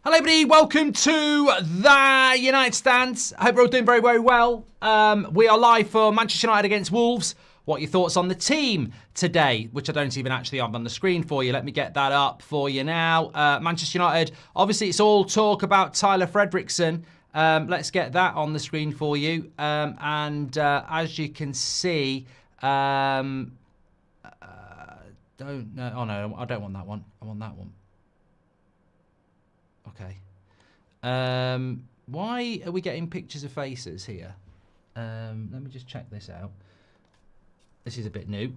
Hello everybody, welcome to the United Stands. I hope you're all doing very, very well. We are live for Manchester United against Wolves. What are your thoughts on the team today, which I don't even actually have on the screen for you. Let me get that up for you now. Manchester United, obviously it's all talk about Tyler Fredrickson. Let's get that on the screen for you. As you can see, don't know. Oh no, I don't want that one. I want that one. Okay. Why are we getting pictures of faces here? Let me just check this out. This is a bit new.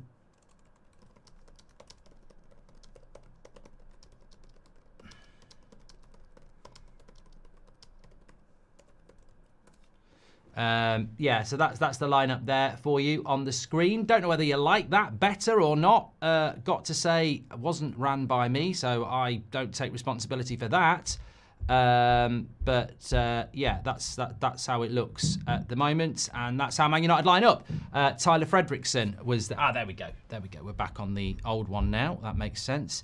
Yeah, so that's the lineup there for you on the screen. Don't know whether you like that better or not. Got to say, it wasn't ran by me, so I don't take responsibility for that. Yeah, that's how it looks at the moment, and that's how Man United line up. Tyler Fredrickson was there we go. We're back on the old one now. That makes sense.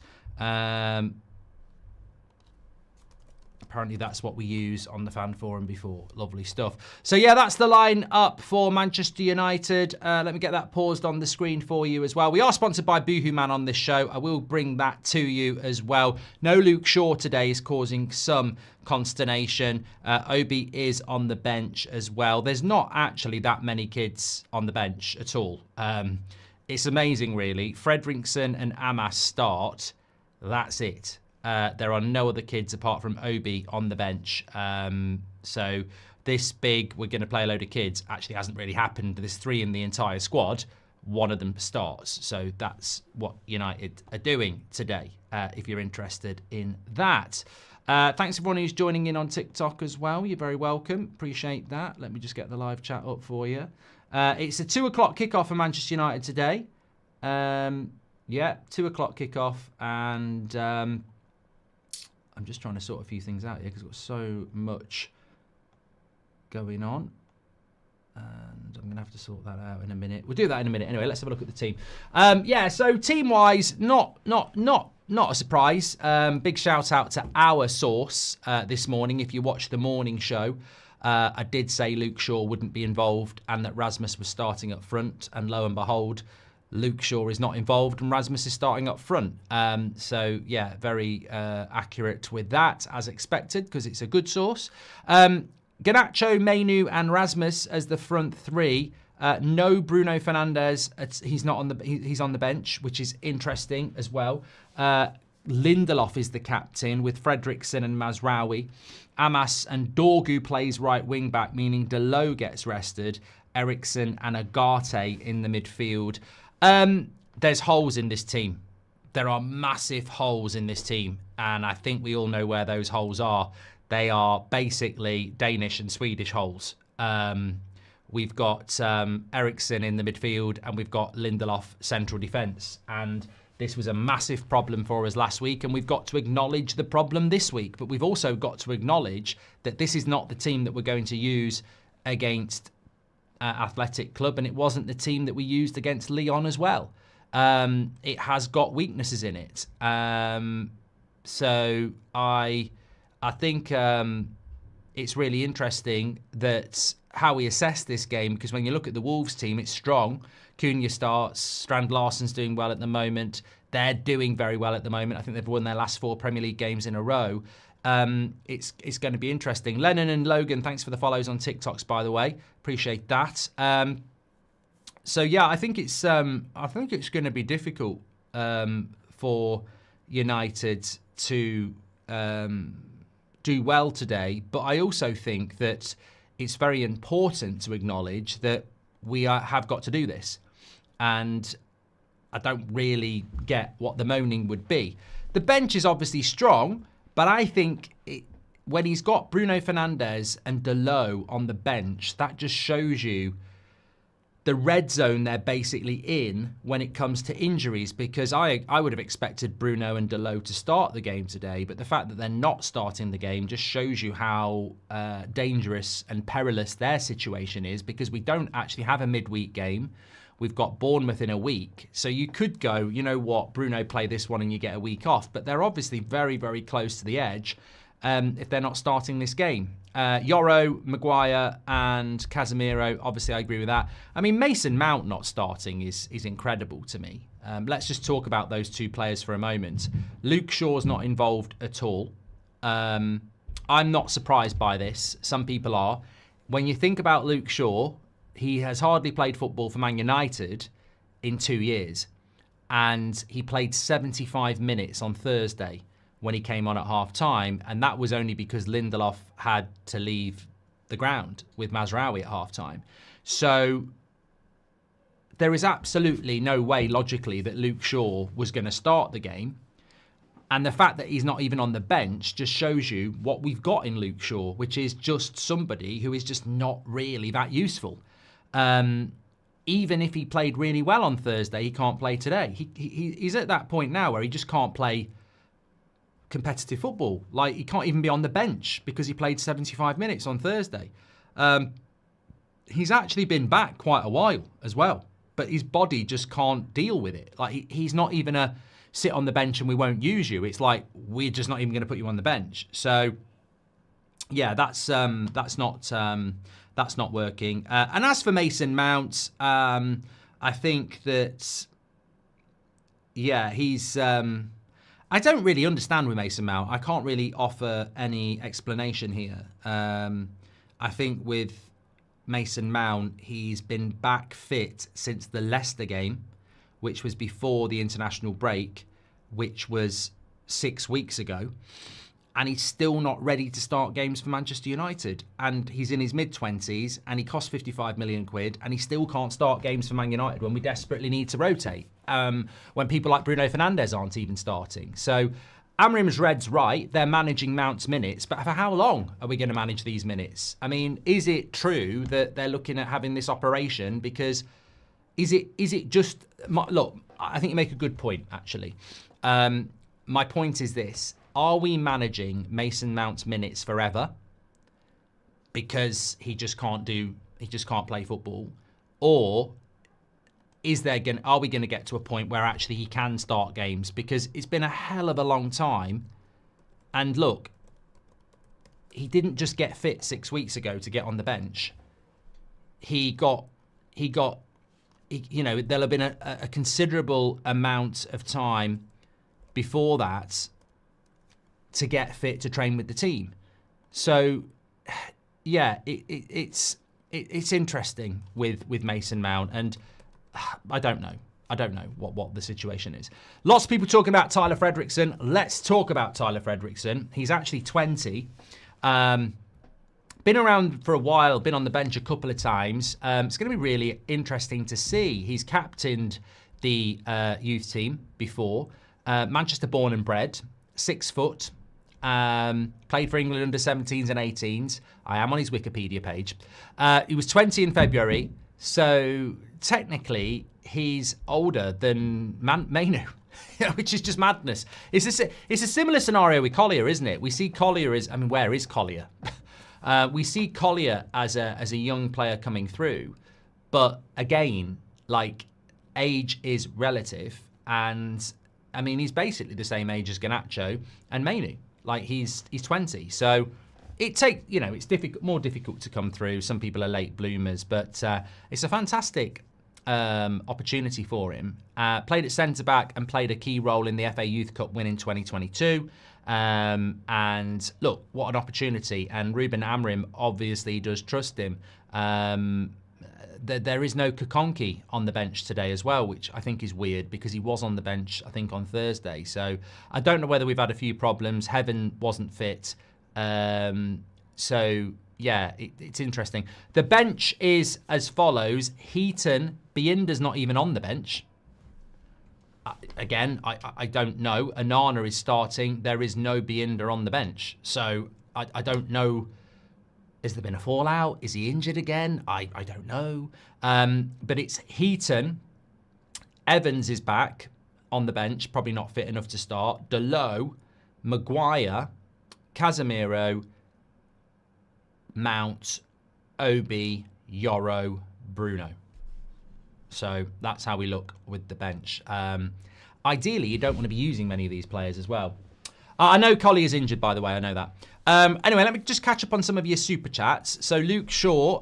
Apparently that's what we use on the fan forum before. Lovely stuff. So yeah, that's the line up for Manchester United. Let me get that paused on the screen for you as well. We are sponsored by Boohoo Man on this show. I will bring that to you as well. No Luke Shaw today is causing some consternation. Obi is on the bench as well. There's not actually that many kids on the bench at all. It's amazing, really. Fredrickson and Amas start. That's it. There are no other kids apart from Obi on the bench. So this big, we're going to play a load of kids, actually hasn't really happened. There's 3 in the entire squad. One of them starts. So that's what United are doing today, if you're interested in that. Thanks everyone who's joining in on TikTok as well. You're very welcome. Appreciate that. Let me just get the live chat up for you. It's a 2 o'clock kickoff for Manchester United today. Yeah, 2 o'clock kickoff. And I'm just trying to sort a few things out here because we've got so much going on. And I'm going to have to sort that out in a minute. We'll do that in a minute. Anyway, let's have a look at the team. Yeah, so team-wise, not a surprise. Big shout out to our source this morning. If you watched the morning show, I did say Luke Shaw wouldn't be involved and that Rasmus was starting up front. And lo and behold, Luke Shaw is not involved and Rasmus is starting up front. So, yeah, very accurate with that, as expected, because it's a good source. Garnacho, Mainu and Rasmus as the front 3. No Bruno Fernandes. He's not on the. He's on the bench, which is interesting as well. Lindelof is the captain with Fredrickson and Mazraoui. Amas and Dorgu plays right wing back, meaning Delo gets rested. Eriksson and Agate in the midfield. There's holes in this team. There are massive holes in this team, and I think we all know where those holes are. They are basically Danish and Swedish holes. We've got Eriksson in the midfield, and we've got Lindelof central defence. And this was a massive problem for us last week, and we've got to acknowledge the problem this week. But we've also got to acknowledge that this is not the team that we're going to use against Athletic Club, and it wasn't the team that we used against Lyon as well. It has got weaknesses in it. So I think it's really interesting that how we assess this game, because when you look at the Wolves team, it's strong. Cunha starts, Strand Larsen's doing well at the moment. They're doing very well at the moment. I think they've won their last 4 Premier League games in a row. It's going to be interesting. Lennon and Logan, thanks for the follows on TikToks, by the way. Appreciate that. So yeah, I think it's going to be difficult for United to do well today. But I also think that it's very important to acknowledge that we have got to do this, and I don't really get what the moaning would be. The bench is obviously strong. But I think when he's got Bruno Fernandes and Delo on the bench, that just shows you the red zone they're basically in when it comes to injuries, because I would have expected Bruno and Delo to start the game today, but the fact that they're not starting the game just shows you how dangerous and perilous their situation is, because we don't actually have a midweek game. We've got Bournemouth in a week. So you could go, you know what, Bruno, play this one and you get a week off. But they're obviously very, very close to the edge. if they're not starting this game. Yoro, Maguire and Casemiro, obviously I agree with that. I mean, Mason Mount not starting is incredible to me. Let's just talk about those two players for a moment. Luke Shaw's not involved at all. I'm not surprised by this. Some people are. When you think about Luke Shaw, he has hardly played football for Man United in 2 years. And he played 75 minutes on Thursday when he came on at half-time, and that was only because Lindelof had to leave the ground with Mazraoui at half-time. So there is absolutely no way, logically, that Luke Shaw was going to start the game. And the fact that he's not even on the bench just shows you what we've got in Luke Shaw, which is just somebody who is just not really that useful. Even if he played really well on Thursday, he can't play today. He's at that point now where he just can't play competitive football. Like, he can't even be on the bench because he played 75 minutes on Thursday. He's actually been back quite a while as well, but his body just can't deal with it. Like, he's not even a sit on the bench and we won't use you. It's like, we're just not even going to put you on the bench. So yeah, that's not working. And as for Mason Mount, I think that, yeah, he's I don't really understand with Mason Mount. I can't really offer any explanation here. I think with Mason Mount, he's been back fit since the Leicester game, which was before the international break, which was 6 weeks ago. And he's still not ready to start games for Manchester United. And he's in his mid-20s, and he costs 55 million quid, and he still can't start games for Man United when we desperately need to rotate. When people like Bruno Fernandes aren't even starting. So Amrim's Red's right. They're managing Mount's minutes. But for how long are we going to manage these minutes? I mean, is it true that they're looking at having this operation? Because is it just... Look, I think you make a good point, actually. My point is this. Are we managing Mason Mount's minutes forever because he just can't play football? Or are we going to get to a point where actually he can start games? Because it's been a hell of a long time. And look, he didn't just get fit 6 weeks ago to get on the bench. There'll have been a considerable amount of time before that to get fit to train with the team. So yeah, it's interesting with Mason Mount, and I don't know what the situation is. Lots of people talking about Tyler Fredrickson. Let's talk about Tyler Fredrickson. He's actually 20. Been around for a while, been on the bench a couple of times. It's going to be really interesting to see. He's captained the youth team before. Manchester born and bred, 6 foot. Played for England under 17s and 18s. I am on his Wikipedia page. He was 20 in February, so technically he's older than Manu, which is just madness. It's a similar scenario with Collier, isn't it? We see Collier as, where is Collier? We see Collier as a young player coming through, but again, like, age is relative, and he's basically the same age as Garnacho and Manu. Like, he's 20, so it's more difficult to come through. Some people are late bloomers, but it's a fantastic opportunity for him. Played at centre-back and played a key role in the FA Youth Cup win in 2022. And look, what an opportunity. And Ruben Amorim obviously does trust him. There is no Kakonki on the bench today as well, which I think is weird because he was on the bench, I think, on Thursday. So I don't know whether we've had a few problems. Heaven wasn't fit. So, yeah, it's interesting. The bench is as follows. Heaton, Bienda's not even on the bench. Again, I don't know. Anana is starting. There is no Bienda on the bench. So I don't know. Has there been a fallout? Is he injured again? I don't know. But it's Heaton. Evans is back on the bench. Probably not fit enough to start. Delot, Maguire, Casemiro, Mount, Obi, Yoro, Bruno. So that's how we look with the bench. Ideally, you don't want to be using many of these players as well. I know Collier is injured, by the way. I know that. Anyway, let me just catch up on some of your super chats. So Luke Shaw,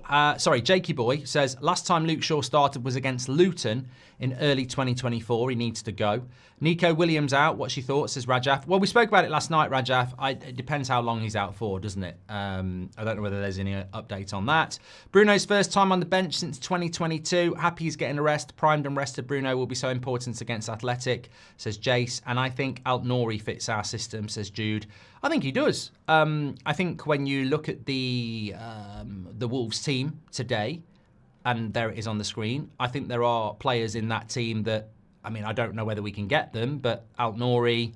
Jakey Boy says, last time Luke Shaw started was against Luton in early 2024. He needs to go. Nico Williams out. What's your thoughts, says Rajaf? Well, we spoke about it last night, Rajaf. It depends how long he's out for, doesn't it? I don't know whether there's any update on that. Bruno's first time on the bench since 2022. Happy he's getting a rest. Primed and rested Bruno will be so important against Athletic, says Jace. And I think Alt-Nouri fits our system, says Jude. I think he does. I think when you look at the Wolves team today, and there it is on the screen, I think there are players in that team that, I mean, I don't know whether we can get them, but Alt-Nouri,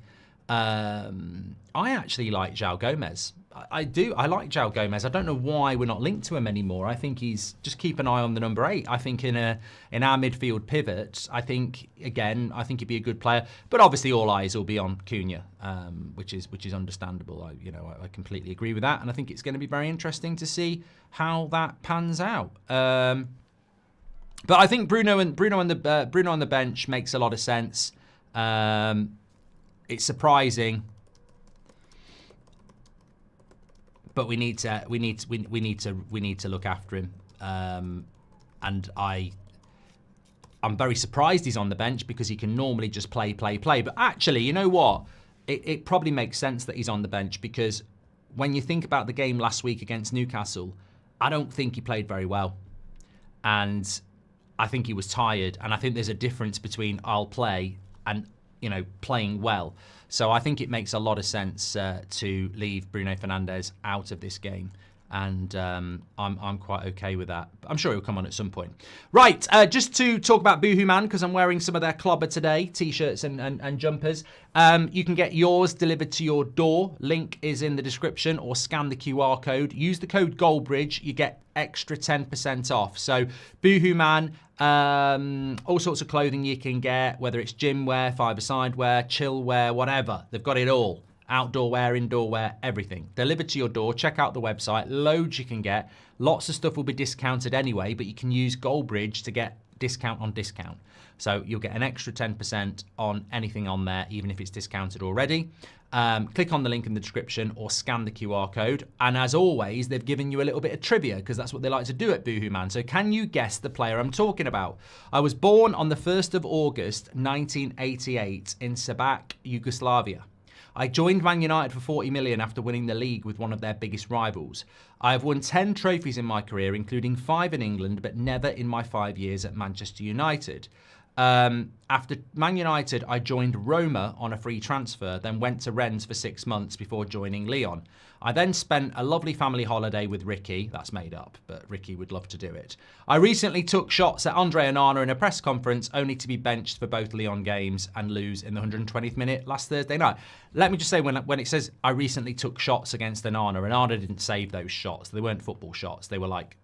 I actually like João Gomez. I do. I like João Gomez. I don't know why we're not linked to him anymore. I think just keep an eye on the number 8. I think in our midfield pivot, I think he'd be a good player. But obviously all eyes will be on Cunha, which is understandable. I completely agree with that. And I think it's going to be very interesting to see how that pans out. But I think Bruno on the bench makes a lot of sense. It's surprising. But we need to look after him, and I'm very surprised he's on the bench because he can normally just play. But actually, you know what? It probably makes sense that he's on the bench because when you think about the game last week against Newcastle, I don't think he played very well, and I think he was tired. And I think there's a difference between I'll play and playing well. So I think it makes a lot of sense to leave Bruno Fernandes out of this game. And I'm quite okay with that. I'm sure he'll come on at some point. Right, just to talk about Boohoo Man, because I'm wearing some of their Clobber today, T-shirts and jumpers. You can get yours delivered to your door. Link is in the description, or scan the QR code. Use the code Goldbridge. You get extra 10% off. So Boohoo Man, all sorts of clothing you can get, whether it's gym wear, five-a-side wear, chill wear, whatever. They've got it all. Outdoor wear, indoor wear, everything. Delivered to your door. Check out the website. Loads you can get. Lots of stuff will be discounted anyway, but you can use Goldbridge to get discount on discount. So you'll get an extra 10% on anything on there, even if it's discounted already. Click on the link in the description or scan the QR code. And as always, they've given you a little bit of trivia because that's what they like to do at Boohoo Man. So can you guess the player I'm talking about? I was born on the 1st of August, 1988 in Sabac, Yugoslavia. I joined Man United for 40 million after winning the league with one of their biggest rivals. I have won 10 trophies in my career, including 5 in England, but never in my 5 years at Manchester United. After Man United, I joined Roma on a free transfer, then went to Rennes for 6 months before joining Lyon. I then spent a lovely family holiday with Ricky. That's made up, but Ricky would love to do it. I recently took shots at Andre Onana in a press conference, only to be benched for both Lyon games and lose in the 120th minute last Thursday night. Let me just say, when it says I recently took shots against Onana didn't save those shots. They weren't football shots. They were like,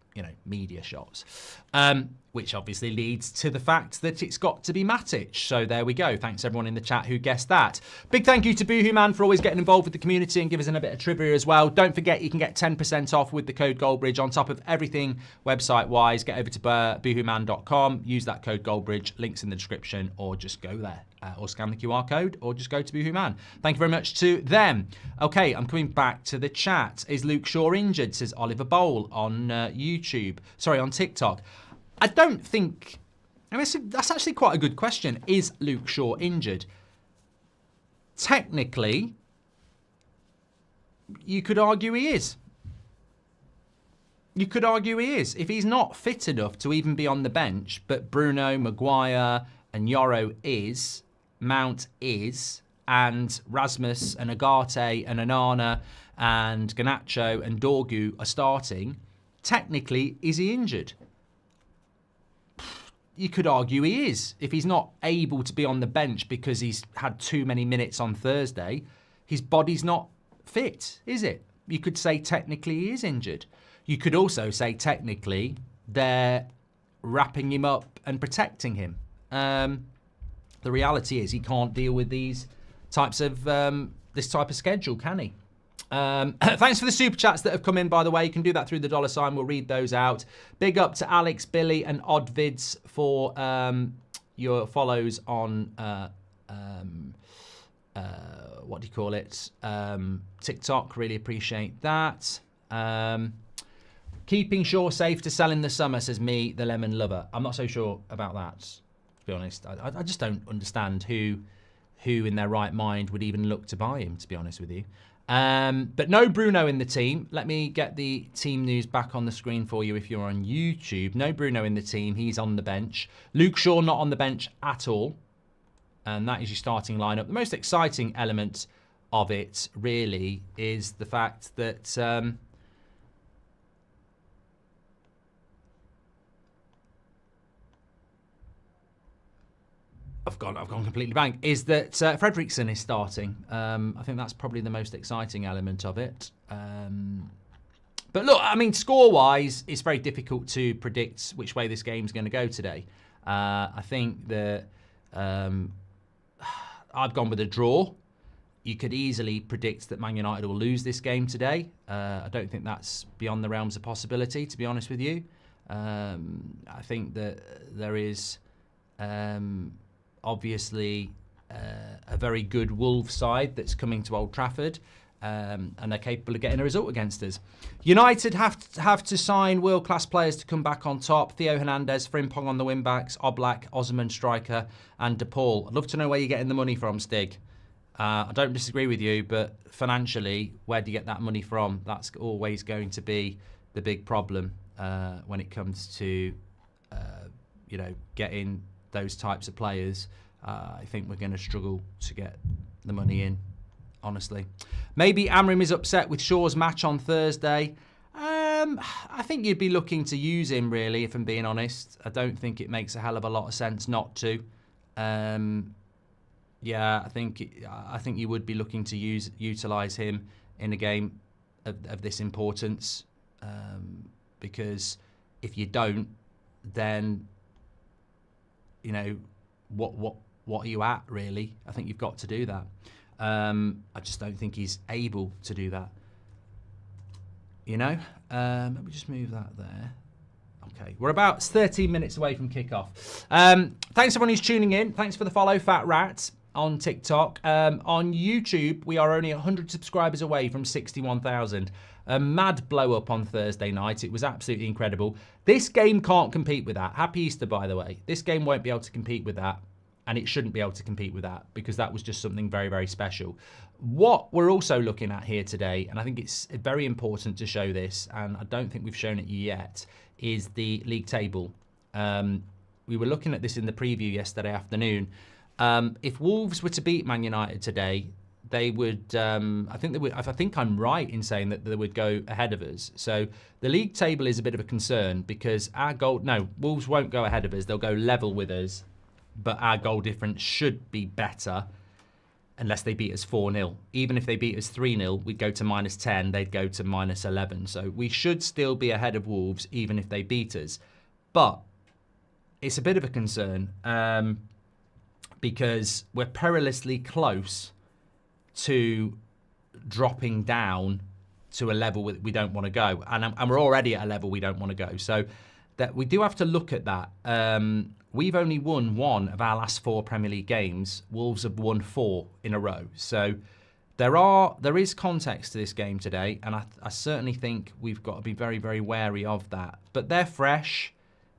media shots. Which obviously leads to the fact that it's got to be Matic. So there we go. Thanks everyone in the chat who guessed that. Big thank you to Boohoo Man for always getting involved with the community and giving us a bit of trivia as well. Don't forget you can get 10% off with the code Goldbridge on top of everything website-wise. Get over to boohooman.com, use that code Goldbridge, links in the description, or just go there. Or scan the QR code, or just go to Boohoo Man. Thank you very much to them. Okay, I'm coming back to the chat. Is Luke Shaw injured, says Oliver Bowl on YouTube. Sorry, on TikTok. I don't think... that's actually quite a good question. Is Luke Shaw injured? Technically, you could argue he is. You could argue he is. If he's not fit enough to even be on the bench, but Bruno, Maguire and Yoro is, Mount is, and Rasmus and Agate and Onana and Garnacho and Dorgu are starting, technically, is he injured? You could argue he is. If he's not able to be on the bench because he's had too many minutes on Thursday, his body's not fit, is it? You could say technically he is injured. You could also say technically they're wrapping him up and protecting him. The reality is he can't deal with these types of this type of schedule, can he? Thanks for the super chats that have come in, by the way. You can do that through the $sign. We'll read those out. Big up to Alex, Billy, and Oddvids for your follows on what do you call it? TikTok, really appreciate that. Keeping Shaw safe to sell in the summer, says me, the lemon lover. I'm not so sure about that, to be honest. I just don't understand who in their right mind would even look to buy him, to be honest with you. But no Bruno in the team. Let me get the team news back on the screen for you if you're on YouTube. No Bruno in the team. He's on the bench. Luke Shaw not on the bench at all. And that is your starting lineup. The most exciting element of it, really, is the fact that... I've gone completely blank, is that Fredriksson is starting. I think that's probably the most exciting element of it. But look, I mean, score-wise, it's very difficult to predict which way this game's going to go today. I think that I've gone with a draw. You could easily predict that Man United will lose this game today. I don't think that's beyond the realms of possibility, to be honest with you. I think that there is... obviously a very good Wolves side that's coming to Old Trafford, and they're capable of getting a result against us. United have to sign world-class players to come back on top. Theo Hernandez, Frimpong on the wing-backs, Oblak, Osman striker, and De Paul. I'd love to know where you're getting the money from, Stig. I don't disagree with you, but financially, where do you get that money from? That's always going to be the big problem when it comes to, getting those types of players. I think we're going to struggle to get the money in, honestly. Maybe Amrim is upset with Shaw's match on Thursday. I think you'd be looking to use him, really, if I'm being honest. I don't think it makes a hell of a lot of sense not to. Yeah, I think you would be looking to utilise him in a game of this importance, because if you don't, then what are you at, really? I think you've got to do that. I just don't think he's able to do that. Let me just move that there. Okay, we're about 13 minutes away from kickoff. Thanks everyone who's tuning in. Thanks for the follow, Fat Rat, on TikTok. On YouTube, we are only 100 subscribers away from 61,000. A mad blow up on Thursday night. It was absolutely incredible. This game can't compete with that. Happy Easter, by the way. This game won't be able to compete with that, and it shouldn't be able to compete with that, because that was just something very, very special. What we're also looking at here today, and I think it's very important to show this, and I don't think we've shown it yet, is the league table. We were looking at this in the preview yesterday afternoon. If Wolves were to beat Man United today, they would, I think I'm right in saying that they would go ahead of us. So the league table is a bit of a concern, because Wolves won't go ahead of us. They'll go level with us, but our goal difference should be better unless they beat us 4-0. Even if they beat us 3-0, we'd go to -10, they'd go to -11. So we should still be ahead of Wolves, even if they beat us. But it's a bit of a concern, because we're perilously close to dropping down to a level we don't want to go. And we're already at a level we don't want to go. So that we do have to look at that. We've only won one of our last 4 Premier League games. Wolves have won 4 in a row. So there is context to this game today, and I certainly think we've got to be very, very wary of that. But they're fresh,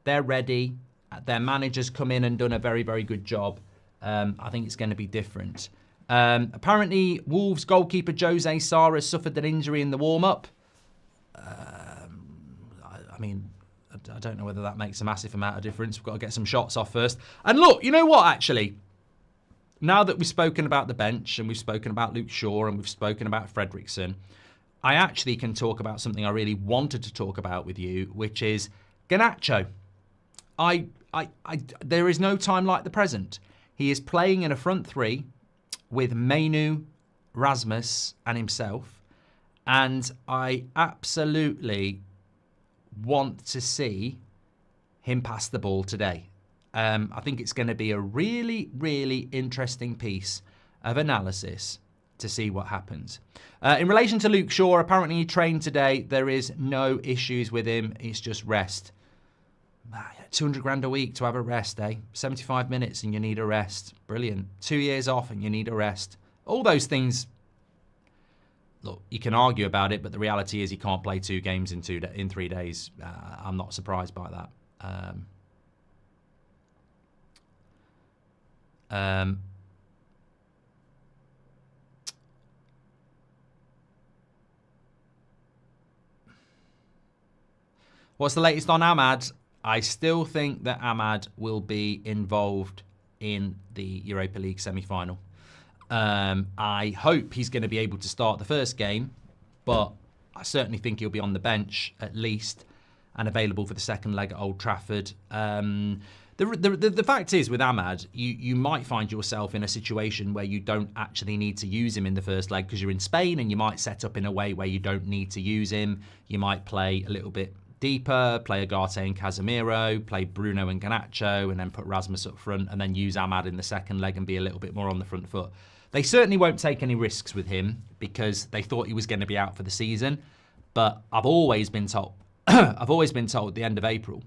they're ready, their manager's come in and done a very, very good job. I think it's going to be different. Apparently, Wolves goalkeeper Jose Sarr has suffered an injury in the warm-up. I don't know whether that makes a massive amount of difference. We've got to get some shots off first. And look, you know what, actually? Now that we've spoken about the bench, and we've spoken about Luke Shaw, and we've spoken about Fredriksson, I actually can talk about something I really wanted to talk about with you, which is Garnacho. There is no time like the present. He is playing in a front three with Mainu, Rasmus, and himself. And I absolutely want to see him pass the ball today. I think it's going to be a really, really interesting piece of analysis to see what happens. In relation to Luke Shaw, apparently he trained today. There is no issues with him. It's just rest. 200 grand a week to have a rest, eh? 75 minutes and you need a rest. Brilliant. 2 years off and you need a rest. All those things, look, you can argue about it, but the reality is he can't play 2 games in 3 days. I'm not surprised by that. What's the latest on Ahmad? I still think that Ahmad will be involved in the Europa League semi-final. I hope he's going to be able to start the first game, but I certainly think he'll be on the bench at least and available for the second leg at Old Trafford. The fact is with Ahmad, you might find yourself in a situation where you don't actually need to use him in the first leg because you're in Spain, and you might set up in a way where you don't need to use him. You might play a little bit deeper, play Agate and Casemiro, play Bruno and Garnacho, and then put Rasmus up front, and then use Ahmad in the second leg and be a little bit more on the front foot. They certainly won't take any risks with him because they thought he was going to be out for the season. But I've always been told, at the end of April.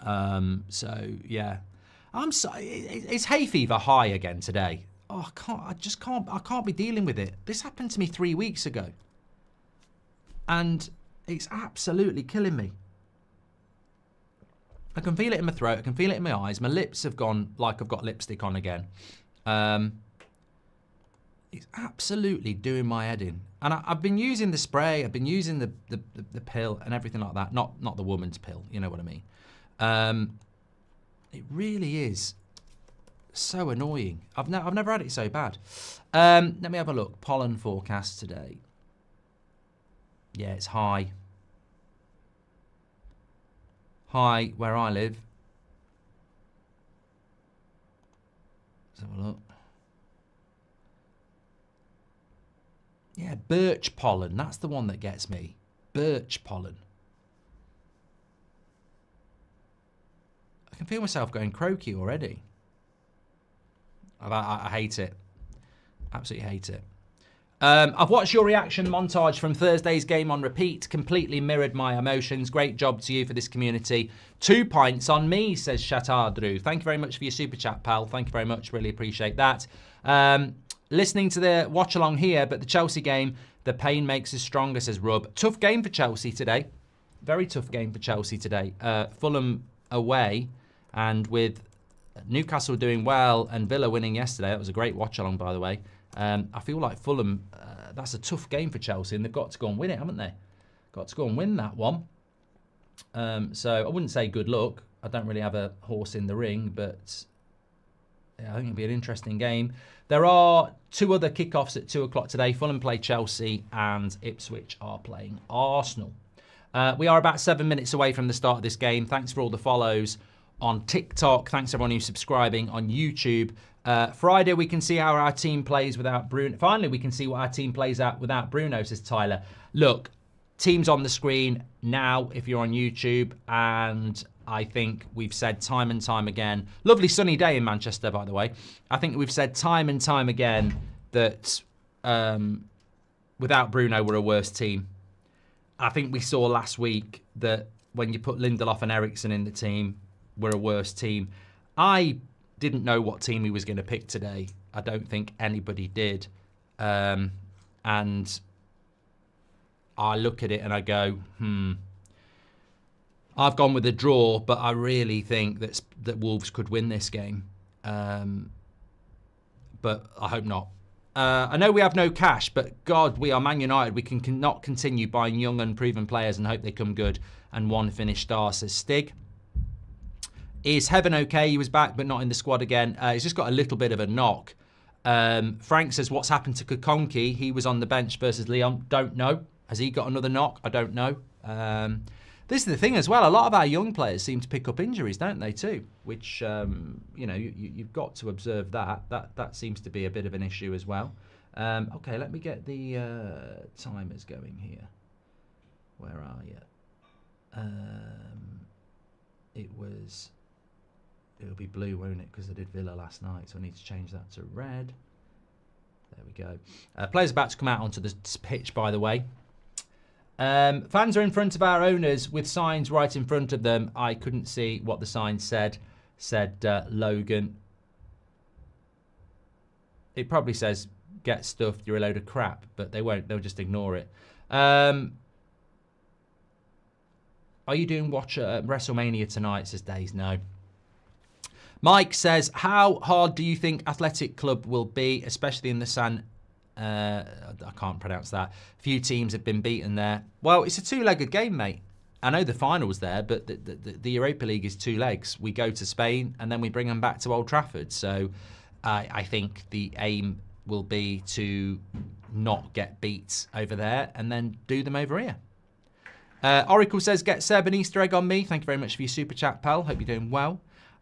So yeah, I'm sorry. It's hay fever high again today. Oh, I can't be dealing with it. This happened to me 3 weeks ago, and it's absolutely killing me. I can feel it in my throat. I can feel it in my eyes. My lips have gone like I've got lipstick on again. It's absolutely doing my head in. And I've been using the spray. I've been using the pill and everything like that. Not the woman's pill. You know what I mean? It really is so annoying. I've never had it so bad. Let me have a look. Pollen forecast today. Yeah, it's high. High where I live. Let's have a look. Yeah, birch pollen. That's the one that gets me. Birch pollen. I can feel myself going croaky already. I hate it. Absolutely hate it. I've watched your reaction montage from Thursday's game on repeat. Completely mirrored my emotions. Great job to you for this community. 2 pints on me, says Shatardru. Thank you very much for your super chat, pal. Thank you very much. Really appreciate that. Listening to the watch along here, but the Chelsea game, the pain makes us stronger, says Rub. Tough game for Chelsea today. Very tough game for Chelsea today. Fulham away, and with Newcastle doing well and Villa winning yesterday. That was a great watch along, by the way. I feel like Fulham, that's a tough game for Chelsea, and they've got to go and win it, haven't they? Got to go and win that one. So I wouldn't say good luck. I don't really have a horse in the ring, but yeah, I think it'll be an interesting game. There are 2 other kickoffs at 2 o'clock today. Fulham play Chelsea and Ipswich are playing Arsenal. We are about 7 minutes away from the start of this game. Thanks for all the follows on TikTok. Thanks everyone who's subscribing on YouTube. Friday, we can see how our team plays without Bruno. Finally, we can see what our team plays out without Bruno, says Tyler. Look, team's on the screen now if you're on YouTube, and I think we've said time and time again, lovely sunny day in Manchester, by the way. I think we've said time and time again that without Bruno, we're a worse team. I think we saw last week that when you put Lindelof and Eriksen in the team, we're a worse team. I didn't know what team he was going to pick today. I don't think anybody did. And I look at it and I go, I've gone with a draw, but I really think that Wolves could win this game. But I hope not. I know we have no cash, but God, we are Man United. We cannot continue buying young, unproven players and hope they come good. And one finished star, says Stig. Is Heaven okay? He was back, but not in the squad again. He's just got a little bit of a knock. Frank says, what's happened to Kokonki? He was on the bench versus Leon. Don't know. Has he got another knock? I don't know. This is the thing as well. A lot of our young players seem to pick up injuries, don't they, too? Which, you've got to observe that. That seems to be a bit of an issue as well. Okay, let me get the timers going here. Where are you? It'll be blue, won't it? Because I did Villa last night, so I need to change that to red. There we go. Players about to come out onto the pitch, by the way. Fans are in front of our owners with signs right in front of them. I couldn't see what the sign said. Said Logan. It probably says, get stuffed, you're a load of crap, but they won't. They'll just ignore it. Are you doing watch WrestleMania tonight, says Days? No. Mike says, how hard do you think Athletic Club will be, especially in the San... I can't pronounce that. Few teams have been beaten there. Well, it's a two-legged game, mate. I know the final's there, but the Europa League is 2 legs. We go to Spain, and then we bring them back to Old Trafford. So I think the aim will be to not get beat over there and then do them over here. Oracle says, get Seb an Easter egg on me. Thank you very much for your super chat, pal. Hope you're doing well.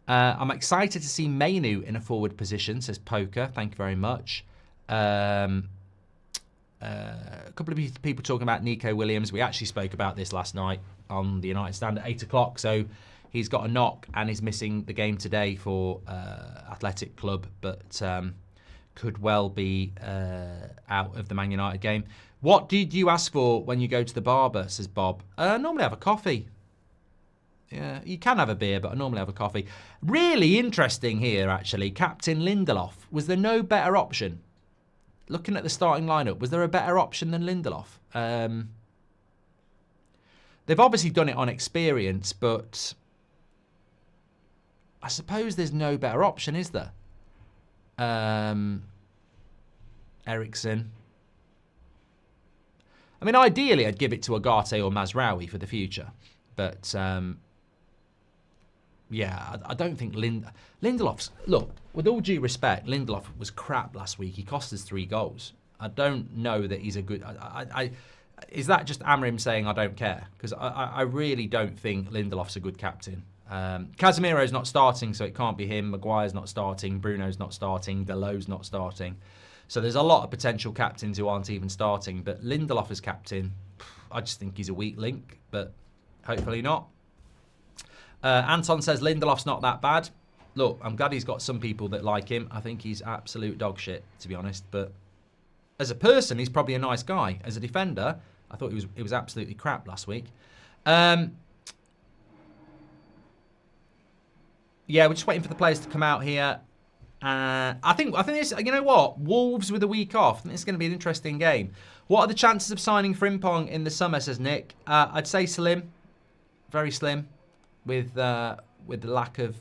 I'm excited to see Mainu in a forward position, says Poker. Thank you very much. A couple of people talking about Nico Williams. We actually spoke about this last night on the United Stand at 8 o'clock. So he's got a knock and is missing the game today for Athletic Club, but could well be out of the Man United game. What did you ask for when you go to the barber, says Bob? Normally have a coffee. Yeah, you can have a beer, but I normally have a coffee. Really interesting here, actually. Captain Lindelof. Was there no better option? Looking at the starting lineup, was there a better option than Lindelof? They've obviously done it on experience, but I suppose there's no better option, is there? Ericsson. I mean, ideally, I'd give it to Agate or Mazraoui for the future, but yeah, I don't think Lindelof's... Look, with all due respect, Lindelof was crap last week. He cost us 3 goals. I don't know that he's a good... is that just Amrim saying I don't care? Because I really don't think Lindelof's a good captain. Casemiro's not starting, so it can't be him. Maguire's not starting. Bruno's not starting. Deleu's not starting. So there's a lot of potential captains who aren't even starting. But Lindelof as captain, I just think he's a weak link. But hopefully not. Anton says Lindelof's not that bad. Look, I'm glad he's got some people that like him. I think he's absolute dog shit, to be honest. But as a person, he's probably a nice guy. As a defender, I thought he was absolutely crap last week. Yeah, we're just waiting for the players to come out here. I think this, you know what? Wolves with a week off. I think it's going to be an interesting game. What are the chances of signing Frimpong in the summer, says Nick? I'd say slim. Very slim. With the lack of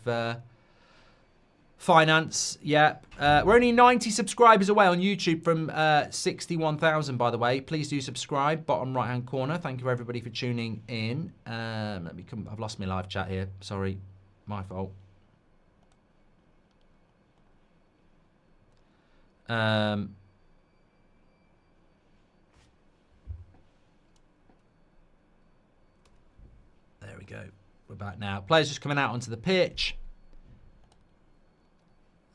finance. Yeah. We're only 90 subscribers away on YouTube from 61,000, by the way. Please do subscribe. Bottom right-hand corner. Thank you, everybody, for tuning in. Let me come. I've lost my live chat here. Sorry. My fault. There we go. We're back now. Players just coming out onto the pitch.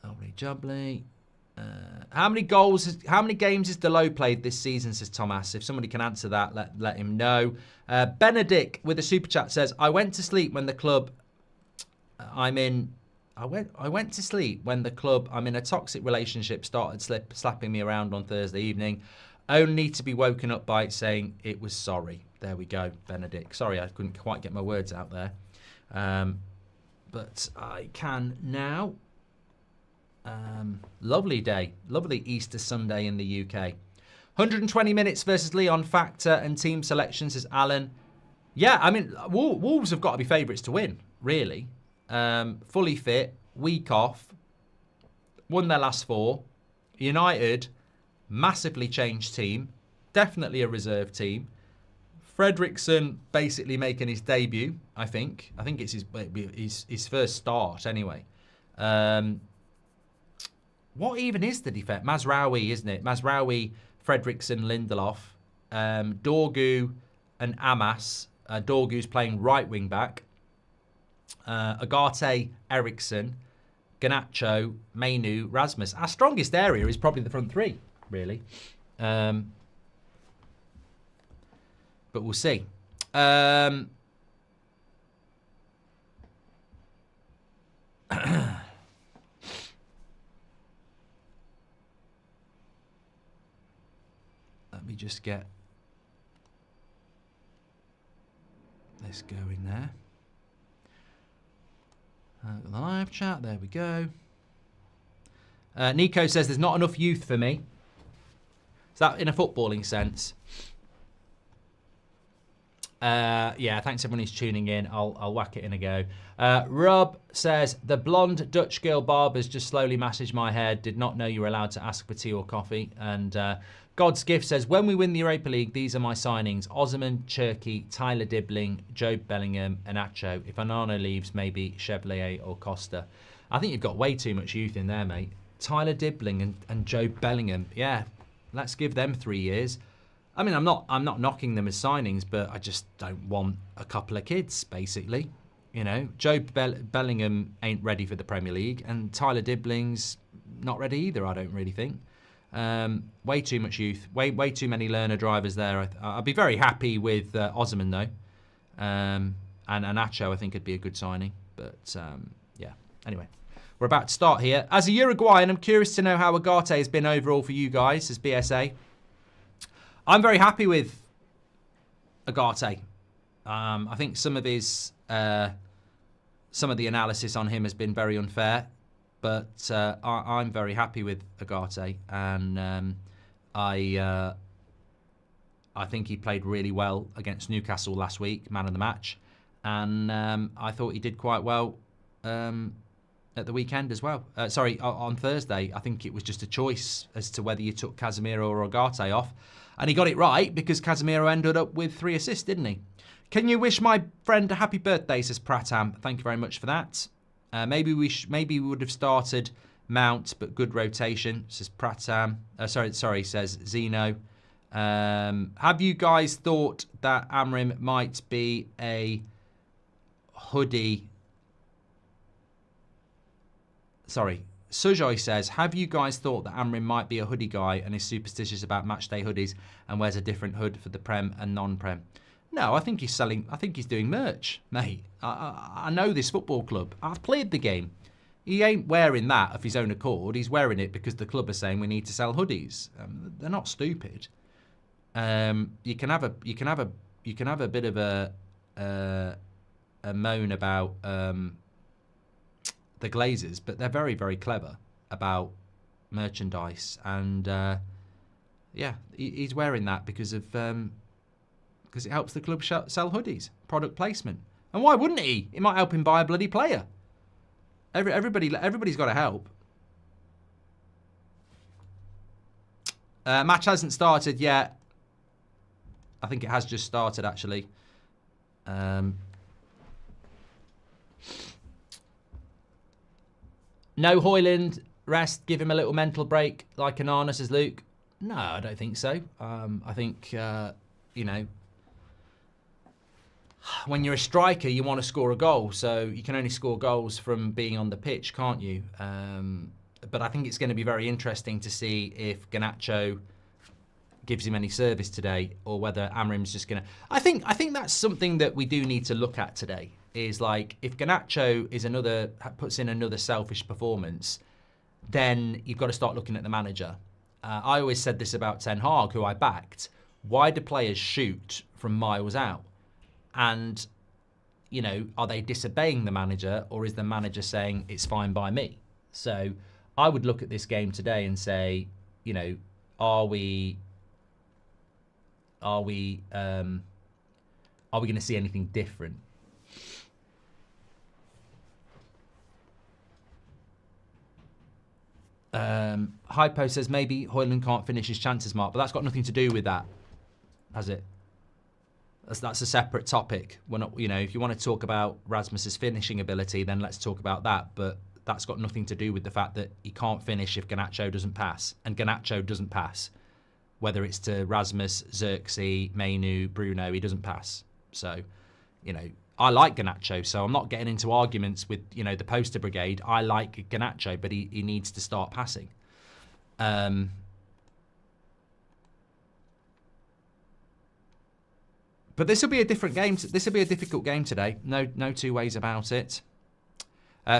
Lovely jubbly. How many games has Deleuze played this season, says Thomas? If somebody can answer that, let him know. Benedict with a super chat says, I went to sleep when the club I went to sleep when the club I'm in a toxic relationship started slapping me around on Thursday evening, only to be woken up by it saying it was sorry. There we go, Benedict. Sorry, I couldn't quite get my words out there. But I can now. Lovely day. Lovely Easter Sunday in the UK. 120 minutes versus Leon, factor and team selection, says Alan. Yeah, I mean, Wolves have got to be favourites to win, really. Fully fit, week off, won their last 4. United, massively changed team, definitely a reserve team. Fredrickson basically making his debut, I think. I think it's his first start anyway. What even is the defence? Mazraoui, isn't it? Mazraoui, Fredrickson, Lindelof, Dorgu and Amas. Dorgu's playing right wing back. Agate, Ericsson, Garnacho, Mainu, Rasmus. Our strongest area is probably the front 3, really. But we'll see. Let me just get this going there. The live chat, there we go. Nico says there's not enough youth for me. Is that in a footballing sense? Yeah, thanks everyone who's tuning in. I'll whack it in a go. Rob says, the blonde Dutch girl barbers just slowly massaged my head. Did not know you were allowed to ask for tea or coffee. And God's Gift says, when we win the Europa League, these are my signings. Osman, Cherki, Tyler Dibbling, Joe Bellingham, and Acho. If Onana leaves, maybe Chevalier or Costa. I think you've got way too much youth in there, mate. Tyler Dibbling and Joe Bellingham. Yeah, let's give them 3 years. I mean, I'm not knocking them as signings, but I just don't want a couple of kids, basically. You know, Joe Bellingham ain't ready for the Premier League, and Tyler Dibbling's not ready either, I don't really think. Way too much youth, way too many learner drivers there. I'd be very happy with Osman, though. And Acho, I think, would be a good signing. But, yeah, anyway. We're about to start here. As a Uruguayan, I'm curious to know how Agate has been overall for you guys as BSA. I'm very happy with Agate. I think some of his, some of the analysis on him has been very unfair, but I'm very happy with Agate, and I think he played really well against Newcastle last week, man of the match, and I thought he did quite well at the weekend as well. Sorry, on Thursday. I think it was just a choice as to whether you took Casemiro or Agate off. And he got it right because Casemiro ended up with 3 assists, didn't he? Can you wish my friend a happy birthday, says Pratam. Thank you very much for that. Maybe we would have started Mount, but good rotation, says Pratam. Sorry, says Zeno. Have you guys thought that Amrim might be a hoodie? Sorry. Sujoy says, have you guys thought that Amrim might be a hoodie guy and is superstitious about matchday hoodies and wears a different hood for the Prem and non-Prem? No, I think he's doing merch, mate. I know this football club. I've played the game. He ain't wearing that of his own accord. He's wearing it because the club are saying we need to sell hoodies. They're not stupid. You can have a bit of a moan about the Glazers, but they're very, very clever about merchandise, and yeah, he's wearing that because it helps the club sell hoodies, product placement. And why wouldn't he? It might help him buy a bloody player. Everybody's got to help. Match hasn't started yet. I think it has just started, actually. No Hoyland, rest, give him a little mental break like Onana, says Luke. No, I don't think so. I think, you know, when you're a striker, you want to score a goal. So you can only score goals from being on the pitch, can't you? But I think it's going to be very interesting to see if Garnacho gives him any service today, or whether Amrim's just going to... I think that's something that we do need to look at today. Is like, if Garnacho puts in another selfish performance, then you've got to start looking at the manager. I always said this about Ten Hag, who I backed. Why do players shoot from miles out? And, you know, are they disobeying the manager, or is the manager saying it's fine by me? So I would look at this game today and say, you know, are we going to see anything different? Hypo says maybe Hoyland can't finish his chances, Mark, but that's got nothing to do with that, has it? That's a separate topic. We're not, you know, if you want to talk about Rasmus's finishing ability, then let's talk about that. But that's got nothing to do with the fact that he can't finish if Garnacho doesn't pass, and Garnacho doesn't pass. Whether it's to Rasmus, Xerxes, Mainu, Bruno, he doesn't pass. So, you know, I like Garnacho, so I'm not getting into arguments with, you know, the poster brigade. I like Garnacho, but he needs to start passing. But this will be a different game. This will be a difficult game today. No two ways about it.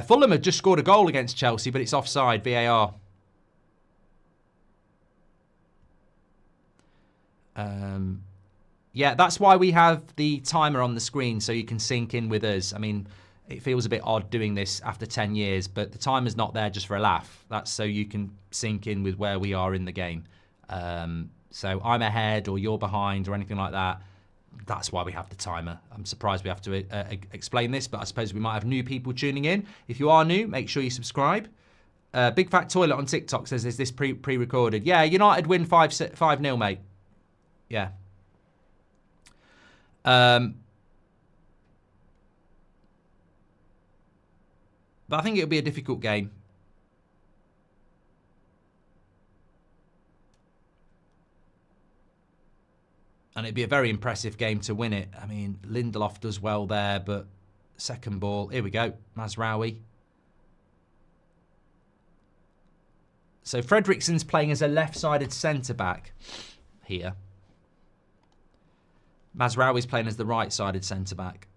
Fulham have just scored a goal against Chelsea, but it's offside, VAR. Yeah, that's why we have the timer on the screen, so you can sync in with us. I mean, it feels a bit odd doing this after 10 years, but the timer's not there just for a laugh. That's so you can sink in with where we are in the game. So I'm ahead or you're behind or anything like that. That's why we have the timer. I'm surprised we have to explain this, but I suppose we might have new people tuning in. If you are new, make sure you subscribe. Big Fat Toilet on TikTok says, is this pre-recorded? Yeah, United win 5-0, mate. Yeah. But I think it'll be a difficult game. And it'd be a very impressive game to win it. I mean, Lindelof does well there, but second ball. Here we go. Mazraoui. So Fredriksson's playing as a left-sided centre-back here. Mazraoui's playing as the right-sided centre-back.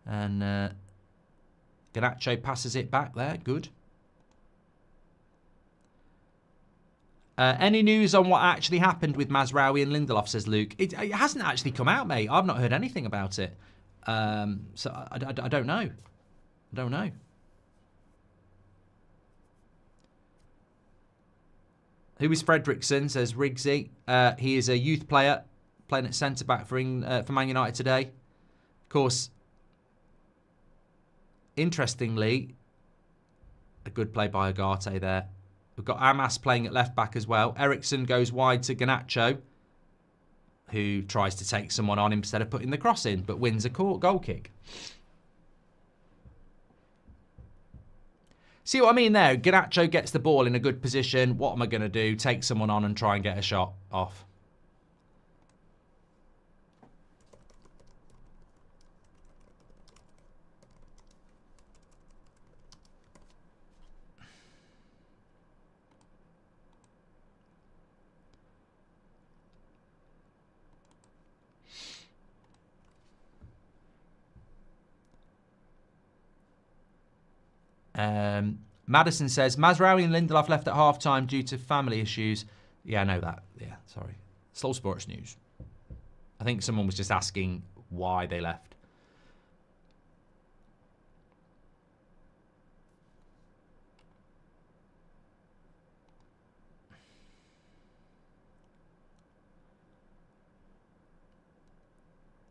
And Garnacho passes it back there. Good. Any news on what actually happened with Mazraoui and Lindelof, says Luke. It hasn't actually come out, mate. I've not heard anything about it. So I don't know. I don't know. Who is Fredriksson, says Riggsy. He is a youth player playing at centre-back for Man United today. Of course, interestingly, a good play by Agate there. We've got Amas playing at left-back as well. Eriksson goes wide to Garnacho, who tries to take someone on instead of putting the cross in, but wins a goal kick. See what I mean there? Garnacho gets the ball in a good position. What am I going to do? Take someone on and try and get a shot off. Madison says, Mazraoui and Lindelof left at half-time due to family issues. Yeah, I know that. Yeah, sorry. Slow Sports News. I think someone was just asking why they left.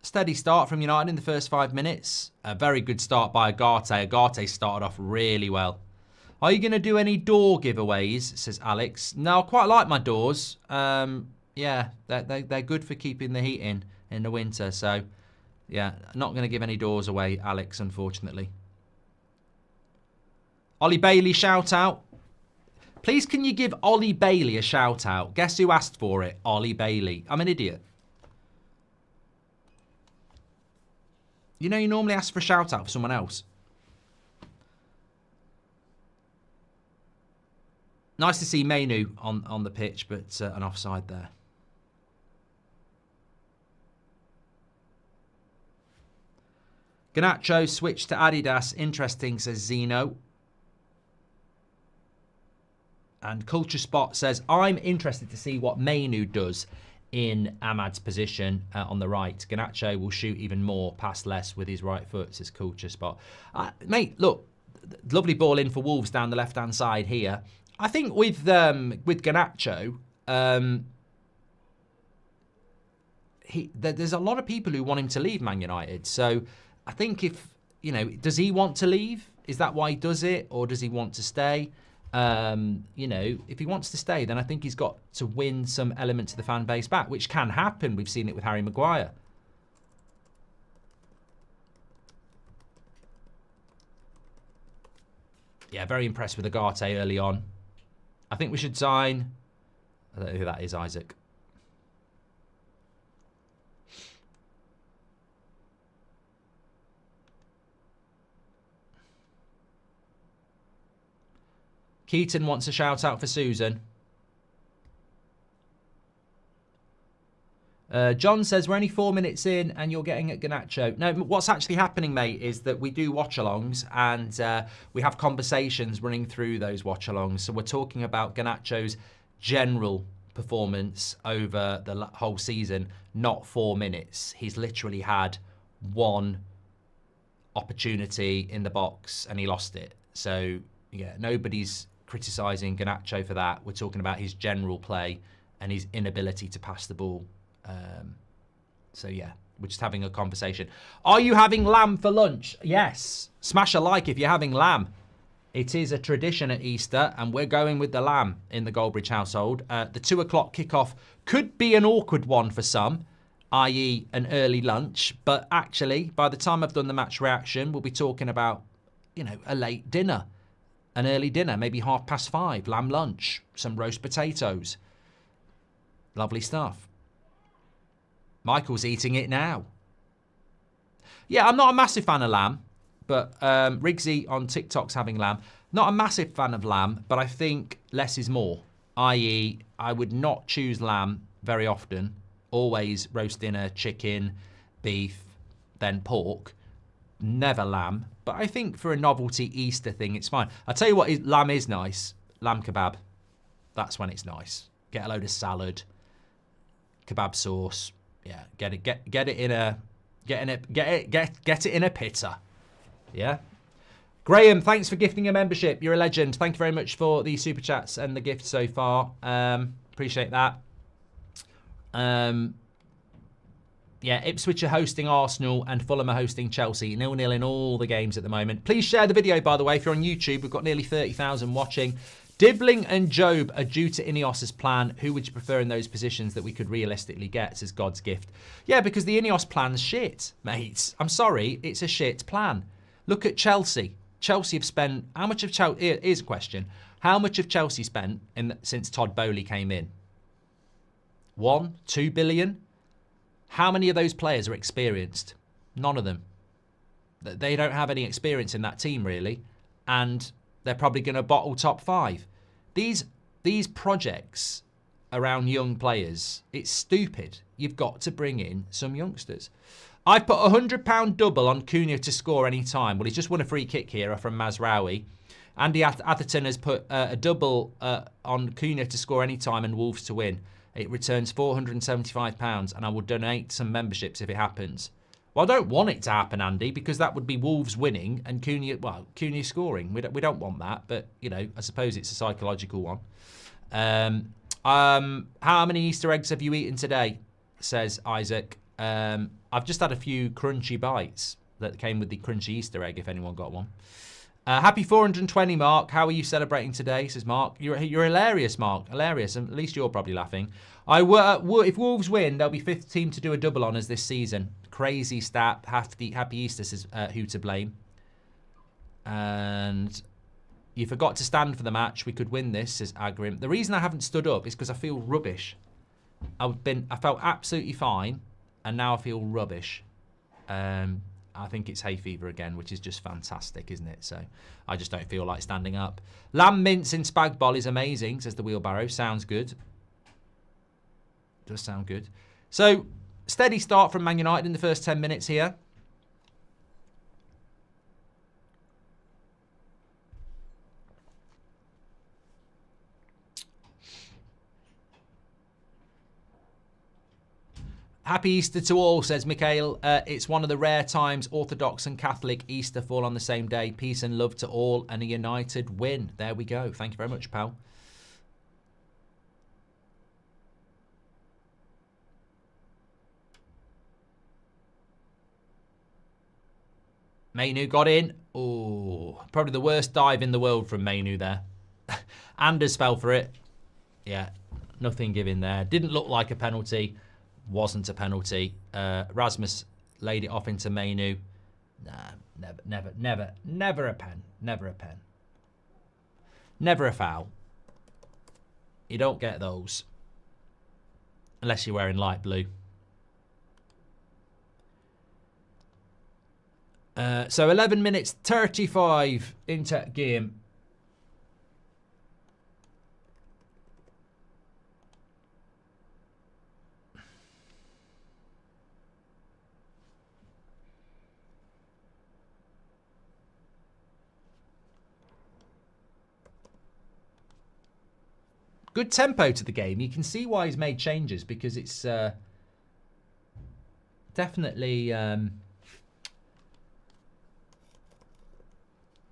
Steady start from United in the first 5 minutes. A very good start by Agate. Agate started off really well. Are you going to do any door giveaways, says Alex. No, I quite like my doors. Yeah, they're good for keeping the heat in the winter. So, yeah, not going to give any doors away, Alex, unfortunately. Ollie Bailey, shout out. Please, can you give Ollie Bailey a shout out? Guess who asked for it? Ollie Bailey. I'm an idiot. You know, you normally ask for a shout out for someone else. Nice to see Mainu on the pitch, but an offside there. Garnacho switched to Adidas. Interesting, says Zeno. And Culture Spot says, I'm interested to see what Mainu does in Ahmad's position on the right. Garnacho will shoot even more, pass less with his right foot, says Culture Spot. Mate, look, lovely ball in for Wolves down the left-hand side here. I think with Garnacho, there's a lot of people who want him to leave Man United. So I think if, you know, does he want to leave? Is that why he does it? Or does he want to stay? You know, if he wants to stay, then I think he's got to win some element to the fan base back, which can happen. We've seen it with Harry Maguire. Yeah, very impressed with Agate early on. I think we should sign... I don't know who that is, Isaac. Keaton wants a shout out for Susan. John says, we're only 4 minutes in and you're getting at Garnacho. No, what's actually happening, mate, is that we do watch-alongs and we have conversations running through those watch-alongs. So we're talking about Garnacho's general performance over the whole season, not 4 minutes. He's literally had one opportunity in the box and he lost it. So, yeah, nobody's criticising Garnacho for that. We're talking about his general play and his inability to pass the ball. So, yeah, we're just having a conversation. Are you having lamb for lunch? Yes. Smash a like if you're having lamb. It is a tradition at Easter, and we're going with the lamb in the Goldbridge household. The 2 o'clock kickoff could be an awkward one for some, i.e. an early lunch. But actually, by the time I've done the match reaction, we'll be talking about, you know, a late dinner, an early dinner, maybe 5:30, lamb lunch, some roast potatoes. Lovely stuff. Michael's eating it now. Yeah, I'm not a massive fan of lamb, but Riggsy on TikTok's having lamb. Not a massive fan of lamb, but I think less is more. I.e., I would not choose lamb very often. Always roast dinner, chicken, beef, then pork. Never lamb. But I think for a novelty Easter thing, it's fine. I'll tell you what, lamb is nice. Lamb kebab. That's when it's nice. Get a load of salad, kebab sauce. Yeah, get it in a pita. Yeah. Graham, thanks for gifting a membership. You're a legend. Thank you very much for the super chats and the gift so far. Appreciate that. Yeah, Ipswich are hosting Arsenal and Fulham are hosting Chelsea. 0-0 in all the games at the moment. Please share the video, by the way, if you're on YouTube. We've got nearly 30,000 watching. Dibbling and Job are due to Ineos's plan. Who would you prefer in those positions that we could realistically get, says God's gift? Yeah, because the Ineos plan's shit, mates. I'm sorry, it's a shit plan. Look at Chelsea. Chelsea have spent, how much of Chelsea, here's a question. How much have Chelsea spent since Todd Bowley came in? 1, 2 billion? How many of those players are experienced? None of them. They don't have any experience in that team, really. And they're probably going to bottle top 5. These projects around young players, it's stupid. You've got to bring in some youngsters. I've put a £100 double on Cunha to score any time. Well, he's just won a free kick here from Mazraoui. Andy Atherton has put a double on Cunha to score any time and Wolves to win. It returns £475 and I will donate some memberships if it happens. Well, I don't want it to happen, Andy, because that would be Wolves winning and Cunha scoring. We don't want that, but, you know, I suppose it's a psychological one. How many Easter eggs have you eaten today, says Isaac. I've just had a few crunchy bites that came with the crunchy Easter egg, if anyone got one. Happy 420, Mark. How are you celebrating today, says Mark. You're hilarious, Mark. Hilarious. At least you're probably laughing. If Wolves win, they'll be 5th team to do a double honours this season. Crazy stat. Happy Easter, says Who to Blame. And you forgot to stand for the match. We could win this, says Agrim. The reason I haven't stood up is because I feel rubbish. I felt absolutely fine, and now I feel rubbish. I think it's hay fever again, which is just fantastic, isn't it? So I just don't feel like standing up. Lamb mince in spag bol is amazing, says the wheelbarrow. Sounds good. Does sound good. So steady start from Man United in the first 10 minutes here. Happy Easter to all, says Mikhail. It's one of the rare times Orthodox and Catholic Easter fall on the same day. Peace and love to all and a United win. There we go. Thank you very much, pal. Mainu got in. Oh, probably the worst dive in the world from Mainu there. Anders fell for it. Yeah, nothing given there. Didn't look like a penalty. Wasn't a penalty. Rasmus laid it off into Mainu. Nah, never a pen. Never a pen. Never a foul. You don't get those. Unless you're wearing light blue. So 11 minutes 35 into game. Good tempo to the game. You can see why he's made changes, because it's definitely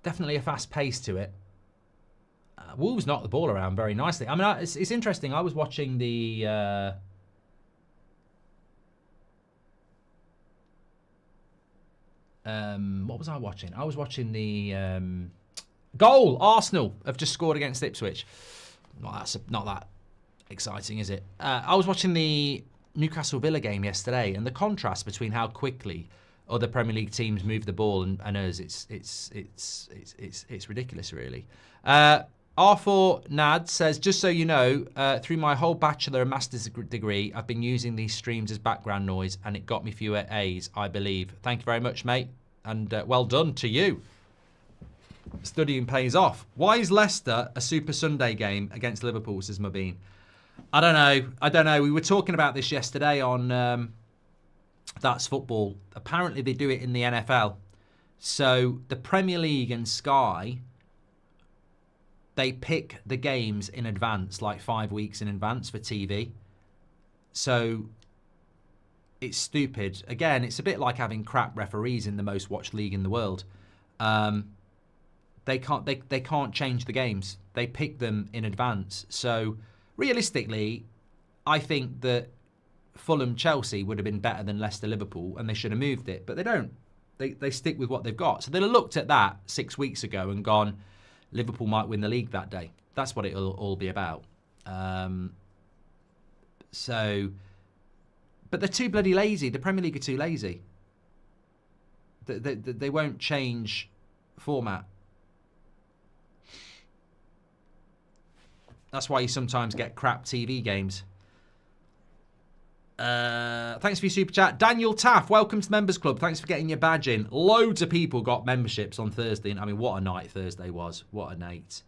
definitely a fast pace to it. Wolves knocked the ball around very nicely. I mean, it's interesting. I was watching the what was I watching? I was watching the goal. Arsenal have just scored against Ipswich. Not that exciting, is it? I was watching the Newcastle Villa game yesterday, and the contrast between how quickly other Premier League teams move the ball and us, it's ridiculous, really. R4 Nad says, just so you know, through my whole bachelor and master's degree, I've been using these streams as background noise, and it got me fewer A's, I believe. Thank you very much, mate, and well done to you. Studying pays off. Why is Leicester a Super Sunday game against Liverpool, says Mabeen? I don't know. We were talking about this yesterday on That's Football. Apparently they do it in the NFL. So the Premier League and Sky, they pick the games in advance, like 5 weeks in advance for TV. So it's stupid. Again, it's a bit like having crap referees in the most watched league in the world. They can't change the games. They pick them in advance. So realistically, I think that Fulham-Chelsea would have been better than Leicester-Liverpool, and they should have moved it. But they don't. They stick with what they've got. So they'll have looked at that 6 weeks ago and gone, Liverpool might win the league that day. That's what it'll all be about. But they're too bloody lazy. The Premier League are too lazy. They won't change format. That's why you sometimes get crap TV games. Thanks for your super chat. Daniel Taff, welcome to the Members Club. Thanks for getting your badge in. Loads of people got memberships on Thursday. I mean, what a night Thursday was. What a night.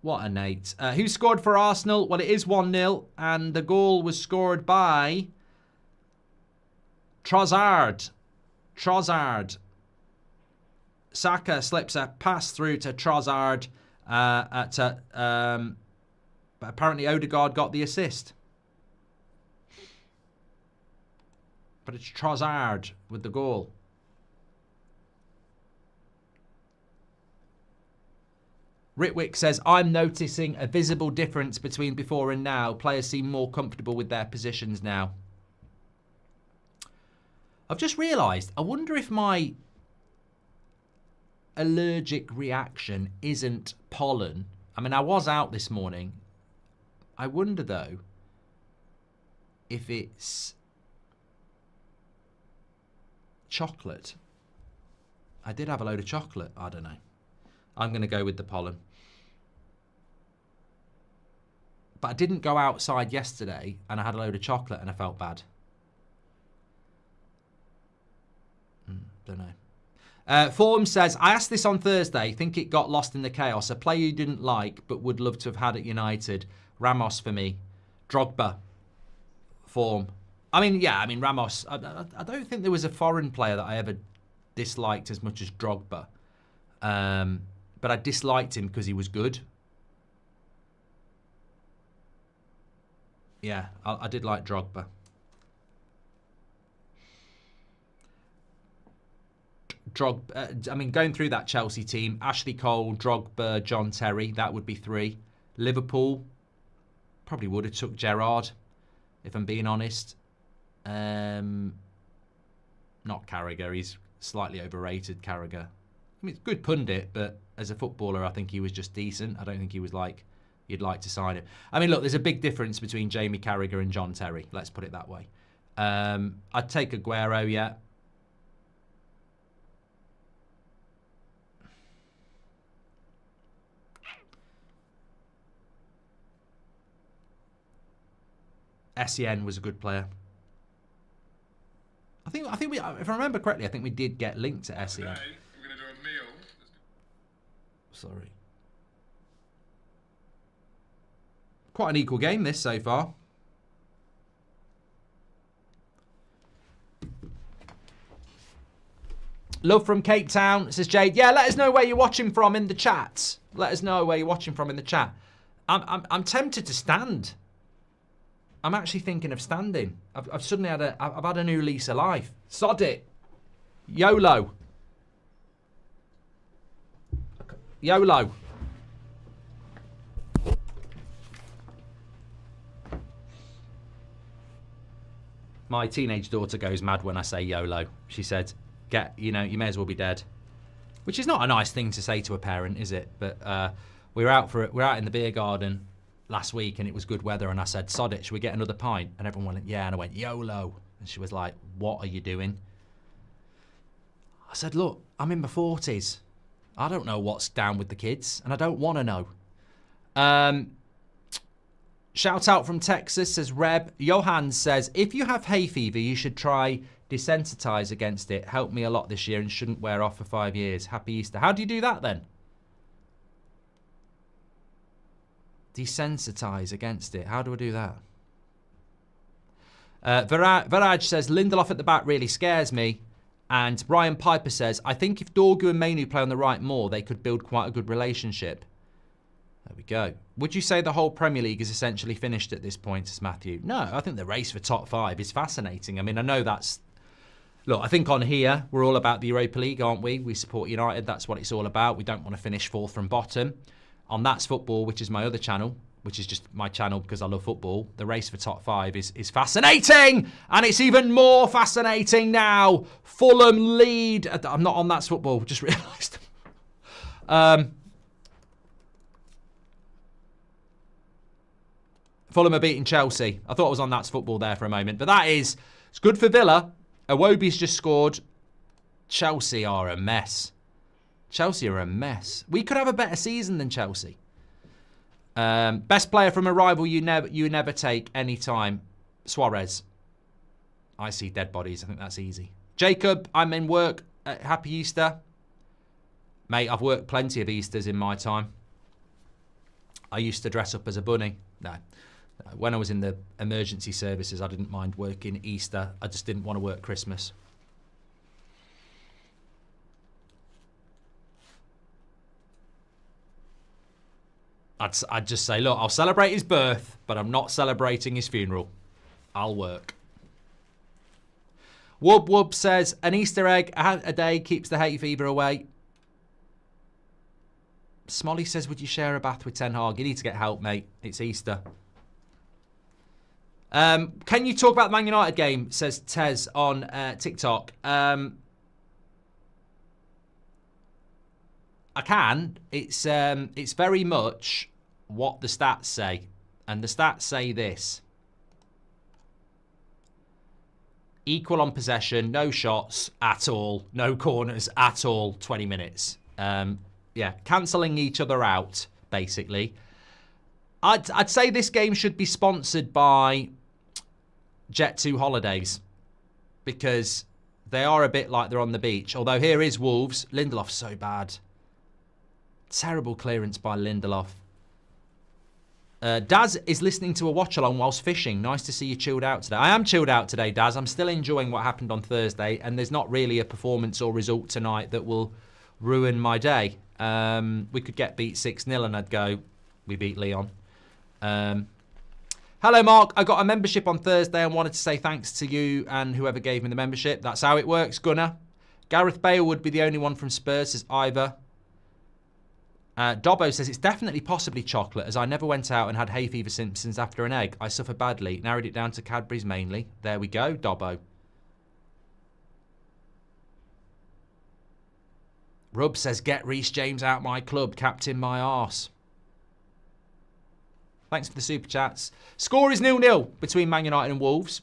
What a night. Who scored for Arsenal? Well, it is 1-0. And the goal was scored by Trossard. Saka slips a pass through to Trossard. But apparently Odegaard got the assist. But it's Trossard with the goal. Ritwick says, I'm noticing a visible difference between before and now. Players seem more comfortable with their positions now. I've just realised, I wonder if my allergic reaction isn't pollen. I mean, I was out this morning. I wonder, though, if it's chocolate. I did have a load of chocolate. I don't know. I'm going to go with the pollen. But I didn't go outside yesterday and I had a load of chocolate and I felt bad. Don't know. Form says, I asked this on Thursday. Think it got lost in the chaos. A player you didn't like but would love to have had at United. Ramos for me. Drogba. Form. I mean, yeah, Ramos. I don't think there was a foreign player that I ever disliked as much as Drogba. But I disliked him because he was good. Yeah, I did like Drogba. Going through that Chelsea team, Ashley Cole, Drogba, John Terry, that would be 3. Liverpool, probably would have took Gerrard, if I'm being honest. Not Carragher, he's slightly overrated, Carragher. I mean, good pundit, but as a footballer, I think he was just decent. I don't think he was like, you'd like to sign him. I mean, look, there's a big difference between Jamie Carragher and John Terry. Let's put it that way. I'd take Aguero, yeah. Sen was a good player. I think we, if I remember correctly, I think we did get linked to Sen. Today, we're going to do a meal. Sorry. Quite an equal game, this, so far. Love from Cape Town, says Jade. Yeah, let us know where you're watching from in the chat. Let us know where you're watching from in the chat. I'm tempted to stand. I'm actually thinking of standing. I've suddenly had a new lease of life. Sod it. YOLO. YOLO. My teenage daughter goes mad when I say YOLO. She said, you may as well be dead. Which is not a nice thing to say to a parent, is it? But we were out in the beer garden last week and it was good weather and I said, sod it, should we get another pint? And everyone went, yeah. And I went, YOLO. And she was like, what are you doing? I said, look, I'm in my 40s. I don't know what's down with the kids and I don't want to know. Shout out from Texas, says Reb. Johan says, if you have hay fever, you should try desensitize against it. Helped me a lot this year and shouldn't wear off for 5 years. Happy Easter. How do you do that then? Desensitize against it. How do I do that? Varaj says, Lindelof at the back really scares me. And Brian Piper says, I think if Dorgu and Mainu play on the right more, they could build quite a good relationship. There we go. Would you say the whole Premier League is essentially finished at this point, says Matthew? No, I think the race for top 5 is fascinating. I mean, I know that's... Look, I think on here, we're all about the Europa League, aren't we? We support United. That's what it's all about. We don't want to finish 4th from bottom. On That's Football, which is my other channel, which is just my channel because I love football, the race for top 5 is fascinating. And it's even more fascinating now. Fulham lead. I'm not on That's Football, just realised. Fulham are beating Chelsea. I thought I was on That's Football there for a moment. But it's good for Villa. Iwobi's just scored. Chelsea are a mess. Chelsea are a mess. We could have a better season than Chelsea. Best player from a rival you never take any time. Suarez. I see dead bodies. I think that's easy. Jacob, I'm in work. Happy Easter. Mate, I've worked plenty of Easters in my time. I used to dress up as a bunny. No. When I was in the emergency services, I didn't mind working Easter. I just didn't want to work Christmas. I'd just say, look, I'll celebrate his birth, but I'm not celebrating his funeral. I'll work. Wub says, an Easter egg a day keeps the hay fever away. Smolly says, would you share a bath with Ten Hag? You need to get help, mate. It's Easter. Can you talk about the Man United game, says Tez on TikTok. I can. It's very much what the stats say. And the stats say this. Equal on possession, no shots at all, no corners at all, 20 minutes. Yeah, cancelling each other out, basically. I'd say this game should be sponsored by Jet2 Holidays because they are a bit like they're on the beach. Although here is Wolves. Lindelof's so bad. Terrible clearance by Lindelof. Daz is listening to a watch-along whilst fishing. Nice to see you chilled out today. I am chilled out today, Daz. I'm still enjoying what happened on Thursday, and there's not really a performance or result tonight that will ruin my day. We could get beat 6-0 and I'd go, we beat Leon. Hello, Mark. I got a membership on Thursday and wanted to say thanks to you and whoever gave me the membership. That's how it works, Gunnar. Gareth Bale would be the only one from Spurs, says Ivor. Dobbo says, it's definitely possibly chocolate, as I never went out and had hay fever symptoms after an egg. I suffer badly. Narrowed it down to Cadbury's mainly. There we go, Dobbo. Rub says, get Reece James out my club, captain my arse. Thanks for the super chats. Score is 0-0 between Man United and Wolves.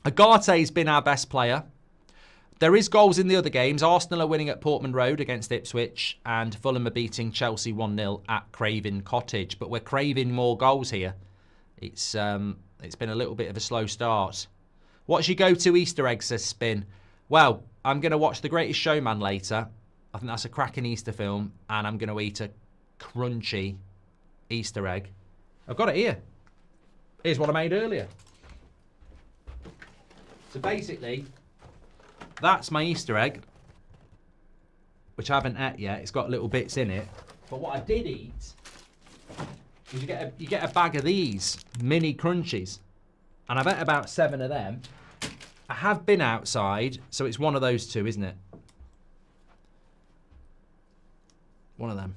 Agate's been our best player. There is goals in the other games. Arsenal are winning at Portman Road against Ipswich, and Fulham are beating Chelsea 1-0 at Craven Cottage. But we're craving more goals here. It's been a little bit of a slow start. What's your go-to Easter egg, says Spin? Well, I'm going to watch The Greatest Showman later. I think that's a cracking Easter film, and I'm going to eat a crunchy Easter egg. I've got it here. Here's what I made earlier. So basically, that's my Easter egg, which I haven't ate yet. It's got little bits in it. But what I did eat You get a bag of these mini crunchies, and I've ate about 7 of them. I have been outside, so it's one of those two, isn't it? One of them.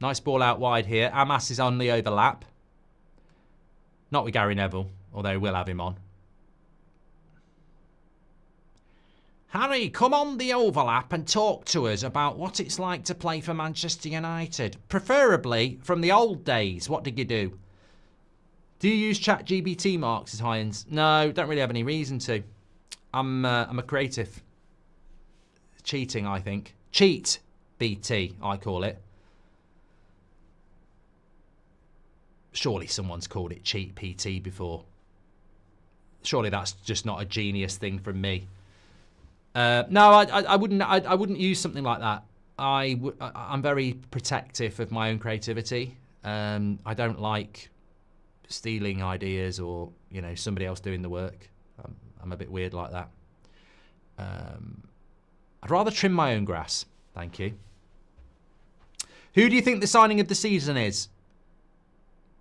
Nice ball out wide here. Amas is on the overlap. Not with Gary Neville, although we'll have him on. Harry, come on the overlap and talk to us about what it's like to play for Manchester United. Preferably from the old days. What did you do? Do you use ChatGPT, Marks, as Hyans? No, don't really have any reason to. I'm a creative. Cheating, I think. Cheat BT, I call it. Surely someone's called it Cheat PT before. Surely that's just not a genius thing from me. No, I wouldn't use something like that. I'm very protective of my own creativity. I don't like stealing ideas or somebody else doing the work. I'm a bit weird like that. I'd rather trim my own grass. Thank you. Who do you think the signing of the season is?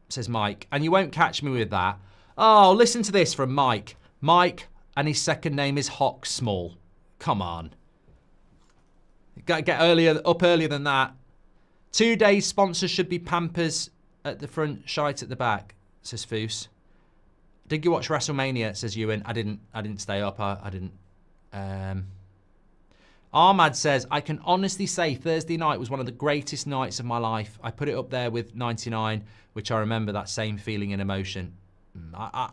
Says Mike. And you won't catch me with that. Oh, listen to this from Mike. Mike, and his second name is Hawksmall. Come on. Got to get up earlier than that. 2 days sponsors should be Pampers at the front, shite at the back, says Foose. Did you watch WrestleMania, says Ewan. I didn't stay up. I didn't. Ahmad says, I can honestly say Thursday night was one of the greatest nights of my life. I put it up there with 99, which I remember that same feeling and emotion. I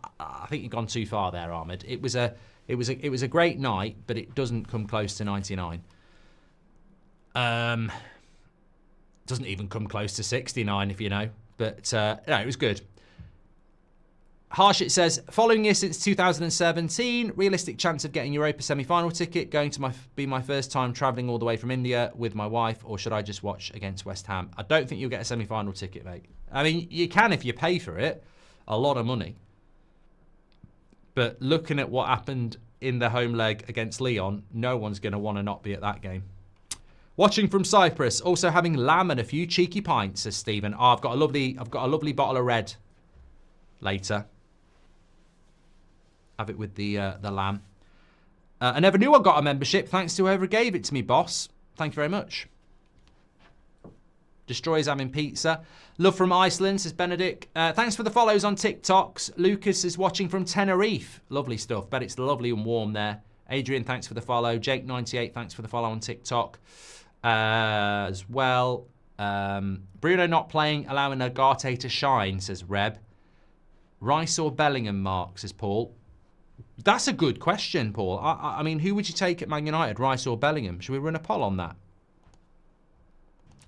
think you've gone too far there, Ahmed. It was a great night, but it doesn't come close to 99. Doesn't even come close to 69, if you know. But no, it was good. Harshit says, following you since 2017, realistic chance of getting Europa semi-final ticket, going to be my first time travelling all the way from India with my wife, or should I just watch against West Ham? I don't think you'll get a semi-final ticket, mate. I mean, you can if you pay for it. A lot of money. But looking at what happened in the home leg against Lyon, no one's going to want to not be at that game. Watching from Cyprus, also having lamb and a few cheeky pints, says Stephen. Oh, I've got a lovely bottle of red later. Have it with the lamb. I never knew I got a membership. Thanks to whoever gave it to me, boss. Thank you very much. Destroys having pizza. Love from Iceland, says Benedict. Thanks for the follows on TikToks. Lucas is watching from Tenerife. Lovely stuff. Bet it's lovely and warm there. Adrian, thanks for the follow. Jake98, thanks for the follow on TikTok as well. Bruno not playing, allowing Agate to shine, says Reb. Rice or Bellingham, Mark, says Paul. That's a good question, Paul. I mean, who would you take at Man United, Rice or Bellingham? Should we run a poll on that?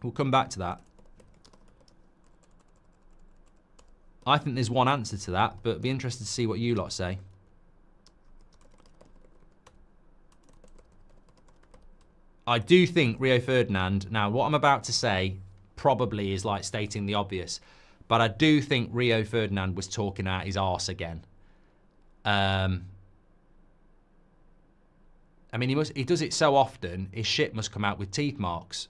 We'll come back to that. I think there's one answer to that, but be interested to see what you lot say. I do think Rio Ferdinand, now what I'm about to say probably is like stating the obvious, but I do think Rio Ferdinand was talking out his arse again. I mean, he does it so often, his shit must come out with teeth marks.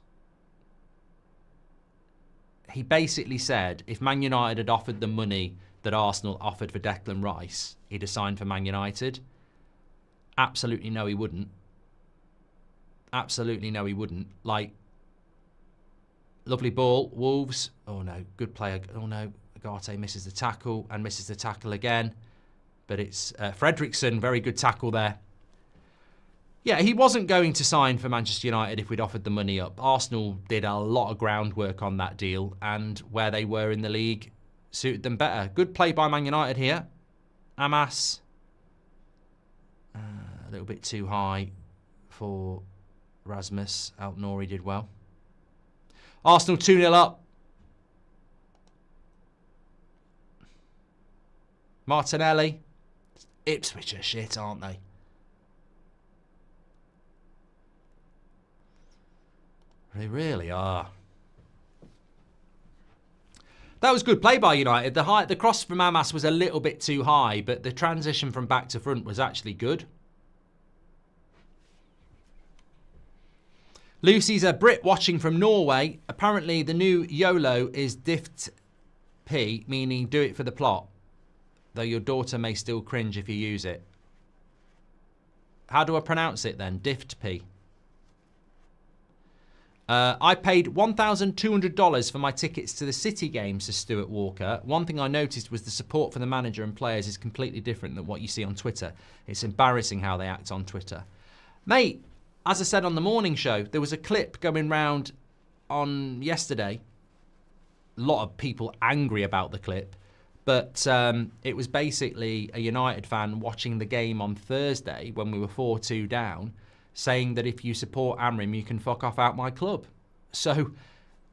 He basically said if Man United had offered the money that Arsenal offered for Declan Rice, he'd have signed for Man United. Absolutely no, he wouldn't. Absolutely no, he wouldn't. Like, lovely ball, Wolves. Oh no, good player. Oh no, Agate misses the tackle and misses the tackle again. But it's Fredrickson, very good tackle there. Yeah, he wasn't going to sign for Manchester United if we'd offered the money up. Arsenal did a lot of groundwork on that deal, and where they were in the league suited them better. Good play by Man United here. Amas. A little bit too high for Rasmus. Altnori did well. Arsenal 2-0 up. Martinelli. Ipswich are shit, aren't they? They really are. That was good play by United. The cross from Amas was a little bit too high, but the transition from back to front was actually good. Lucy's a Brit watching from Norway. Apparently, the new YOLO is Dift P, meaning do it for the plot. Though your daughter may still cringe if you use it. How do I pronounce it then? Dift P. I paid $1,200 for my tickets to the City games, says Stuart Walker. One thing I noticed was the support for the manager and players is completely different than what you see on Twitter. It's embarrassing how they act on Twitter. Mate, as I said on the morning show, there was a clip going round on yesterday. A lot of people angry about the clip. But it was basically a United fan watching the game on Thursday when we were 4-2 down, saying that if you support Amrim, you can fuck off out my club. So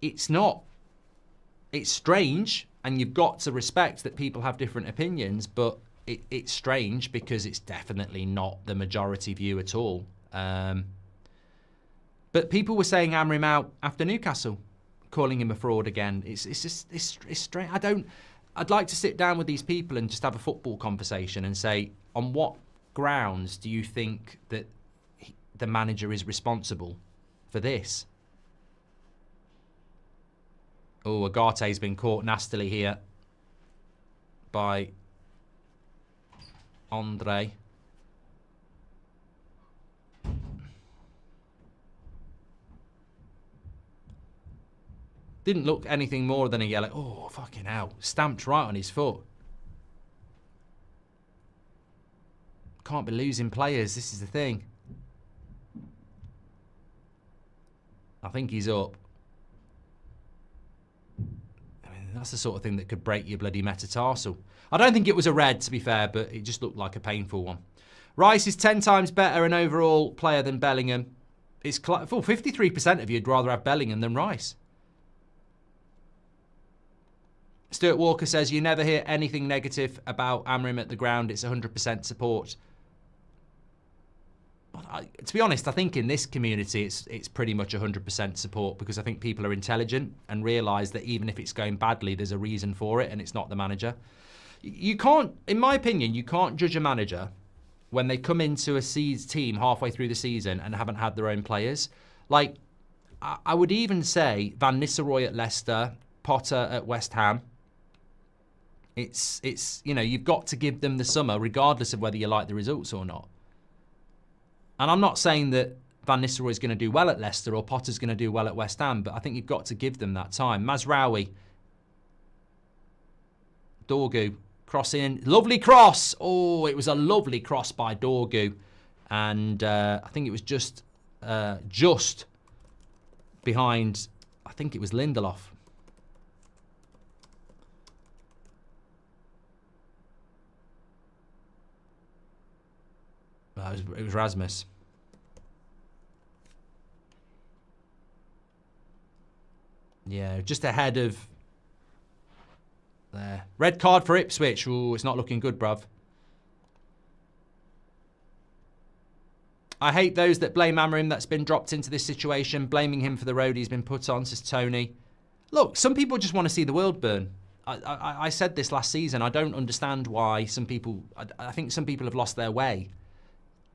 it's strange, and you've got to respect that people have different opinions, but it's strange because it's definitely not the majority view at all. But people were saying Amrim out after Newcastle, calling him a fraud again. It's strange. I'd like to sit down with these people and just have a football conversation and say, on what grounds do you think that the manager is responsible for this? Oh, Agate's been caught nastily here by Andre. Didn't look anything more than a yellow. Oh, fucking hell. Stamped right on his foot. Can't be losing players. This is the thing. I think he's up. I mean, that's the sort of thing that could break your bloody metatarsal. I don't think it was a red, to be fair, but it just looked like a painful one. Rice is 10 times better an overall player than Bellingham. It's 53% of you'd rather have Bellingham than Rice. Stuart Walker says, you never hear anything negative about Amrim at the ground. It's 100% support. To be honest, I think in this community, it's pretty much 100% support, because I think people are intelligent and realise that even if it's going badly, there's a reason for it, and it's not the manager. You can't, in my opinion, you can't judge a manager when they come into a team halfway through the season and haven't had their own players. Like, I would even say Van Nistelrooy at Leicester, Potter at West Ham. It's you know, you've got to give them the summer regardless of whether you like the results or not. And I'm not saying that Van Nistelrooy is going to do well at Leicester or Potter's going to do well at West Ham, but I think you've got to give them that time. Mazraoui. Dorgu. Cross in. Lovely cross. Oh, it was a lovely cross by Dorgu. And I think it was just behind, I think it was Lindelof. It was Rasmus. Yeah, just ahead of there. Red card for Ipswich. Ooh, it's not looking good, bruv. I hate those that blame Amrim that's been dropped into this situation, blaming him for the road he's been put on, says Tony. Look, some people just want to see the world burn. I said this last season. I don't understand why some people... I think some people have lost their way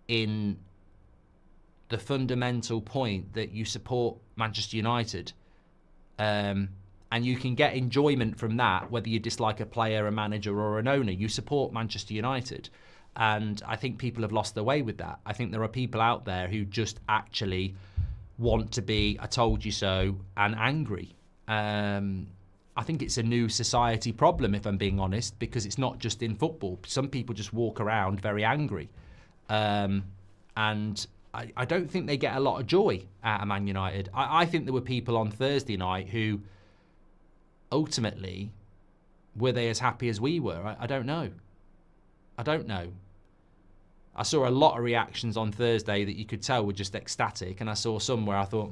in the fundamental point that you support Manchester United. And you can get enjoyment from that, whether you dislike a player, a manager, or an owner. You support Manchester United. And I think people have lost their way with that. I think there are people out there who just actually want to be, I told you so, and angry. I think it's a new society problem, if I'm being honest, because it's not just in football. Some people just walk around very angry. And I don't think they get a lot of joy out of Man United. I think there were people on Thursday night who ultimately, were they as happy as we were? I don't know. I don't know. I saw a lot of reactions on Thursday that you could tell were just ecstatic, and I saw some where I thought,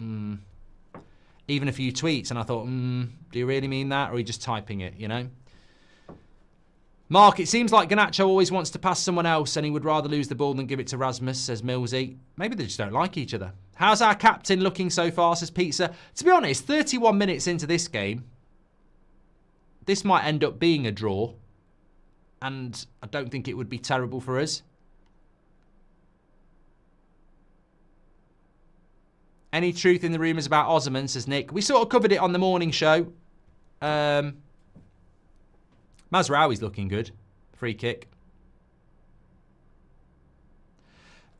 even a few tweets, and I thought, do you really mean that, or are you just typing it, you know? Mark, it seems like Garnacho always wants to pass someone else and he would rather lose the ball than give it to Rasmus, says Millsy. Maybe they just don't like each other. How's our captain looking so far, says Pizza. To be honest, 31 minutes into this game, this might end up being a draw. And I don't think it would be terrible for us. Any truth in the rumours about Osman, says Nick. We sort of covered it on the morning show. Mazraoui's looking good. Free kick.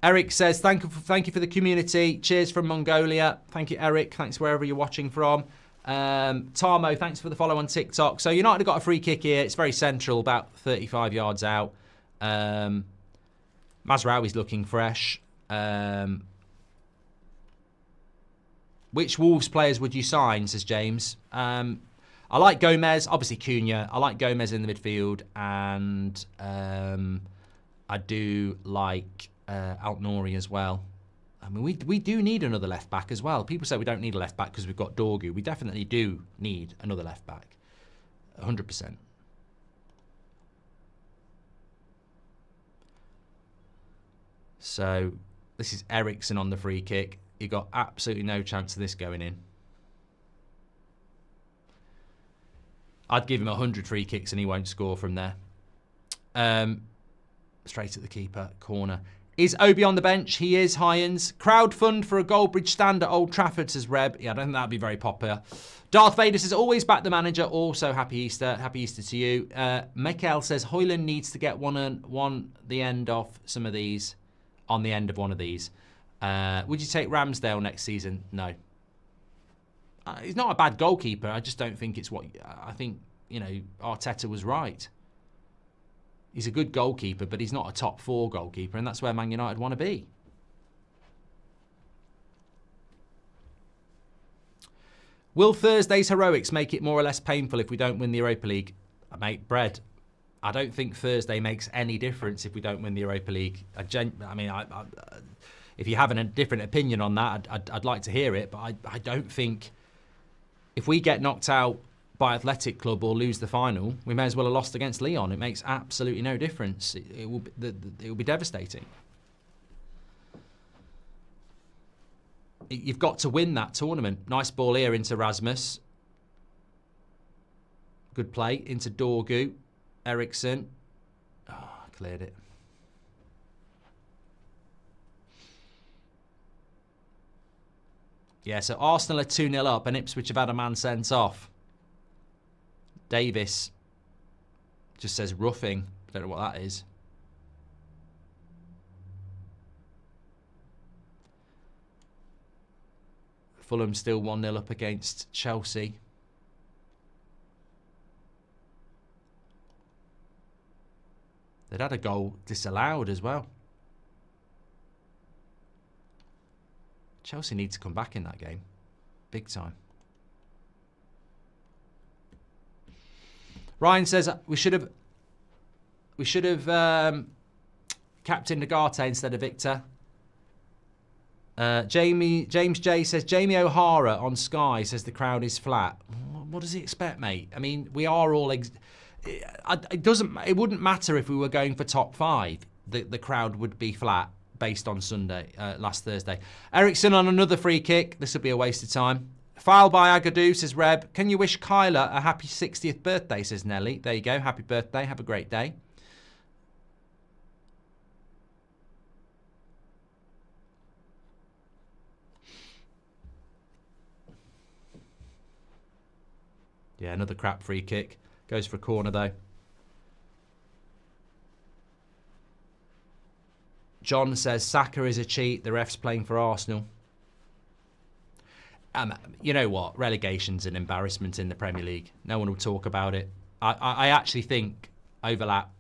Eric says, thank you for the community. Cheers from Mongolia. Thank you, Eric. Thanks wherever you're watching from. Tarmo, thanks for the follow on TikTok. So United have got a free kick here. It's very central, about 35 yards out. Mazraoui's looking fresh. Which Wolves players would you sign, says James? I like Gomez, obviously Cunha. I like Gomez in the midfield, and I do like Alt-Nouri as well. I mean, we do need another left back as well. People say we don't need a left back because we've got Dorgu. We definitely do need another left back, 100%. So this is Eriksen on the free kick. You got absolutely no chance of this going in. I'd give him 100 free kicks and he won't score from there. Straight at the keeper, corner. Is Obi on the bench? He is, Hyans. Crowd fund for a Goldbridge stand at Old Trafford, says Reb. Yeah, I don't think that'd be very popular. Darth Vader says, always back the manager. Also, happy Easter. Happy Easter to you. Mikael says, Hoyland needs to get the end off some of these, on the end of one of these. Would you take Ramsdale next season? No. He's not a bad goalkeeper. I just don't think it's what... I think, you know, Arteta was right. He's a good goalkeeper, but he's not a top 4 goalkeeper, and that's where Man United want to be. Will Thursday's heroics make it more or less painful if we don't win the Europa League? Mate, Bread, I don't think Thursday makes any difference if we don't win the Europa League. If you have a different opinion on that, I'd like to hear it, but I don't think... If we get knocked out by Athletic Club or lose the final, we may as well have lost against Lyon. It makes absolutely no difference. It will be devastating. You've got to win that tournament. Nice ball here into Rasmus. Good play into Dorgu. Eriksen. Oh, cleared it. Yeah, so Arsenal are 2-0 up and Ipswich have had a man sent off. Davis just says roughing. Don't know what that is. Fulham still 1-0 up against Chelsea. They'd had a goal disallowed as well. Chelsea need to come back in that game. Big time. Ryan says we should have captained Nagate instead of Victor. James J says Jamie O'Hara on Sky says the crowd is flat. What does he expect, mate? I mean, we are all. It wouldn't matter if we were going for top 5. The crowd would be flat based on last Thursday. Eriksen on another free kick. This would be a waste of time. Foul by Agadou, says Reb. Can you wish Kyla a happy 60th birthday, says Nelly. There you go. Happy birthday. Have a great day. Yeah, another crap free kick. Goes for a corner, though. John says Saka is a cheat. The ref's playing for Arsenal. You know what? Relegation's an embarrassment in the Premier League. No one will talk about it. I actually think Overlap,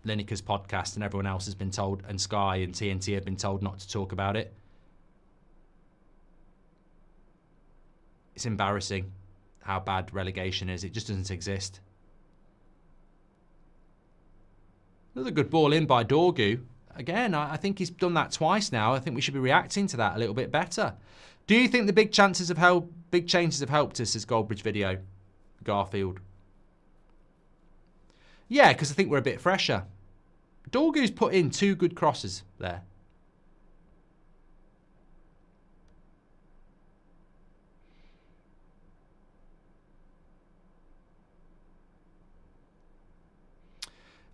Lineker's podcast, and everyone else has been told, and Sky and TNT have been told not to talk about it. It's embarrassing how bad relegation is. It just doesn't exist. Another good ball in by Dorgu. Again, I think he's done that twice now. I think we should be reacting to that a little bit better. Do you think the big changes have helped us, as Goldbridge video? Garfield. Yeah, because I think we're a bit fresher. Dorgu's put in 2 good crosses there.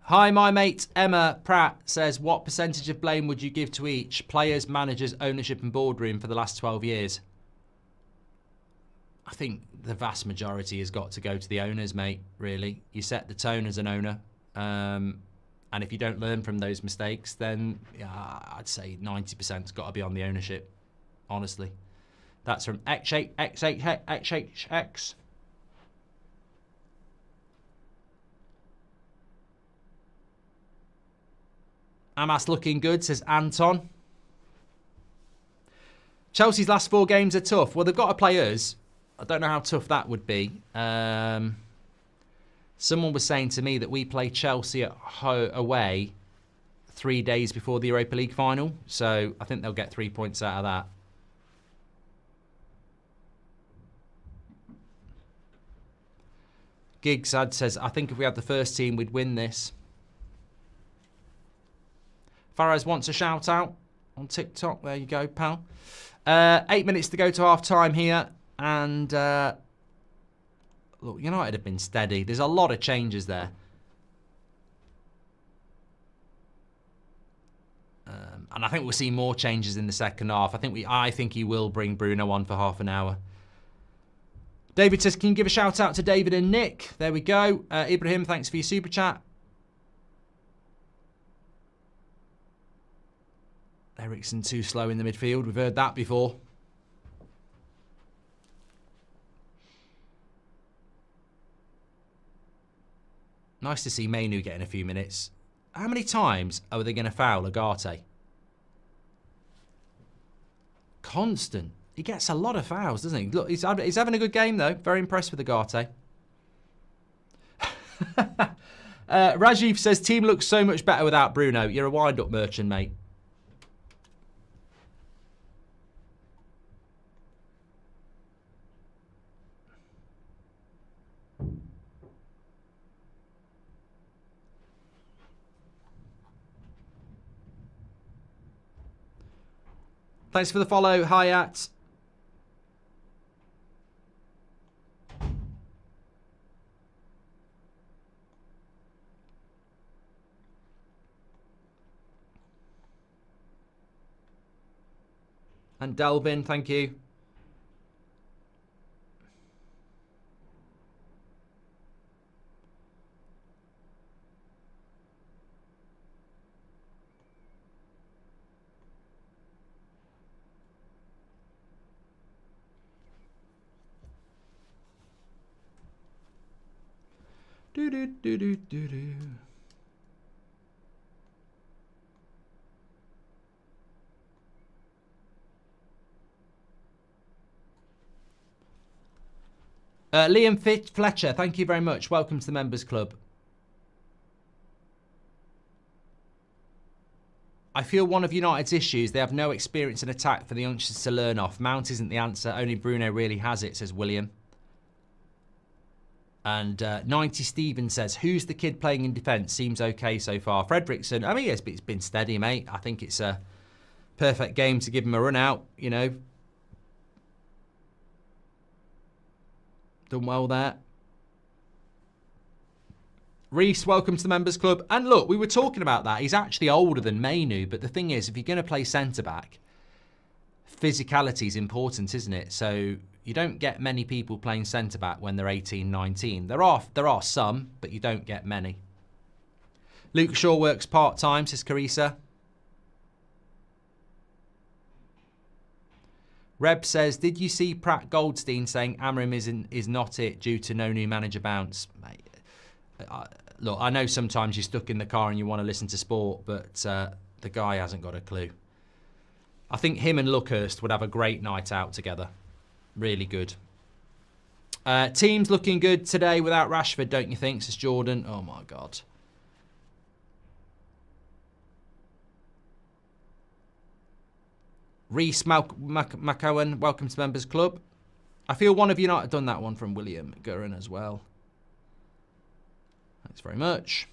Hi, my mate Emma Pratt says, what percentage of blame would you give to each? Players, managers, ownership and boardroom for the last 12 years? I think the vast majority has got to go to the owners, mate, really. You set the tone as an owner. And if you don't learn from those mistakes, then I'd say 90%'s got to be on the ownership, honestly. That's from XHX. Amas looking good, says Anton. Chelsea's last 4 games are tough. Well, they've got to play us. I don't know how tough that would be. Someone was saying to me that we play Chelsea away 3 days before the Europa League final. So I think they'll get 3 points out of that. Gigsad says, I think if we had the first team, we'd win this. Faraz wants a shout out on TikTok. There you go, pal. 8 minutes to go to half time here. And look, United have been steady. There's a lot of changes there. And I think we'll see more changes in the second half. I think he will bring Bruno on for half an hour. David says, can you give a shout out to David and Nick? There we go. Ibrahim, thanks for your super chat. Eriksen too slow in the midfield. We've heard that before. Nice to see Mainu getting a few minutes. How many times are they going to foul Agate? Constant. He gets a lot of fouls, doesn't he? Look, he's having a good game, though. Very impressed with Agate. Rajiv says, team looks so much better without Bruno. You're a wind-up merchant, mate. Thanks for the follow, Hayat. And Delvin, thank you. Do do do do do do. Liam Fletcher, thank you very much. Welcome to the Members Club. I feel one of United's issues, they have no experience in attack for the youngsters to learn off. Mount isn't the answer, only Bruno really has it, says William. And 90 Stephen says, who's the kid playing in defence? Seems okay so far. Fredrickson, I mean, it's been steady, mate. I think it's a perfect game to give him a run out, you know. Done well there. Reese, welcome to the Members Club. And look, we were talking about that. He's actually older than Mainu, but the thing is, if you're going to play centre-back, physicality is important, isn't it? So you don't get many people playing centre-back when they're 18, 19. There are some, but you don't get many. Luke Shaw works part-time, says Carissa. Reb says, did you see Pratt Goldstein saying Amorim is not it due to no new manager bounce? Mate, look, I know sometimes you're stuck in the car and you want to listen to sport, but the guy hasn't got a clue. I think him and Luckhurst would have a great night out together. Really good. Team's looking good today without Rashford, don't you think, says Jordan? Oh, my God. Reese McCowan, welcome to Members Club. I feel one of you not have done that one from William Gurren as well. Thanks very much.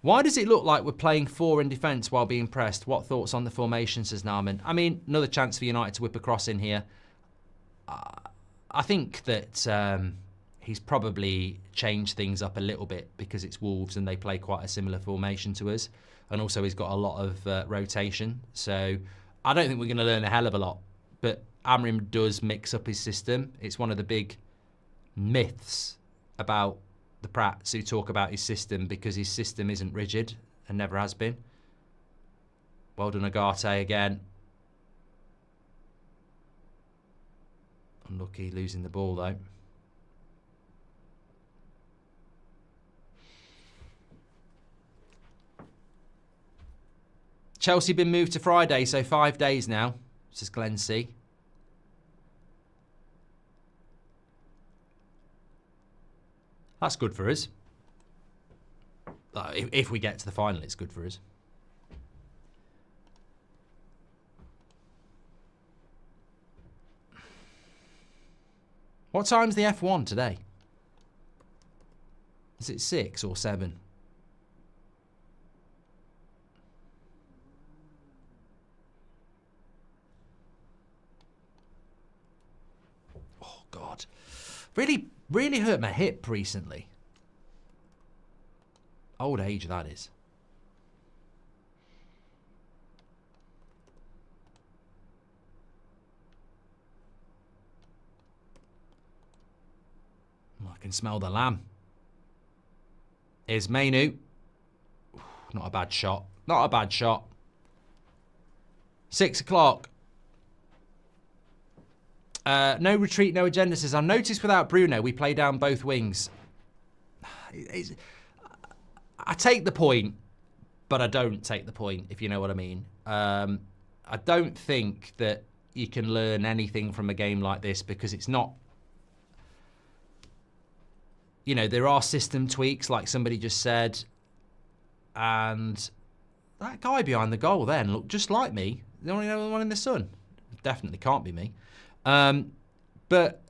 Why does it look like we're playing 4 in defence while being pressed? What thoughts on the formation, says Narman? I mean, another chance for United to whip a cross in here. I think that he's probably changed things up a little bit because it's Wolves and they play quite a similar formation to us. And also he's got a lot of rotation. So I don't think we're going to learn a hell of a lot. But Amrim does mix up his system. It's one of the big myths about the Prats who talk about his system, because his system isn't rigid and never has been. Well done, Agate, again. Unlucky losing the ball, though. Chelsea been moved to Friday, so 5 days now, says Glenn C. That's good for us. If we get to the final, it's good for us. What time's the F1 today? Is it 6 or 7? Oh, God. Really hurt my hip recently. Old age, that is. I can smell the lamb. Here's Man Utd. Not a bad shot. Not a bad shot. 6 o'clock. No retreat, no agenda says, I've noticed without Bruno, we play down both wings. I take the point, but I don't take the point, if you know what I mean. I don't think that you can learn anything from a game like this, because it's not... You know, there are system tweaks, like somebody just said. And that guy behind the goal then looked just like me. The only other one in the sun. Definitely can't be me. But,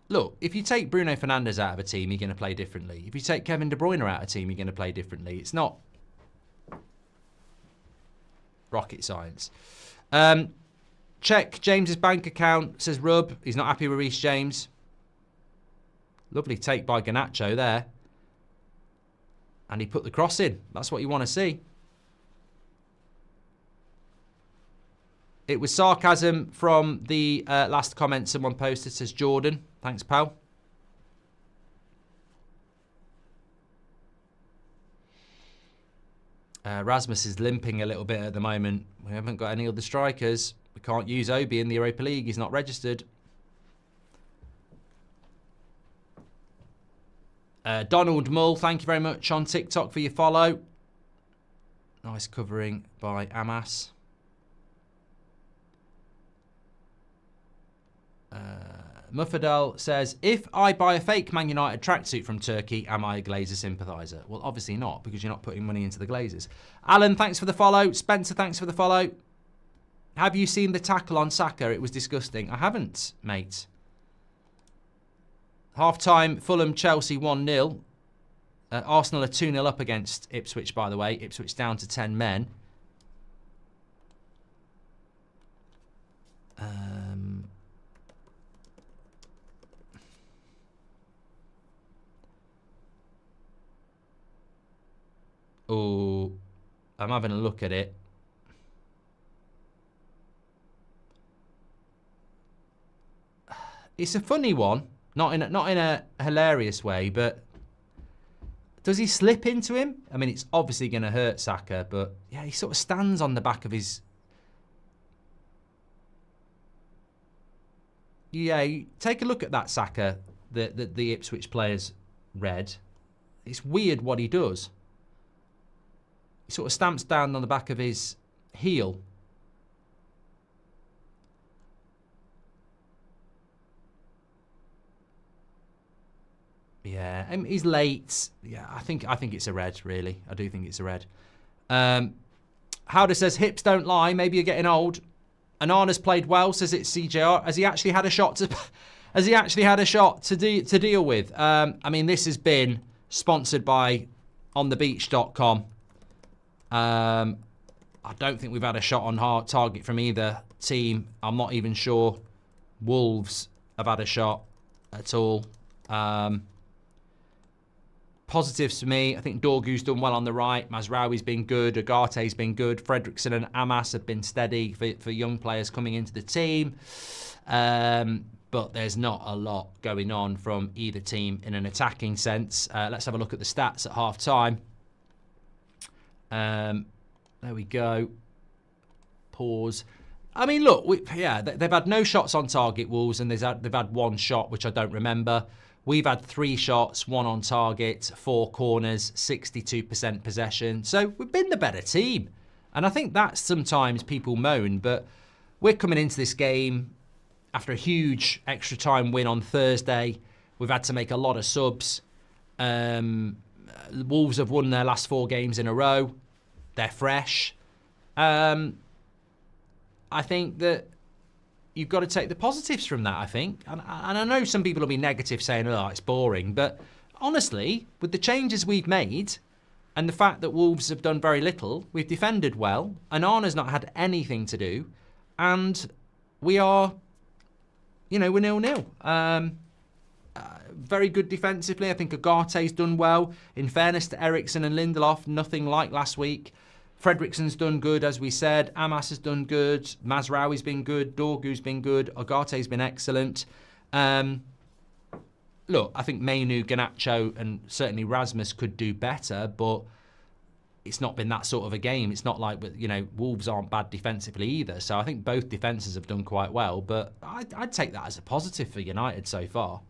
look, if you take Bruno Fernandes out of a team, you're going to play differently. If you take Kevin De Bruyne out of a team, you're going to play differently. It's not rocket science. Check James's bank account, says Rub. He's not happy with Reece James. Lovely take by Garnacho there. And he put the cross in. That's what you want to see. It was sarcasm from the last comment someone posted, says Jordan. Thanks, pal. Rasmus is limping a little bit at the moment. We haven't got any other strikers. We can't use Obi in the Europa League. He's not registered. Donald Mull, thank you very much on TikTok for your follow. Nice covering by Amas. Muffadel says, if I buy a fake Man United tracksuit from Turkey, am I a Glazer sympathiser? Well, obviously not, because you're not putting money into the Glazers. Alan, thanks for the follow. Spencer, thanks for the follow. Have you seen the tackle on Saka? It was disgusting. I haven't, mate. Half-time, Fulham, Chelsea 1-0. Arsenal are 2-0 up against Ipswich, by the way. Ipswich down to 10 men. Oh, I'm having a look at it. It's a funny one. Not in a hilarious way, but does he slip into him? I mean, it's obviously going to hurt Saka, but yeah, he sort of stands on the back of his... Yeah, take a look at that Saka, the Ipswich player's red. It's weird what he does. He sort of stamps down on the back of his heel. Yeah, he's late. Yeah, I think it's a red, really. I do think it's a red. Howder says, hips don't lie. Maybe you're getting old. Anana's played well, says it's CJR. Has he actually had a shot to... Has he actually had a shot to deal with? I mean, this has been sponsored by onthebeach.com. I don't think we've had a shot on hard target from either team. I'm not even sure Wolves have had a shot. at all. Positives for me, I think Dorgu's done well on the right. Mazraoui's been good. Agate's been good. Fredrickson and Amas have been steady for young players coming into the team. But there's not a lot going on from either team in an attacking sense. Let's have a look at the stats at half-time. There we go. Pause. I mean, look, they've had no shots on target, Wolves, and they've had one shot, which I don't remember. We've had 3 shots, 1 on target, 4 corners, 62% possession. So we've been the better team. And I think that sometimes people moan, but we're coming into this game after a huge extra time win on Thursday. We've had to make a lot of subs. Wolves have won their last 4 games in a row. They're fresh. I think that you've got to take the positives from that, I think. And I know some people will be negative saying, oh, it's boring. But honestly, with the changes we've made and the fact that Wolves have done very little, we've defended well. Anana's not had anything to do. And we are, we're 0-0. Very good defensively. I think Agate's done well. In fairness to Eriksson and Lindelof, nothing like last week. Fredrickson's done good, as we said. Amas has done good. Mazraoui's been good. Dorgu's been good. Agate's been excellent. Look, I think Mainu, Garnacho and certainly Rasmus could do better, but it's not been that sort of a game. It's not like, Wolves aren't bad defensively either. So I think both defences have done quite well, but I'd take that as a positive for United so far.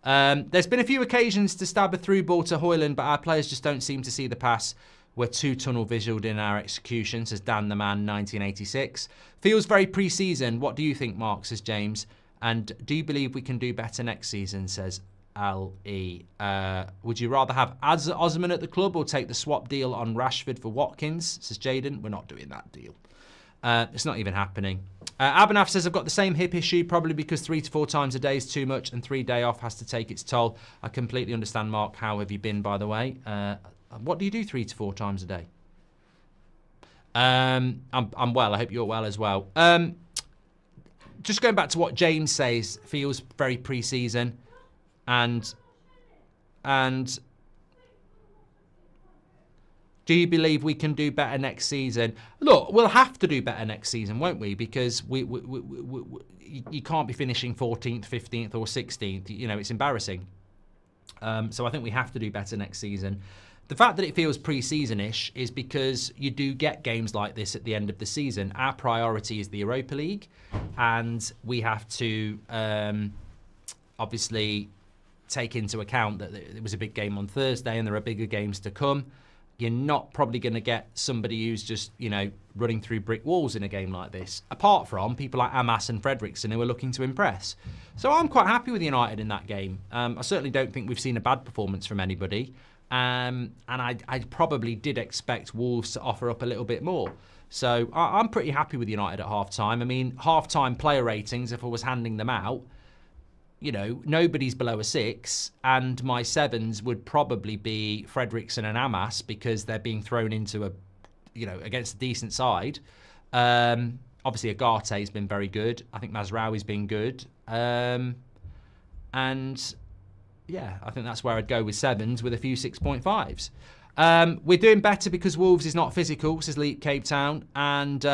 There's been a few occasions to stab a through ball to Højlund, but our players just don't seem to see the pass. We're too tunnel-visioned in our execution, says Dan the Man 1986. Feels very pre-season. What do you think, Mark, says James? And do you believe we can do better next season, says Al-E. Would you rather have Osman at the club or take the swap deal on Rashford for Watkins, says Jaden? We're not doing that deal. It's not even happening. Abanaf says, I've got the same hip issue, probably because 3 to 4 times a day is too much and 3 day off has to take its toll. I completely understand, Mark. How have you been, by the way? What do you do 3 to 4 times a day? I'm well. I hope you're well as well. Just going back to what James says, feels very pre-season, and do you believe we can do better next season? Look, we'll have to do better next season, won't we? Because you can't be finishing 14th, 15th, or 16th. It's embarrassing. So I think we have to do better next season. The fact that it feels pre-season-ish is because you do get games like this at the end of the season. Our priority is the Europa League, and we have to obviously take into account that it was a big game on Thursday and there are bigger games to come. You're not probably going to get somebody who's just, running through brick walls in a game like this, apart from people like Amas and Fredrickson who are looking to impress. So I'm quite happy with United in that game. I certainly don't think we've seen a bad performance from anybody. And I probably did expect Wolves to offer up a little bit more. So I'm pretty happy with United at half-time. I mean, half-time player ratings, if I was handing them out, nobody's below a 6, and my 7s would probably be Fredrickson and Amas because they're being thrown into against a decent side. Obviously, Agate's been very good. I think Mazraoui's been good. Yeah, I think that's where I'd go with 7s with a few 6.5s. We're doing better because Wolves is not physical, says Leap Cape Town. And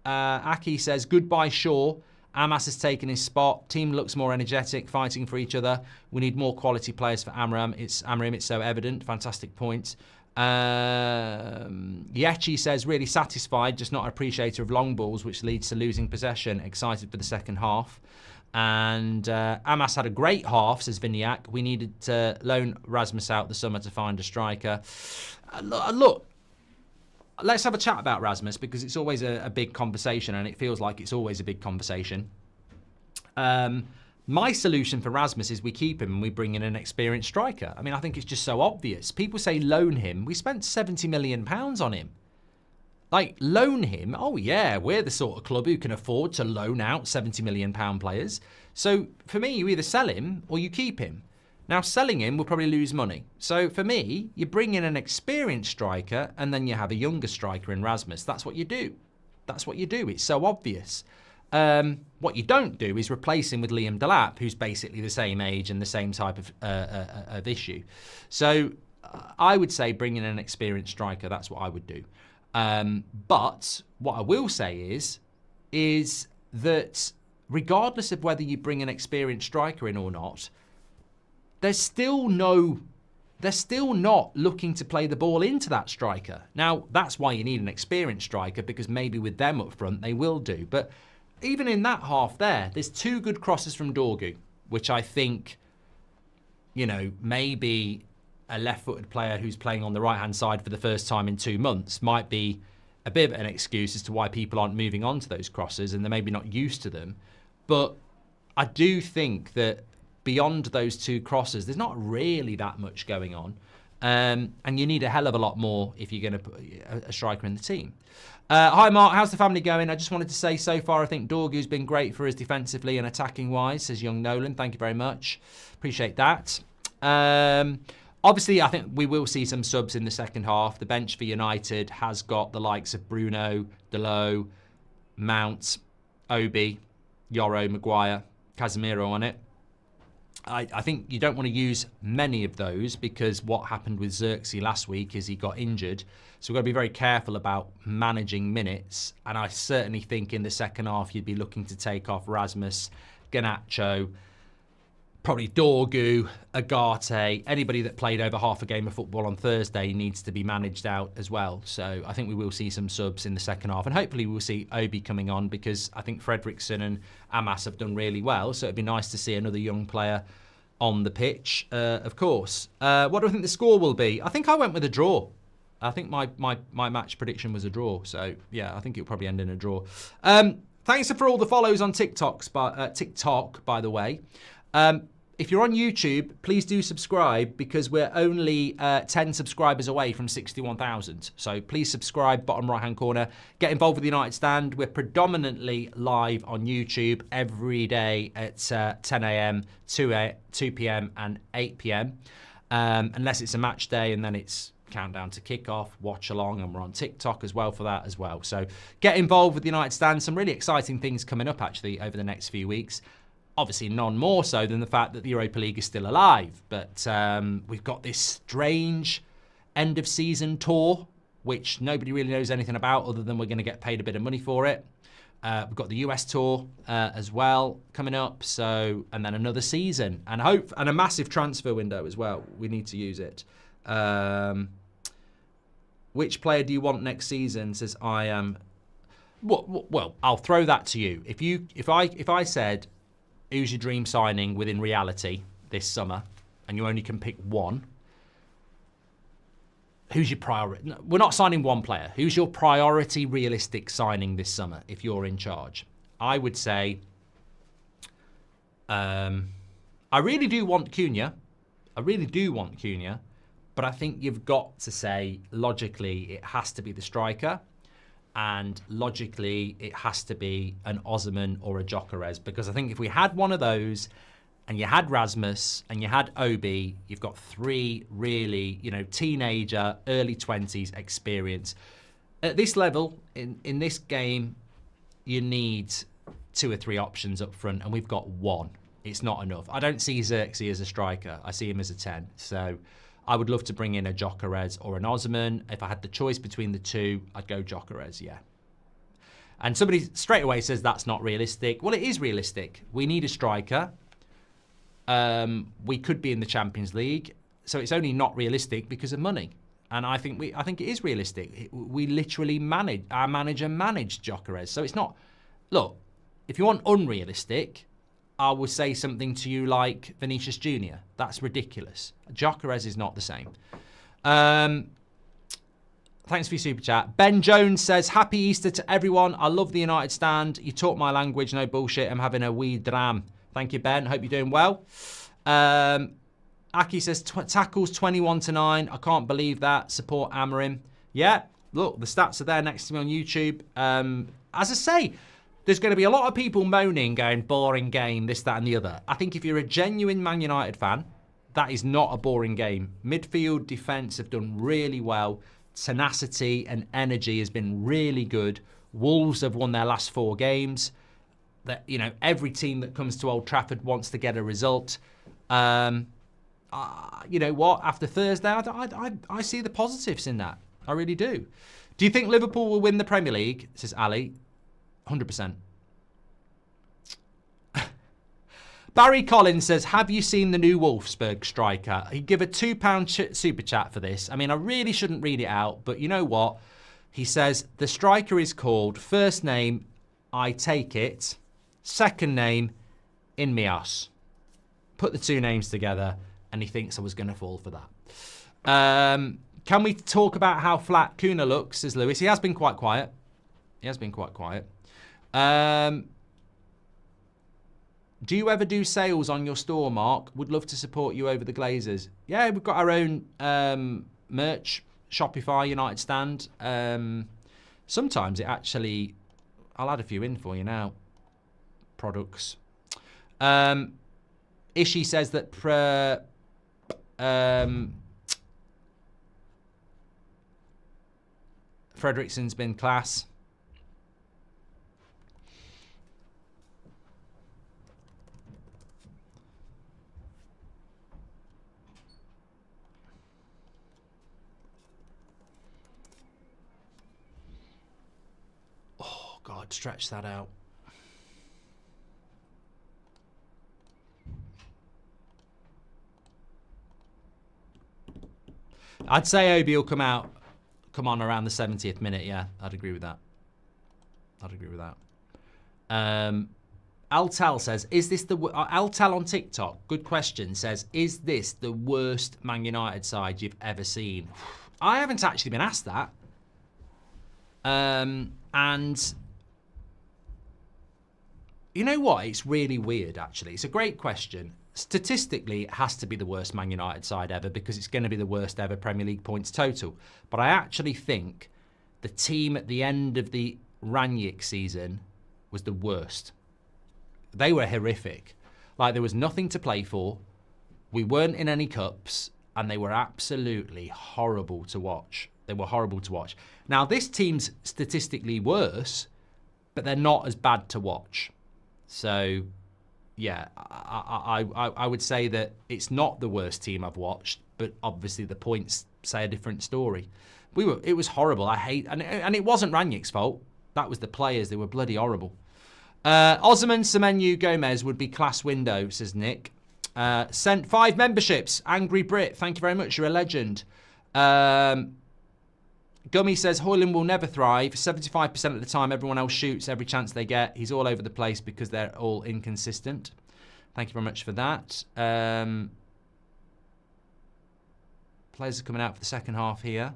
Aki says, goodbye Shaw. Amas has taken his spot. Team looks more energetic, fighting for each other. We need more quality players for Amram. It's so evident. Fantastic point. Yechi says, really satisfied, just not an appreciator of long balls, which leads to losing possession. Excited for the second half. And Amas had a great half, says Vignac. We needed to loan Rasmus out the summer to find a striker. Look, let's have a chat about Rasmus because it's always a big conversation and it feels like it's always a big conversation. My solution for Rasmus is we keep him and we bring in an experienced striker. I mean, I think it's just so obvious. People say loan him. We spent £70 million on him. Loan him? Oh, yeah, we're the sort of club who can afford to loan out £70 million players. So, for me, you either sell him or you keep him. Now, selling him will probably lose money. So, for me, you bring in an experienced striker and then you have a younger striker in Rasmus. That's what you do. That's what you do. It's so obvious. What you don't do is replace him with Liam Delap, who's basically the same age and the same type of issue. So I would say bring in an experienced striker. That's what I would do. But what I will say is that regardless of whether you bring an experienced striker in or not, they're still not looking to play the ball into that striker. Now, that's why you need an experienced striker, because maybe with them up front, they will do. But even in that half there's 2 good crosses from Dorgu, which I think, maybe a left-footed player who's playing on the right-hand side for the first time in 2 months might be a bit of an excuse as to why people aren't moving on to those crosses, and they're maybe not used to them. But I do think that beyond those 2 crosses, there's not really that much going on. And you need a hell of a lot more if you're going to put a striker in the team. Hi, Mark. How's the family going? I just wanted to say so far, I think Dorgu's been great for us defensively and attacking-wise, says young Nolan. Thank you very much. Appreciate that. Obviously, I think we will see some subs in the second half. The bench for United has got the likes of Bruno, Delo, Mount, Obi, Yoro, Maguire, Casemiro on it. I think you don't want to use many of those, because what happened with Xerxes last week is he got injured. So we've got to be very careful about managing minutes. And I certainly think in the second half, you'd be looking to take off Rasmus, Garnacho, probably Dorgu, Agate. Anybody that played over half a game of football on Thursday needs to be managed out as well. So I think we will see some subs in the second half. And hopefully we'll see Obi coming on, because I think Fredriksson and Amas have done really well. So it'd be nice to see another young player on the pitch, of course. What do I think the score will be? I think I went with a draw. I think my match prediction was a draw. So, yeah, I think it'll probably end in a draw. Thanks for all the follows on TikTok, by the way. If you're on YouTube, please do subscribe, because we're only 10 subscribers away from 61,000. So please subscribe, bottom right-hand corner. Get involved with the United Stand. We're predominantly live on YouTube every day at 10 a.m., 2 p.m. and 8 p.m. Unless it's a match day, and then it's countdown to kickoff, watch along, and we're on TikTok as well for that as well. So get involved with the United Stand. Some really exciting things coming up, actually, over the next few weeks. Obviously, none more so than the fact that the Europa League is still alive. But we've got this strange end-of-season tour, which nobody really knows anything about, other than we're going to get paid a bit of money for it. We've got the US tour as well coming up. So, and then another season, and a massive transfer window as well. We need to use it. Which player do you want next season? Says I am. Well, I'll throw that to you. If I said, who's your dream signing within reality this summer, and you only can pick one, who's your priority? No, we're not signing one player. Who's your priority realistic signing this summer if you're in charge? I would say, I really do want Cunha. But I think you've got to say, logically, it has to be the striker. And logically, it has to be an Osman or a Gyökeres, because I think if we had one of those, and you had Rasmus and you had Obi, you've got 3 really, teenager, early 20s experience. At this level, in this game, you need 2 or 3 options up front, and we've got 1. It's not enough. I don't see Xerxes as a striker. I see him as a 10. So I would love to bring in a Gyökeres or an Osman. If I had the choice between the 2, I'd go Gyökeres, yeah. And somebody straight away says that's not realistic. Well, it is realistic. We need a striker. We could be in the Champions League, so it's only not realistic because of money. And I think it is realistic. We literally our manager managed Gyökeres. So it's not, look, if you want unrealistic, I would say something to you like Vinicius Jr. That's ridiculous. Gyökeres is not the same. Thanks for your super chat. Ben Jones says, happy Easter to everyone. I love the United Stand. You taught my language, no bullshit. I'm having a wee dram. Thank you, Ben. Hope you're doing well. Aki says, tackles 21-9. I can't believe that. Support Amarim. Yeah, look, the stats are there next to me on YouTube. As I say, there's going to be a lot of people moaning, going, boring game, this, that, and the other. I think if you're a genuine Man United fan, that is not a boring game. Midfield, defence have done really well. Tenacity and energy has been really good. Wolves have won their last 4 games. that, you know, every team that comes to Old Trafford wants to get a result. You know what? After Thursday, I see the positives in that. I really do. Do you think Liverpool will win the Premier League? Says Ali. 100%. Barry Collins says, have you seen the new Wolfsburg striker? He'd give a £2 super chat for this. I mean, I really shouldn't read it out, but you know what? He says, the striker is called, first name, I take it, second name, Inmias. Put the two names together, and he thinks I was going to fall for that. Can we talk about how flat Kuna looks, says Lewis? He has been quite quiet. Do you ever do sales on your store, Mark? Would love to support you over the Glazers. Yeah, we've got our own merch, Shopify, United Stand. Sometimes it actually... I'll add a few in for you now. Products. Ishi says that Fredrickson's been class. Oh, God, stretch that out. I'd say Obi will come on around the 70th minute. Yeah, I'd agree with that. Altel says, is this the... Altel on TikTok, good question, says, is this the worst Man United side you've ever seen? I haven't actually been asked that. And you know what? It's really weird, actually. It's a great question. Statistically, it has to be the worst Man United side ever because it's going to be the worst ever Premier League points total. But I actually think the team at the end of the Rangnick season was the worst. They were horrific. Like, there was nothing to play for. We weren't in any cups, and they were absolutely horrible to watch. They were horrible to watch. Now, this team's statistically worse, but they're not as bad to watch. So... yeah, I would say that it's not the worst team I've watched, but obviously the points say a different story. It was horrible. And it wasn't Rangnick's fault. That was the players. They were bloody horrible. Osman Semenyo Gomez would be class window, says Nick. Sent 5 memberships. Angry Brit, thank you very much. You're a legend. Gummy says, Hoyland will never thrive. 75% of the time, everyone else shoots every chance they get. He's all over the place because they're all inconsistent. Thank you very much for that. Players are coming out for the second half here.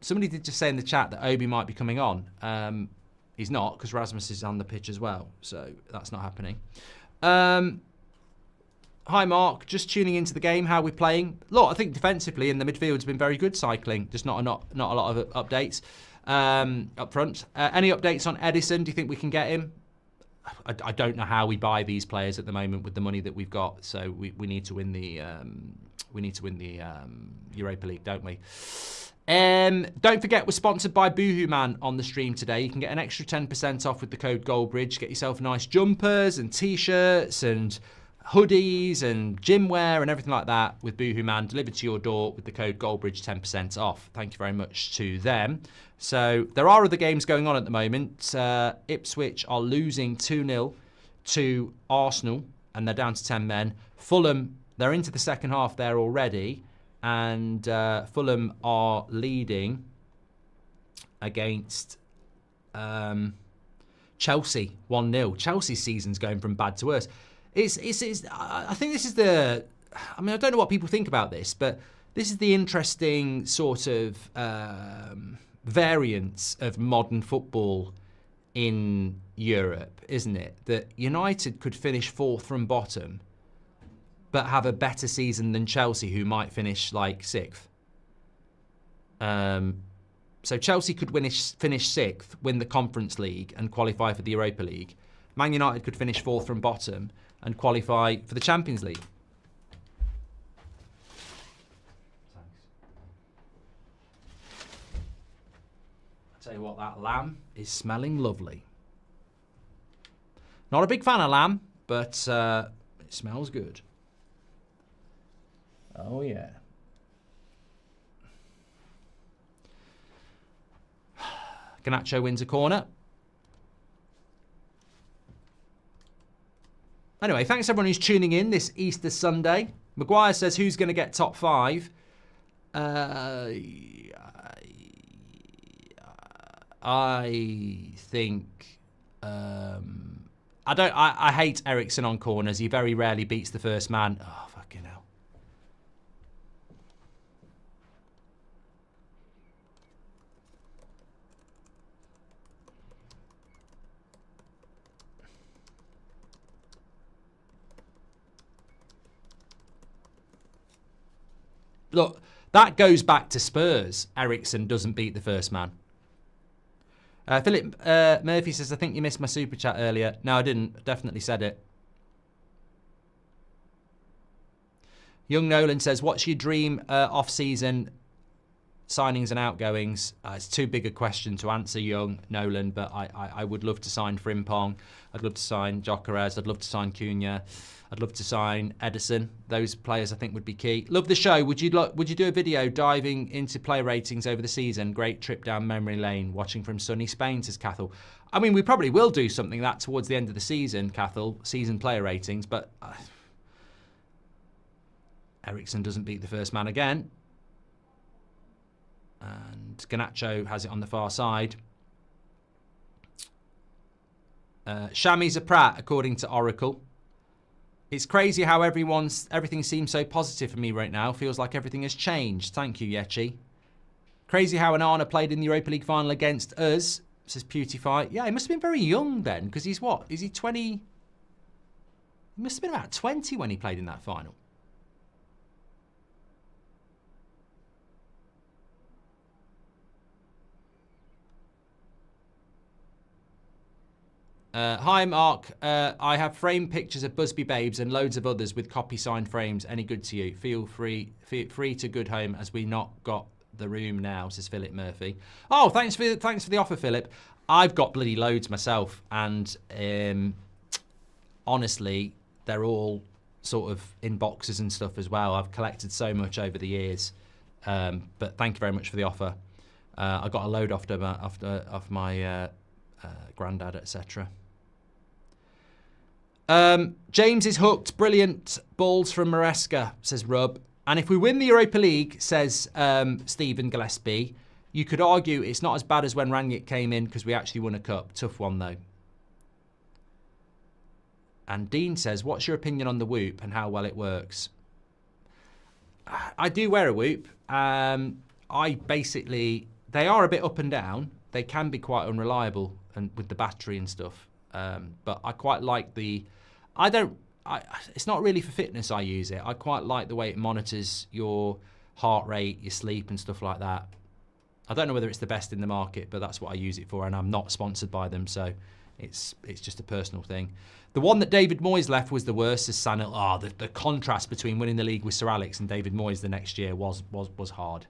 Somebody did just say in the chat that Obi might be coming on. He's not, because Rasmus is on the pitch as well. So that's not happening. Hi, Mark. Just tuning into the game. How are we playing? Look, I think defensively in the midfield's been very good cycling. Just not a lot of updates up front. Any updates on Edison? Do you think we can get him? I don't know how we buy these players at the moment with the money that we've got. So we need to win the Europa League, don't we? Don't forget, we're sponsored by Boohoo Man on the stream today. You can get an extra 10% off with the code Goldbridge. Get yourself nice jumpers and t-shirts and hoodies and gym wear and everything like that with Boohoo Man delivered to your door with the code Goldbridge 10% off. Thank you very much to them. So there are other games going on at the moment. Ipswich are losing 2-0 to Arsenal and they're down to 10 men. Fulham, they're into the second half there already, and Fulham are leading against Chelsea 1-0. Chelsea's season's going from bad to worse. I think this is the... I mean, I don't know what people think about this, but this is the interesting sort of variance of modern football in Europe, isn't it? That United could finish 4th from bottom, but have a better season than Chelsea, who might finish like 6th. So Chelsea could finish 6th, win the Conference League and qualify for the Europa League. Man United could finish 4th from bottom and qualify for the Champions League. Thanks. I tell you what, that lamb is smelling lovely. Not a big fan of lamb, but it smells good. Oh, yeah. Garnacho wins a corner. Anyway, thanks everyone who's tuning in this Easter Sunday. Maguire says, who's going to get top 5? I think... I hate Eriksen on corners. He very rarely beats the first man. Oh, fucking hell. Look, that goes back to Spurs. Eriksen doesn't beat the first man. Philip Murphy says, I think you missed my super chat earlier. No, I didn't. Definitely said it. Young Nolan says, what's your dream off-season signings and outgoings? It's too big a question to answer, Young Nolan, but I would love to sign Frimpong. I'd love to sign Gyökeres. I'd love to sign Cunha. I'd love to sign Edison. Those players I think would be key. Love the show. Would you do a video diving into player ratings over the season? Great trip down memory lane, watching from sunny Spain, says Cathal. I mean, we probably will do something like that towards the end of the season, Cathal, season player ratings, but Eriksen doesn't beat the first man again. And Garnacho has it on the far side. Shami's a prat, according to Oracle. It's crazy how everything seems so positive for me right now. Feels like everything has changed. Thank you, Yechi. Crazy how Onana played in the Europa League final against us, says Pewtify. Yeah, he must have been very young then, because he's what? Is he 20? He must have been about 20 when he played in that final. Hi, Mark. I have framed pictures of Busby Babes and loads of others with copy-signed frames. Any good to you? Feel free to good home as we not got the room now, says Philip Murphy. Oh, thanks for the offer, Philip. I've got bloody loads myself, and honestly, they're all sort of in boxes and stuff as well. I've collected so much over the years, but thank you very much for the offer. I got a load off my granddad, etc. James is hooked. Brilliant balls from Maresca, says Rub. And if we win the Europa League, says Stephen Gillespie, you could argue it's not as bad as when Rangnick came in because we actually won a cup. Tough one, though. And Dean says, what's your opinion on the Whoop and how well it works? I do wear a Whoop. They are a bit up and down. They can be quite unreliable and with the battery and stuff. But I quite like it's not really for fitness I use it. I quite like the way it monitors your heart rate, your sleep and stuff like that. I don't know whether it's the best in the market, but that's what I use it for, and I'm not sponsored by them, so it's just a personal thing. The one that David Moyes left was the worst, as Sanil. The contrast between winning the league with Sir Alex and David Moyes the next year was hard.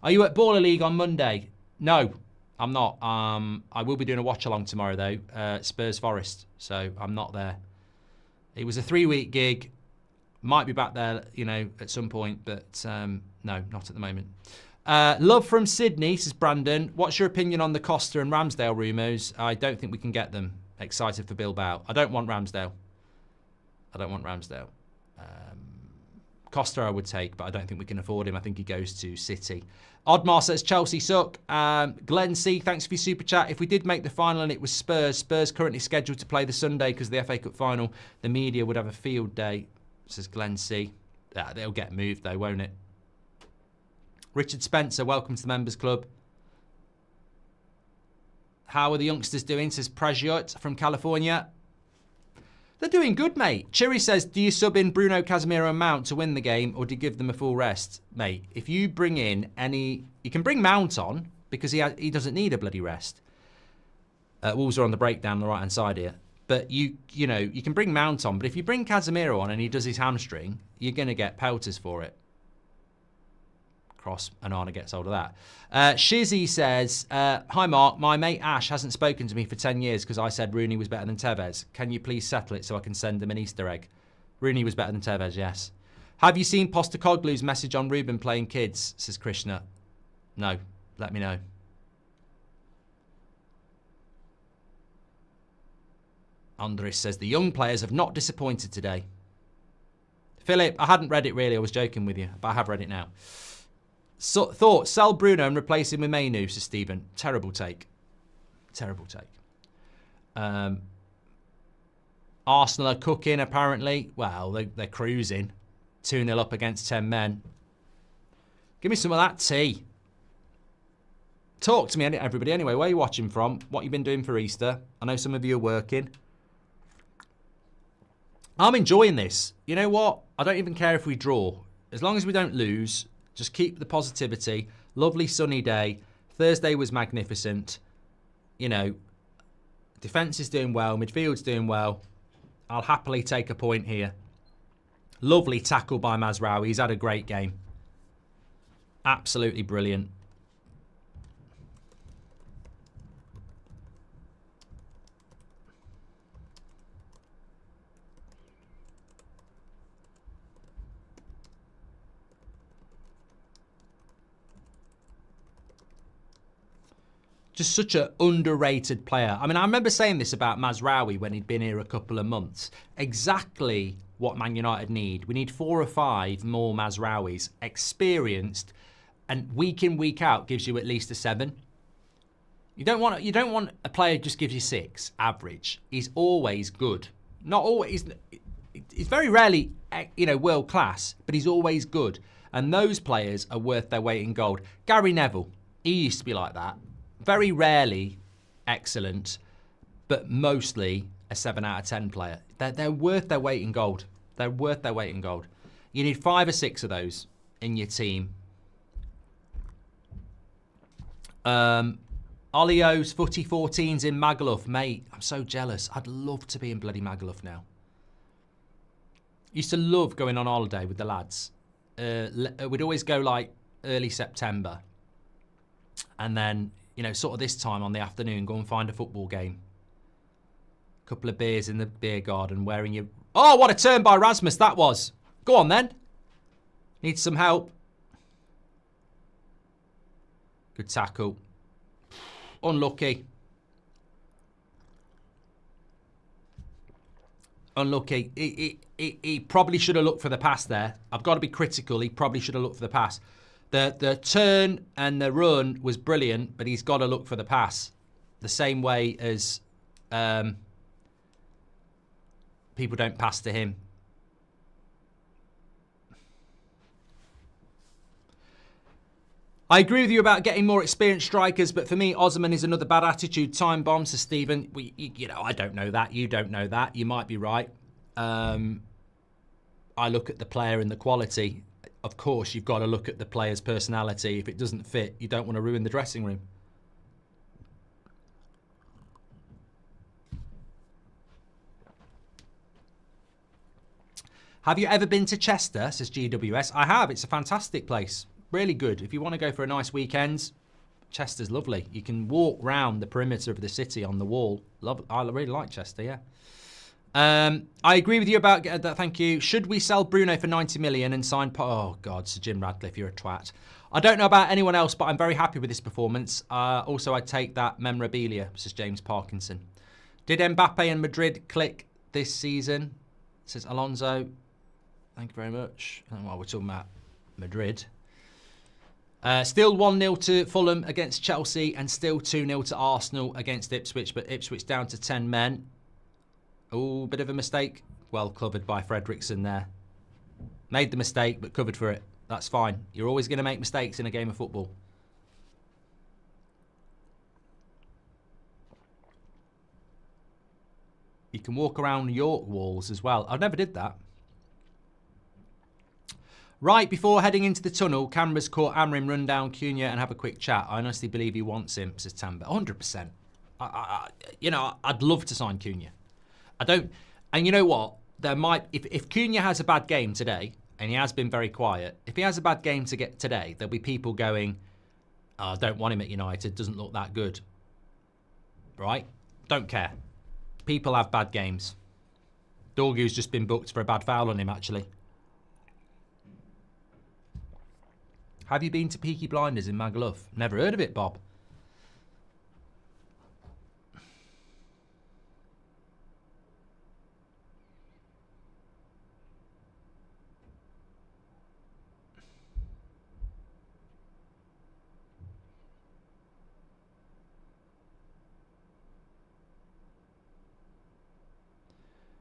Are you at Baller League on Monday? No, I'm not. I will be doing a watch-along tomorrow, though. Spurs Forest, so I'm not there. It was a 3-week gig. Might be back there, at some point, but no, not at the moment. Love from Sydney, says Brandon. What's your opinion on the Costa and Ramsdale rumours? I don't think we can get them. Excited for Bilbao. I don't want Ramsdale. Costa I would take, but I don't think we can afford him. I think he goes to City. Oddmar says Chelsea suck. Glenn C, thanks for your super chat. If we did make the final and it was Spurs currently scheduled to play the Sunday because of the FA Cup final, the media would have a field day, says Glenn C. They'll get moved though, won't it? Richard Spencer, welcome to the Members Club. How are the youngsters doing, says Prajut from California. They're doing good, mate. Chiri says, do you sub in Bruno, Casemiro and Mount to win the game, or do you give them a full rest? Mate, if you bring in you can bring Mount on, because he doesn't need a bloody rest. Wolves are on the breakdown on the right-hand side here. But you can bring Mount on, but if you bring Casemiro on and he does his hamstring, you're going to get pelters for it. cross, Anana gets hold of that. Shizzy says, hi Mark, my mate Ash hasn't spoken to me for 10 years because I said Rooney was better than Tevez. Can you please settle it so I can send him an Easter egg? Rooney was better than Tevez, yes. Have you seen Postacoglu's message on Ruben playing kids, says Krishna. No, let me know. Andres says, the young players have not disappointed today. Philip, I hadn't read it really, I was joking with you, but I have read it now. So, thought, sell Bruno and replace him with Mainu, says Stephen. Terrible take. Terrible take. Arsenal are cooking, apparently. Well, they're cruising. 2-0 up against 10 men. Give me some of that tea. Talk to me, everybody. Anyway, where are you watching from? What you been doing for Easter? I know some of you are working. I'm enjoying this. You know what? I don't even care if we draw. As long as we don't lose, just keep the positivity. Lovely sunny day. Thursday was magnificent. You know, defence is doing well. Midfield's doing well. I'll happily take a point here. Lovely tackle by Mazraoui. He's had a great game. Absolutely brilliant. Just such an underrated player. I mean, I remember saying this about Mazraoui when he'd been here a couple of months. Exactly what Man United need. We need 4 or 5 more Mazraouis. Experienced, and week in, week out gives you at least a 7. You don't want a player who just gives you 6, average. He's always good. Not always. He's very rarely, you know, world class, but he's always good. And those players are worth their weight in gold. Gary Neville, he used to be like that. Very rarely excellent, but mostly a 7 out of 10 player. They're worth their weight in gold. They're worth their weight in gold. You need 5 or 6 of those in your team. Olio's Footy 14's in Magaluf. Mate, I'm so jealous. I'd love to be in bloody Magaluf now. Used to love going on holiday with the lads. We'd always go like early September. And then, you know, sort of this time on the afternoon, go and find a football game. Couple of beers in the beer garden, wearing your... Oh, what a turn by Rasmus that was. Go on then. Needs some help. Good tackle. Unlucky. Unlucky. He probably should have looked for the pass there. I've got to be critical. He probably should have looked for the pass. The turn and the run was brilliant, but he's got to look for the pass. The same way as people don't pass to him. I agree with you about getting more experienced strikers, but for me, Osman is another bad attitude time bomb. So Stephen, you know, I don't know that. You don't know that. You might be right. I look at the player and the quality. Of course, you've got to look at the player's personality. If it doesn't fit, you don't want to ruin the dressing room. Have you ever been to Chester, says GWS? I have. It's a fantastic place. Really good. If you want to go for a nice weekend, Chester's lovely. You can walk round the perimeter of the city on the wall. I really like Chester, yeah. I agree with you about that. Thank you. Should we sell Bruno for 90 million and sign... Oh, God, Sir Jim Radcliffe, you're a twat. I don't know about anyone else, but I'm very happy with this performance. Also, I'd take that memorabilia, says James Parkinson. Did Mbappe and Madrid click this season? Says Alonso. Thank you very much. Well, we're talking about Madrid. Still 1-0 to Fulham against Chelsea and still 2-0 to Arsenal against Ipswich, but Ipswich down to 10 men. Oh, bit of a mistake. Well covered by Fredrickson there. Made the mistake, but covered for it. That's fine. You're always going to make mistakes in a game of football. You can walk around York walls as well. I never did that. Right before heading into the tunnel, cameras caught Amrin run down Cunha and have a quick chat. I honestly believe he wants him, says Tamba. 100%. You know, I'd love to sign Cunha. I don't, and you know what? There might, if Cunha has a bad game today, and he has been very quiet. If he has a bad game to get today, there'll be people going, oh, I don't want him at United, doesn't look that good. Right? Don't care. People have bad games. Dorgu's just been booked for a bad foul on him, actually. Have you been to Peaky Blinders in Magaluf? Never heard of it, Bob.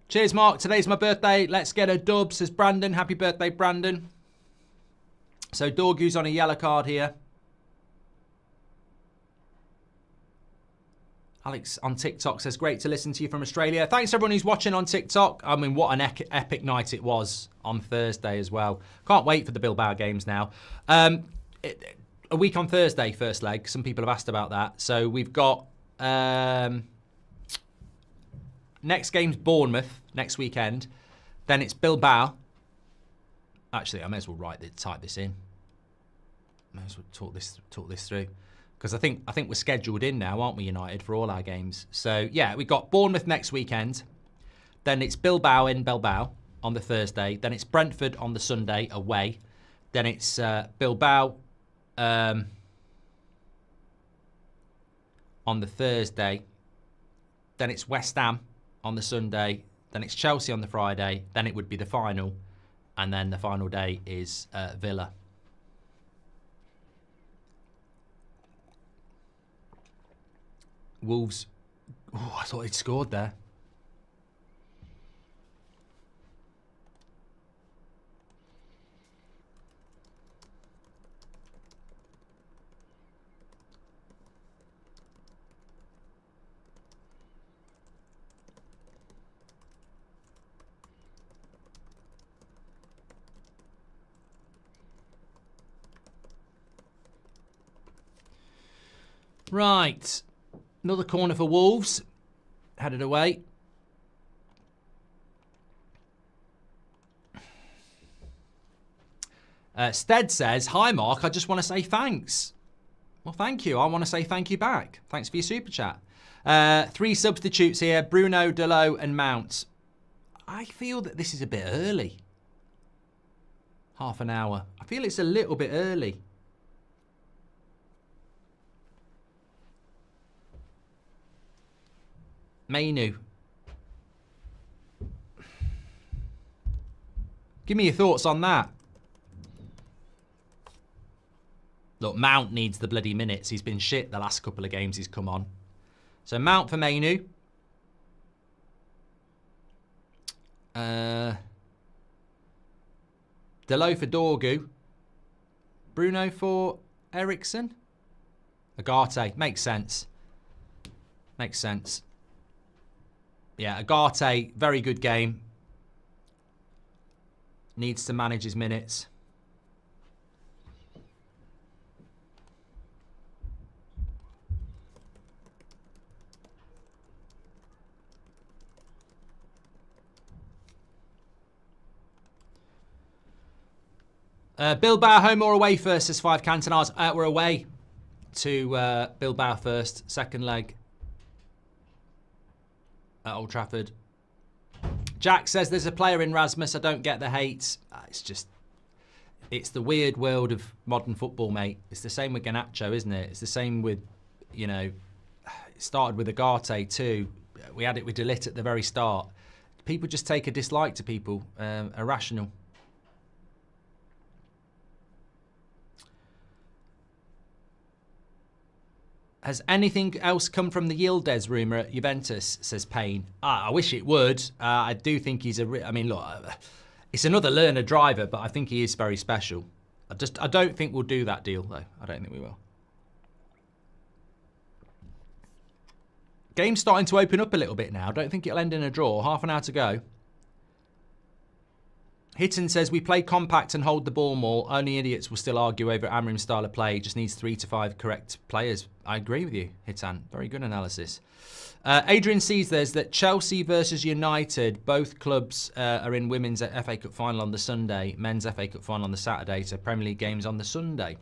Cheers, Mark. Today's my birthday. Let's get a dub, says Brandon. Happy birthday, Brandon. So Dorgu's on a yellow card here. Alex on TikTok says, great to listen to you from Australia. Thanks everyone who's watching on TikTok. I mean, what an epic night it was on Thursday as well. Can't wait for the Bilbao games now. A week on Thursday, first leg. Some people have asked about that. So we've got... next game's Bournemouth next weekend. Then it's Bilbao. Actually, I may as well type this in. May as well talk this through. Because I think we're scheduled in now, aren't we, United, for all our games. So, yeah, we've got Bournemouth next weekend. Then it's Bilbao in Bilbao on the Thursday. Then it's Brentford on the Sunday away. Then it's Bilbao on the Thursday. Then it's West Ham on the Sunday. Then it's Chelsea on the Friday. Then it would be the final. And then the final day is Villa. Wolves. Oh, I thought he'd scored there. Right. Another corner for Wolves. Headed away. Stead says, hi Mark, I just want to say thanks. Well, thank you. I want to say thank you back. Thanks for your super chat. 3 substitutes here, Bruno, Delo and Mount. I feel that this is a bit early. Half an hour. I feel it's a little bit early. Mainu. Give me your thoughts on that. Look, Mount needs the bloody minutes. He's been shit the last couple of games he's come on. So Mount for Mainu. Delo for Dorgu. Bruno for Ericsson. Agate. Makes sense. Makes sense. Yeah, Agate, very good game. Needs to manage his minutes. Bilbao, home or away first, says 5 Cantonars. We're away to Bilbao first, second leg. At Old Trafford. Jack says there's a player in Rasmus. I don't get the hate. It's the weird world of modern football, mate. It's the same with Garnacho, isn't it? It's the same with, you know, it started with Agate too. We had it with De Ligt at the very start. People just take a dislike to people, irrational. Has anything else come from the Yildiz rumour at Juventus, says Payne? I wish it would. I do think he's I mean, look, it's another learner driver, but I think he is very special. I don't think we'll do that deal, though. I don't think we will. Game's starting to open up a little bit now. I don't think it'll end in a draw. Half an hour to go. Hitton says, we play compact and hold the ball more. Only idiots will still argue over Amrim's style of play. Just needs 3 to 5 correct players. I agree with you, Hitton. Very good analysis. Adrian sees there's that Chelsea versus United, both clubs are in women's FA Cup final on the Sunday, men's FA Cup final on the Saturday, so Premier League games on the Sunday.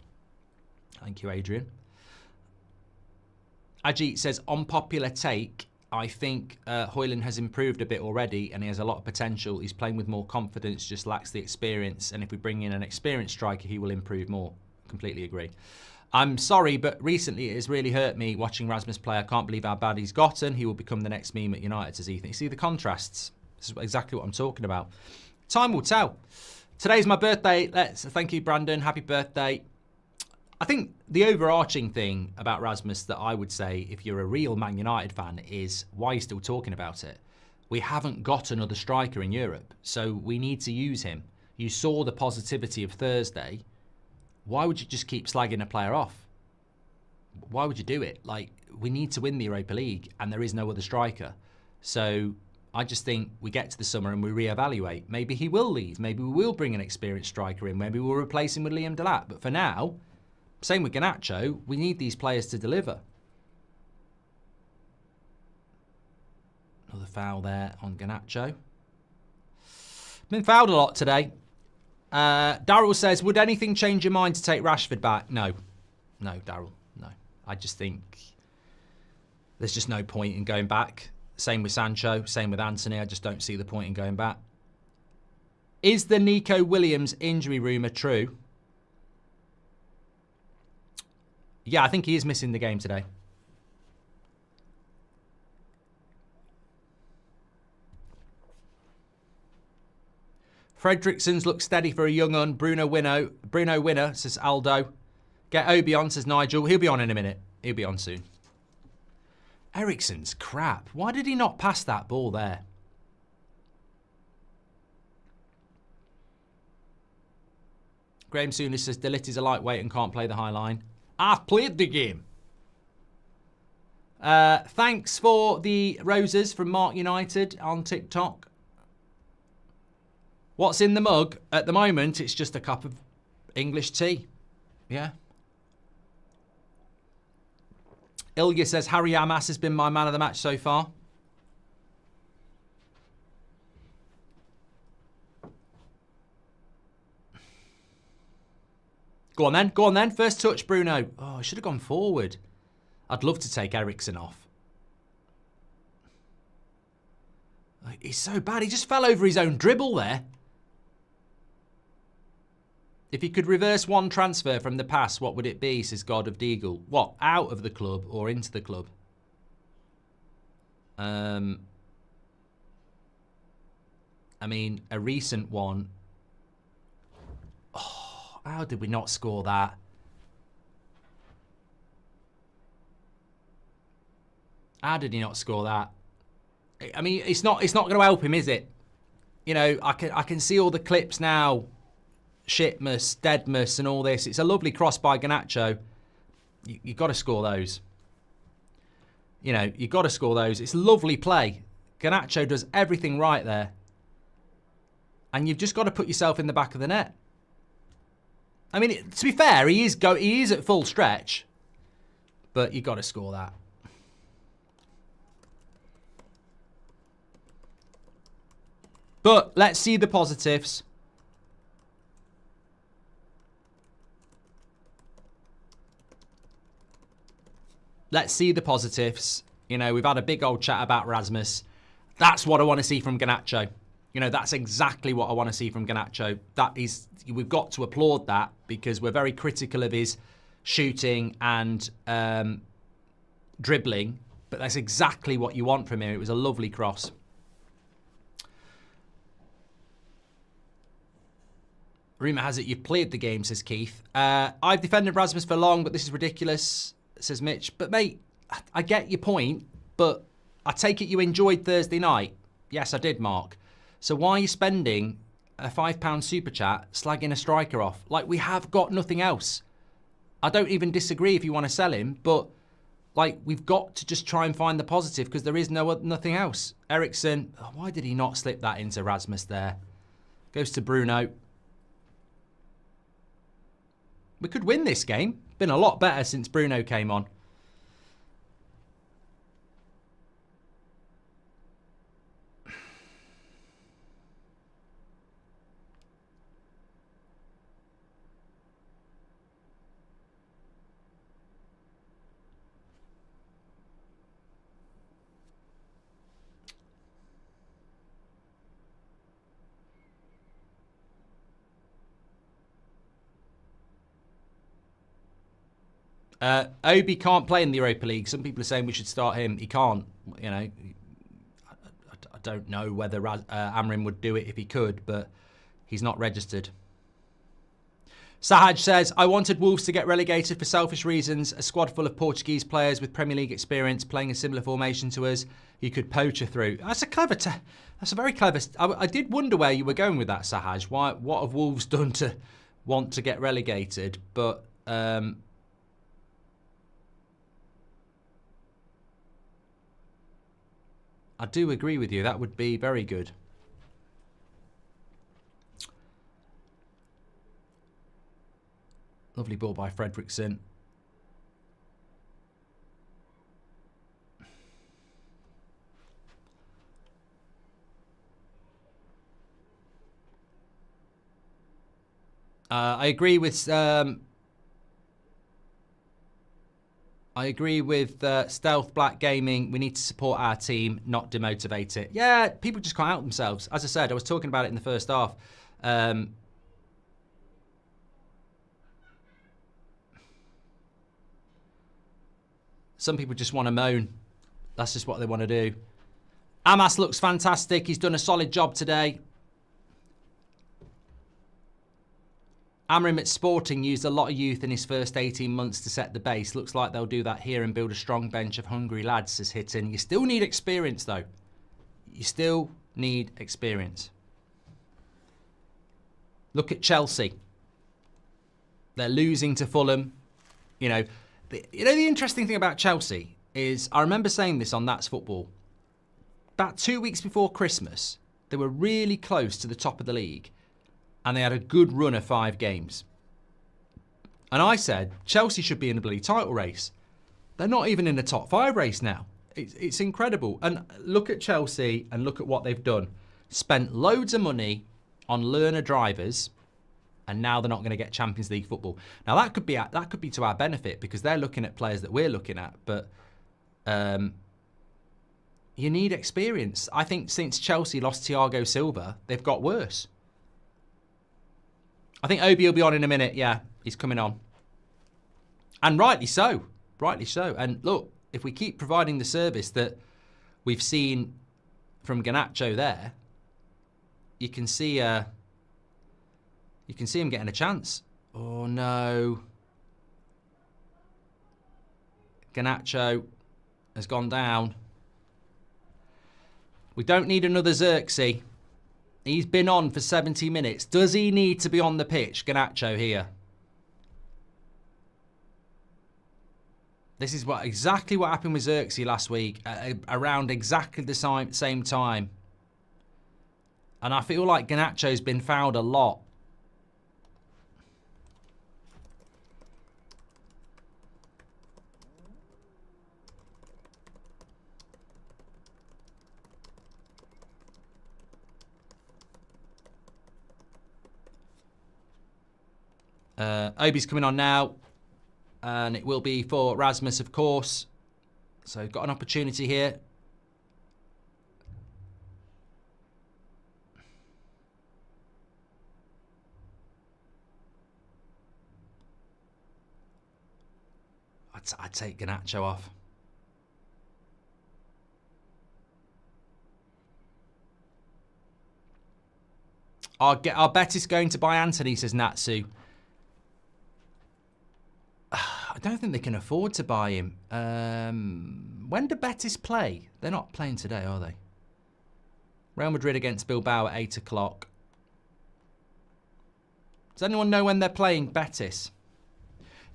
Thank you, Adrian. Ajit says, unpopular take, I think Højlund has improved a bit already and he has a lot of potential. He's playing with more confidence, just lacks the experience. And if we bring in an experienced striker, he will improve more. Completely agree. I'm sorry, but recently it has really hurt me watching Rasmus play. I can't believe how bad he's gotten. He will become the next meme at United, says Ethan. You see the contrasts? This is exactly what I'm talking about. Time will tell. Today's my birthday. Thank you, Brandon. Happy birthday. I think the overarching thing about Rasmus that I would say, if you're a real Man United fan, is why are you still talking about it? We haven't got another striker in Europe, so we need to use him. You saw the positivity of Thursday. Why would you just keep slagging a player off? Why would you do it? Like, we need to win the Europa League and there is no other striker. So I just think we get to the summer and we reevaluate. Maybe he will leave. Maybe we will bring an experienced striker in. Maybe we'll replace him with Liam Delap. But for now, same with Garnacho, we need these players to deliver. Another foul there on Garnacho. Been fouled a lot today. Daryl says, would anything change your mind to take Rashford back? No. No, Daryl, no. I just think there's just no point in going back. Same with Sancho, same with Anthony. I just don't see the point in going back. Is the Nico Williams injury rumour true? Yeah, I think he is missing the game today. Fredrickson's look steady for a young un. Bruno winner, says Aldo. Get Obi on, says Nigel. He'll be on in a minute. He'll be on soon. Eriksen's crap. Why did he not pass that ball there? Graham Souness says Delit is a lightweight and can't play the high line. I've played the game. Thanks for the roses from Mark United on TikTok. What's in the mug? At the moment, it's just a cup of English tea. Yeah. Ilya says, Harry Amas has been my man of the match so far. Go on then. Go on then. First touch, Bruno. Oh, I should have gone forward. I'd love to take Eriksen off. He's so bad. He just fell over his own dribble there. If he could reverse one transfer from the past, what would it be, says God of Deagle? What, out of the club or into the club? I mean, a recent one. Oh, how did we not score that? How did he not score that? I mean, it's not going to help him, is it? You know, I can see all the clips now. Shitmas, Deadmas and all this. It's a lovely cross by Garnacho. You've got to score those. You know, you've got to score those. It's lovely play. Garnacho does everything right there. And you've just got to put yourself in the back of the net. I mean, to be fair, he is at full stretch. But you've got to score that. But let's see the positives. Let's see the positives. You know, we've had a big old chat about Rasmus. That's what I want to see from Garnacho. You know, that's exactly what I want to see from Garnacho. We've got to applaud that because we're very critical of his shooting and dribbling. But that's exactly what you want from him. It was a lovely cross. Rumour has it you've played the game, says Keith. I've defended Rasmus for long, but this is ridiculous, says Mitch. But, mate, I get your point, but I take it you enjoyed Thursday night. Yes, I did, Mark. So why are you spending a £5 super chat slagging a striker off? Like, we have got nothing else. I don't even disagree if you want to sell him, but, like, we've got to just try and find the positive because there is nothing else. Eriksen, why did he not slip that into Rasmus there? Goes to Bruno. We could win this game. Been a lot better since Bruno came on. Obi can't play in the Europa League. Some people are saying we should start him. He can't. You know, I don't know whether Amrin would do it if he could, but he's not registered. Sahaj says, I wanted Wolves to get relegated for selfish reasons. A squad full of Portuguese players with Premier League experience playing a similar formation to us. You could poach her through. That's a clever... that's a very clever... I did wonder where you were going with that, Sahaj. What have Wolves done to want to get relegated? But... I do agree with you. That would be very good. Lovely ball by Fredrickson. I agree with Stealth Black Gaming. We need to support our team, not demotivate it. Yeah, people just can't help themselves. As I said, I was talking about it in the first half. Some people just want to moan. That's just what they want to do. Amas looks fantastic. He's done a solid job today. Amrim at Sporting used a lot of youth in his first 18 months to set the base. Looks like they'll do that here and build a strong bench of hungry lads, says Hitton. You still need experience, though. You still need experience. Look at Chelsea. They're losing to Fulham. You know, the interesting thing about Chelsea is, I remember saying this on That's Football. About 2 weeks before Christmas, they were really close to the top of the league. And they had a good run of 5 games. And I said, Chelsea should be in a bloody title race. They're not even in the top 5 race now. It's incredible. And look at Chelsea and look at what they've done. Spent loads of money on learner drivers, and now they're not going to get Champions League football. Now that could be to our benefit because they're looking at players that we're looking at. But you need experience. I think since Chelsea lost Thiago Silva, they've got worse. I think Obi will be on in a minute. Yeah, he's coming on. And rightly so. Rightly so. And look, if we keep providing the service that we've seen from Garnacho there, you can see him getting a chance. Oh, no. Garnacho has gone down. We don't need another Xerxes. He's been on for 70 minutes. Does he need to be on the pitch, Garnacho, here? This is exactly what happened with Xerxes last week, around exactly the same time. And I feel like Garnacho's been fouled a lot. Obi's coming on now, and it will be for Rasmus, of course. So got an opportunity here. I'd take Garnacho off. Our bet is going to buy Anthony, says Natsu. I don't think they can afford to buy him. When do Betis play? They're not playing today, are they? Real Madrid against Bilbao at 8 o'clock. Does anyone know when they're playing Betis?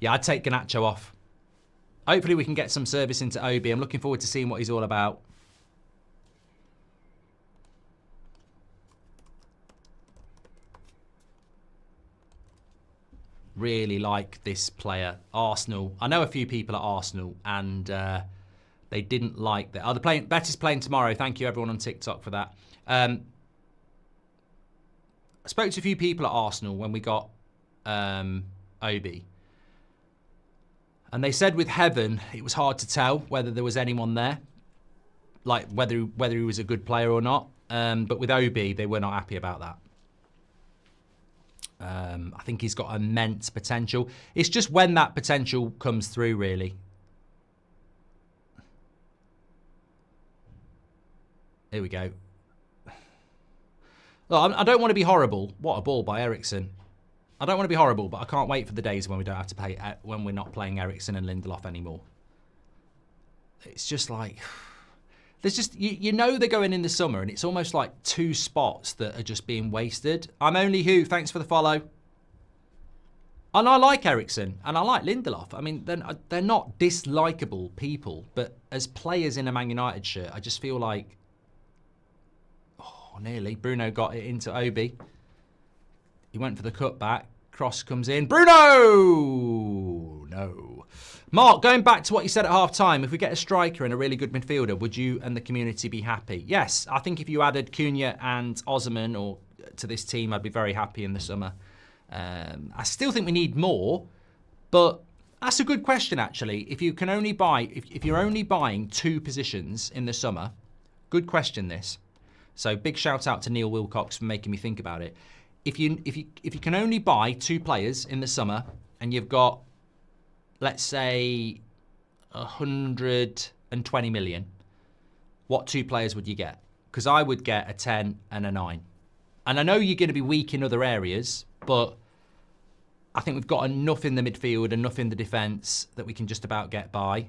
Yeah, I'd take Garnacho off. Hopefully we can get some service into Obi. I'm looking forward to seeing what he's all about. Really like this player. Arsenal. I know a few people at Arsenal, and they didn't like that. Oh, they're playing. Betis playing tomorrow. Thank you, everyone on TikTok, for that. I spoke to a few people at Arsenal when we got Obi. And they said with Heaven, it was hard to tell whether there was anyone there. Like, whether he was a good player or not. But with Obi, they were not happy about that. I think he's got immense potential. It's just when that potential comes through, really. Here we go. Look, I don't want to be horrible. What a ball by Ericsson. I don't want to be horrible, but I can't wait for the days when we don't have to pay, when we're not playing Ericsson and Lindelof anymore. It's just like, there's just, you know they're going in the summer, and it's almost like 2 spots that are just being wasted. I'm only who, thanks for the follow. And I like Ericsson, and I like Lindelof. I mean, they're not dislikable people, but as players in a Man United shirt, I just feel like, oh, nearly. Bruno got it into Obi. He went for the cutback. Cross comes in. Bruno! No. Mark, going back to what you said at half-time, if we get a striker and a really good midfielder, would you and the community be happy? Yes, I think if you added Cunha and Osman or to this team, I'd be very happy in the summer. I still think we need more, but that's a good question, actually. If you can only buy, if you're only buying 2 positions in the summer, good question this. So big shout out to Neil Wilcox for making me think about it. If you can only buy 2 players in the summer and you've got, let's say, 120 million, what 2 players would you get? Because I would get a 10 and a 9. And I know you're going to be weak in other areas, but I think we've got enough in the midfield, enough in the defence that we can just about get by.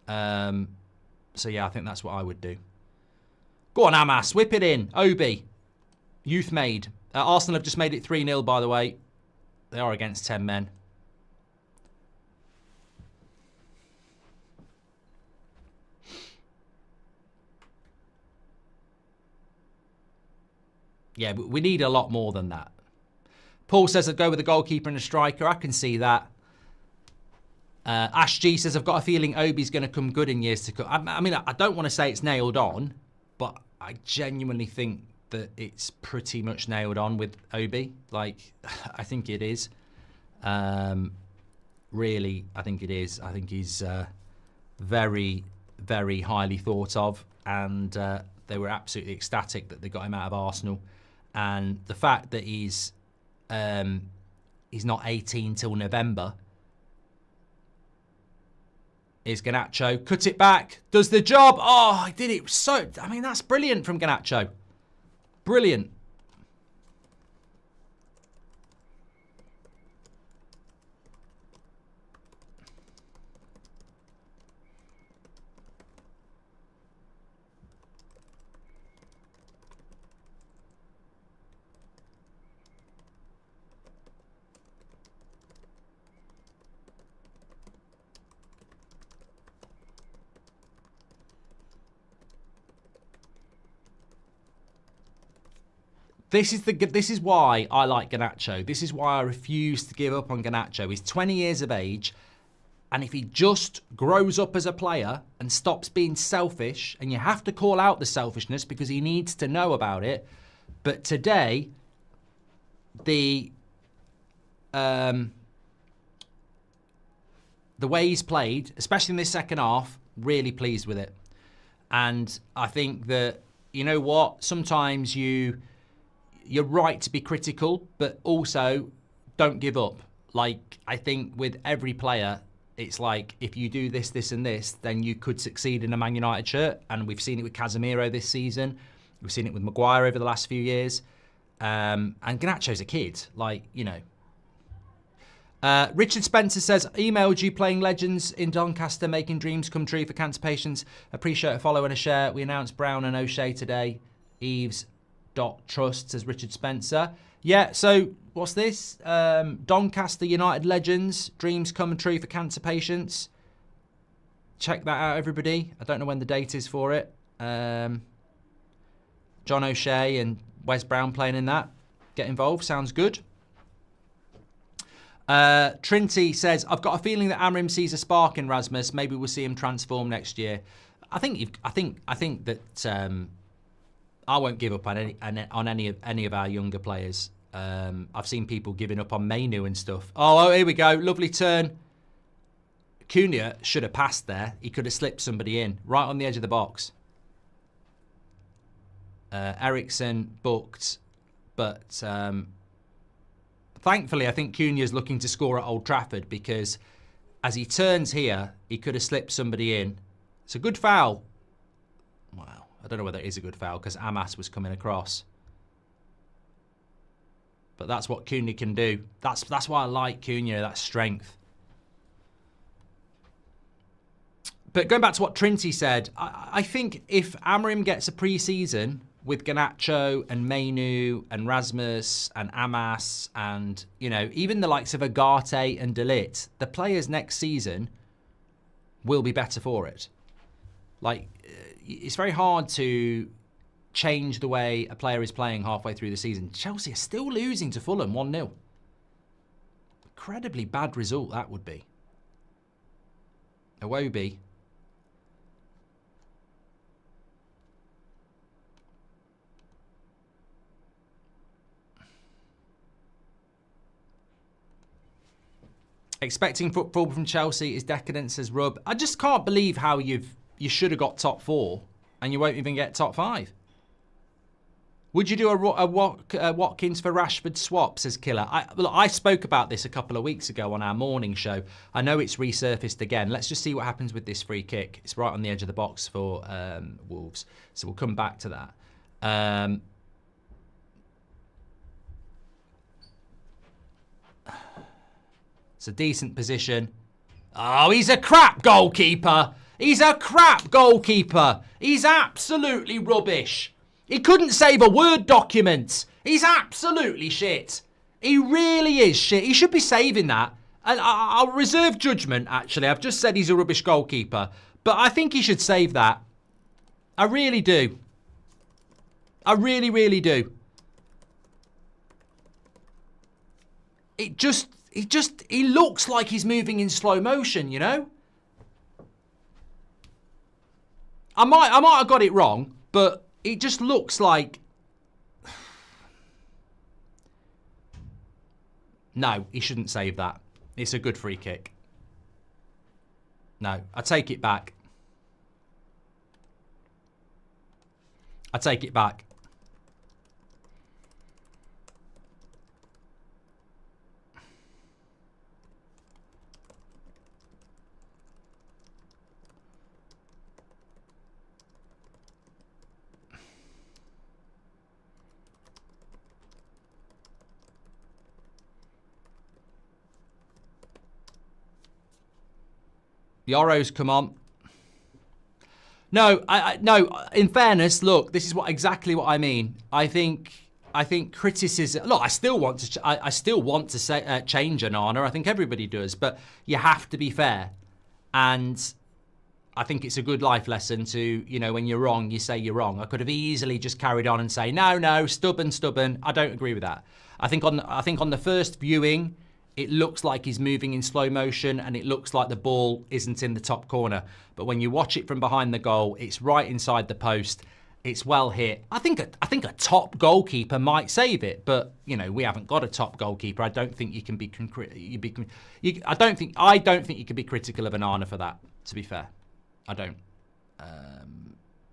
So yeah, I think that's what I would do. Go on, Amas, whip it in. Obi, youth made. Arsenal have just made it 3-0, by the way. They are against 10 men. Yeah, but we need a lot more than that. Paul says I'd go with a goalkeeper and a striker. I can see that. Ash G says I've got a feeling Obi's going to come good in years to come. I mean, I don't want to say it's nailed on, but I genuinely think that it's pretty much nailed on with Obi. Like, I think it is. Really, I think it is. I think he's very, very highly thought of, and they were absolutely ecstatic that they got him out of Arsenal. And the fact that he's not 18 till November is Garnacho. Cut it back, does the job. Oh, he did it so. I mean, that's brilliant from Garnacho. Brilliant. This is why I like Garnacho. This is why I refuse to give up on Garnacho. He's 20 years of age, and if he just grows up as a player and stops being selfish, and you have to call out the selfishness because he needs to know about it. But today, the way he's played, especially in this second half, really pleased with it. And I think that, you know what, sometimes you're right to be critical, but also don't give up. Like, I think with every player, it's like, if you do this, this, and this, then you could succeed in a Man United shirt. And we've seen it with Casemiro this season. We've seen it with Maguire over the last few years. And Garnacho's a kid, like, you know. Richard Spencer says, emailed you playing legends in Doncaster, making dreams come true for cancer patients. Appreciate a follow and a share. We announced Brown and O'Shea today. Eves.trust, says Richard Spencer. Yeah, so what's this? Doncaster United legends, dreams coming true for cancer patients. Check that out, everybody. I don't know when the date is for it. John O'Shea and Wes Brown playing in that. Get involved, sounds good. Trinity says, I've got a feeling that Amrim sees a spark in Rasmus. Maybe we'll see him transform next year. I think that I won't give up on any of our younger players. I've seen people giving up on Mainu and stuff. Oh, here we go. Lovely turn. Cunha should have passed there. He could have slipped somebody in right on the edge of the box. Eriksson booked, but thankfully I think Cunha's looking to score at Old Trafford, because as he turns here, he could have slipped somebody in. It's a good foul. Wow, I don't know whether it is a good foul because Amas was coming across. But that's what Cunha can do. That's why I like Cunha, that strength. But going back to what Trinity said, I think if Amrim gets a pre-season with Garnacho and Mainu and Rasmus and Amas and, you know, even the likes of Agate and De Ligt, the players next season will be better for it. Like, it's very hard to change the way a player is playing halfway through the season. Chelsea are still losing to Fulham 1-0. Incredibly bad result that would be. Iwobi. Expecting football from Chelsea is decadence, says Rub. I just can't believe how you should have got top 4 and you won't even get top 5. Would you do a Watkins for Rashford swap, says Killer? I spoke about this a couple of weeks ago on our morning show. I know it's resurfaced again. Let's just see what happens with this free kick. It's right on the edge of the box for Wolves. So we'll come back to that. It's a decent position. Oh, he's a crap goalkeeper. He's a crap goalkeeper. He's absolutely rubbish. He couldn't save a Word document. He's absolutely shit. He really is shit. He should be saving that. And I'll reserve judgment, actually. I've just said he's a rubbish goalkeeper. But I think he should save that. I really do. I really, really do. He looks like he's moving in slow motion, you know? I might have got it wrong, but it just looks like... No, he shouldn't save that. It's a good free kick. No, I take it back. I take it back. Yoro's come on. No, no. In fairness, look, this is exactly what I mean. I think criticism. Look, I still want to say change Onana. I think everybody does, but you have to be fair. And I think it's a good life lesson to, you know, when you're wrong, you say you're wrong. I could have easily just carried on and say no, stubborn. I don't agree with that. I think on the first viewing, it looks like he's moving in slow motion and it looks like the ball isn't in the top corner. But when you watch it from behind the goal, it's right inside the post. It's well hit. I think a top goalkeeper might save it, but you know, we haven't got a top goalkeeper. I don't think you can be I don't think you can be critical of Onana for that, to be fair. I don't.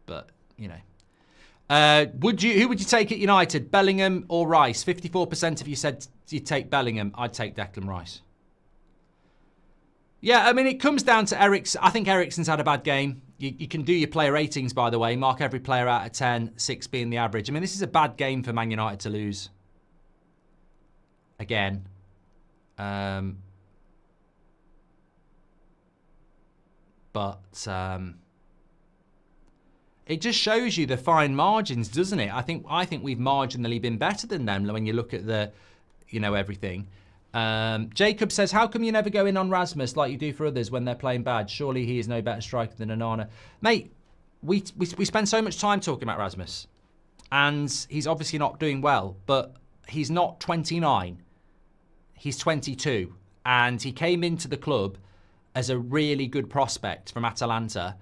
But you know. Who would you take at United? Bellingham or Rice? 54% of you said you'd take Bellingham. I'd take Declan Rice. Yeah, I mean, it comes down to Eriksen. I think Eriksen's had a bad game. You can do your player ratings, by the way. Mark every player out of 10, 6 being the average. I mean, this is a bad game for Man United to lose. Again. It just shows you the fine margins, doesn't it? I think we've marginally been better than them when you look at the, you know, everything. Jacob says, how come you never go in on Rasmus like you do for others when they're playing bad? Surely he is no better striker than Onana. Mate, we spend so much time talking about Rasmus. And he's obviously not doing well, but he's not 29. He's 22. And he came into the club as a really good prospect from Atalanta.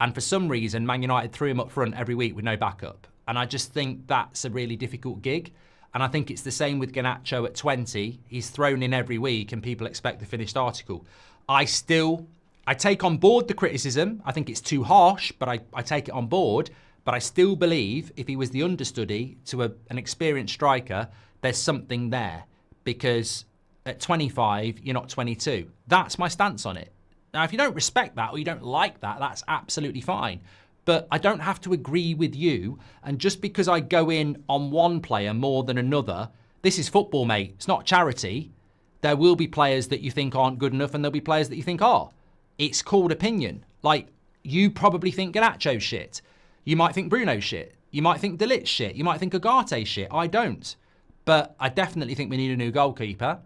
And for some reason, Man United threw him up front every week with no backup. And I just think that's a really difficult gig. And I think it's the same with Garnacho at 20. He's thrown in every week and people expect the finished article. I take on board the criticism. I think it's too harsh, but I take it on board. But I still believe if he was the understudy to an experienced striker, there's something there. Because at 25, you're not 22. That's my stance on it. Now, if you don't respect that or you don't like that, that's absolutely fine. But I don't have to agree with you. And just because I go in on one player more than another, this is football, mate. It's not charity. There will be players that you think aren't good enough and there'll be players that you think are. It's called opinion. Like, you probably think Garnacho's shit. You might think Bruno's shit. You might think De Ligt's shit. You might think Ugarte's shit. I don't. But I definitely think we need a new goalkeeper.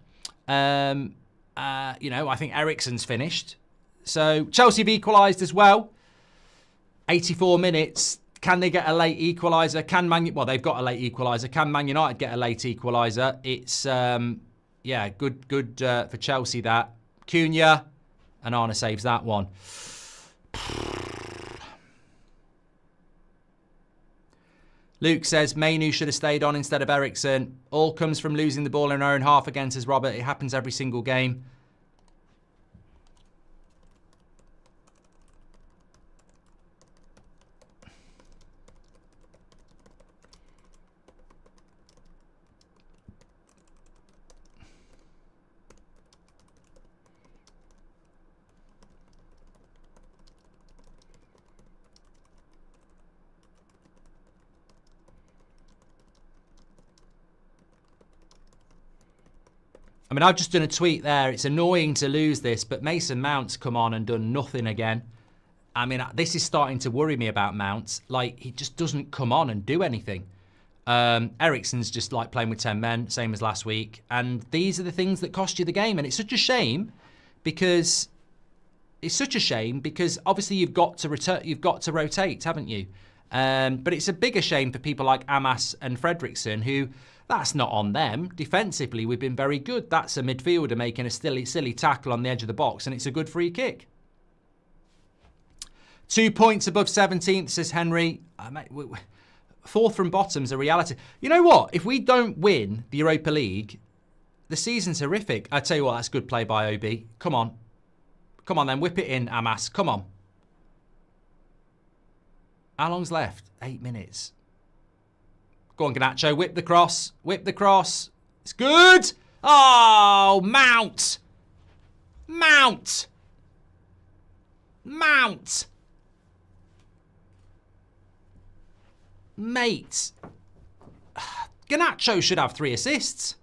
I think Eriksen's finished. So Chelsea have equalised as well. 84 minutes. Can they get a late equaliser? Well, they've got a late equaliser. Can Man United get a late equaliser? It's, good for Chelsea, that. Cunha. And Arna saves that one. Luke says, Mainu should have stayed on instead of Eriksen. All comes from losing the ball in our own half again, says Robert. It happens every single game. I mean, I've just done a tweet there. It's annoying to lose this, but Mason Mount's come on and done nothing again. I mean, this is starting to worry me about Mount. Like, he just doesn't come on and do anything. Eriksen's just like playing with 10 men, same as last week. And these are the things that cost you the game. And it's such a shame because obviously you've got to rotate, haven't you? But it's a bigger shame for people like Amas and Fredriksson, who that's not on them. Defensively, we've been very good. That's a midfielder making a silly tackle on the edge of the box, and it's a good free kick. 2 points above 17th, says Henry. Fourth from bottom's a reality. You know what? If we don't win the Europa League, the season's horrific. I tell you what, that's good play by OB. Come on. Come on then, whip it in, Amas. Come on. How long's left? 8 minutes. Go on, Garnacho. Whip the cross. Whip the cross. It's good. Oh, Mount. Mount. Mount. Mate. Garnacho should have 3 assists.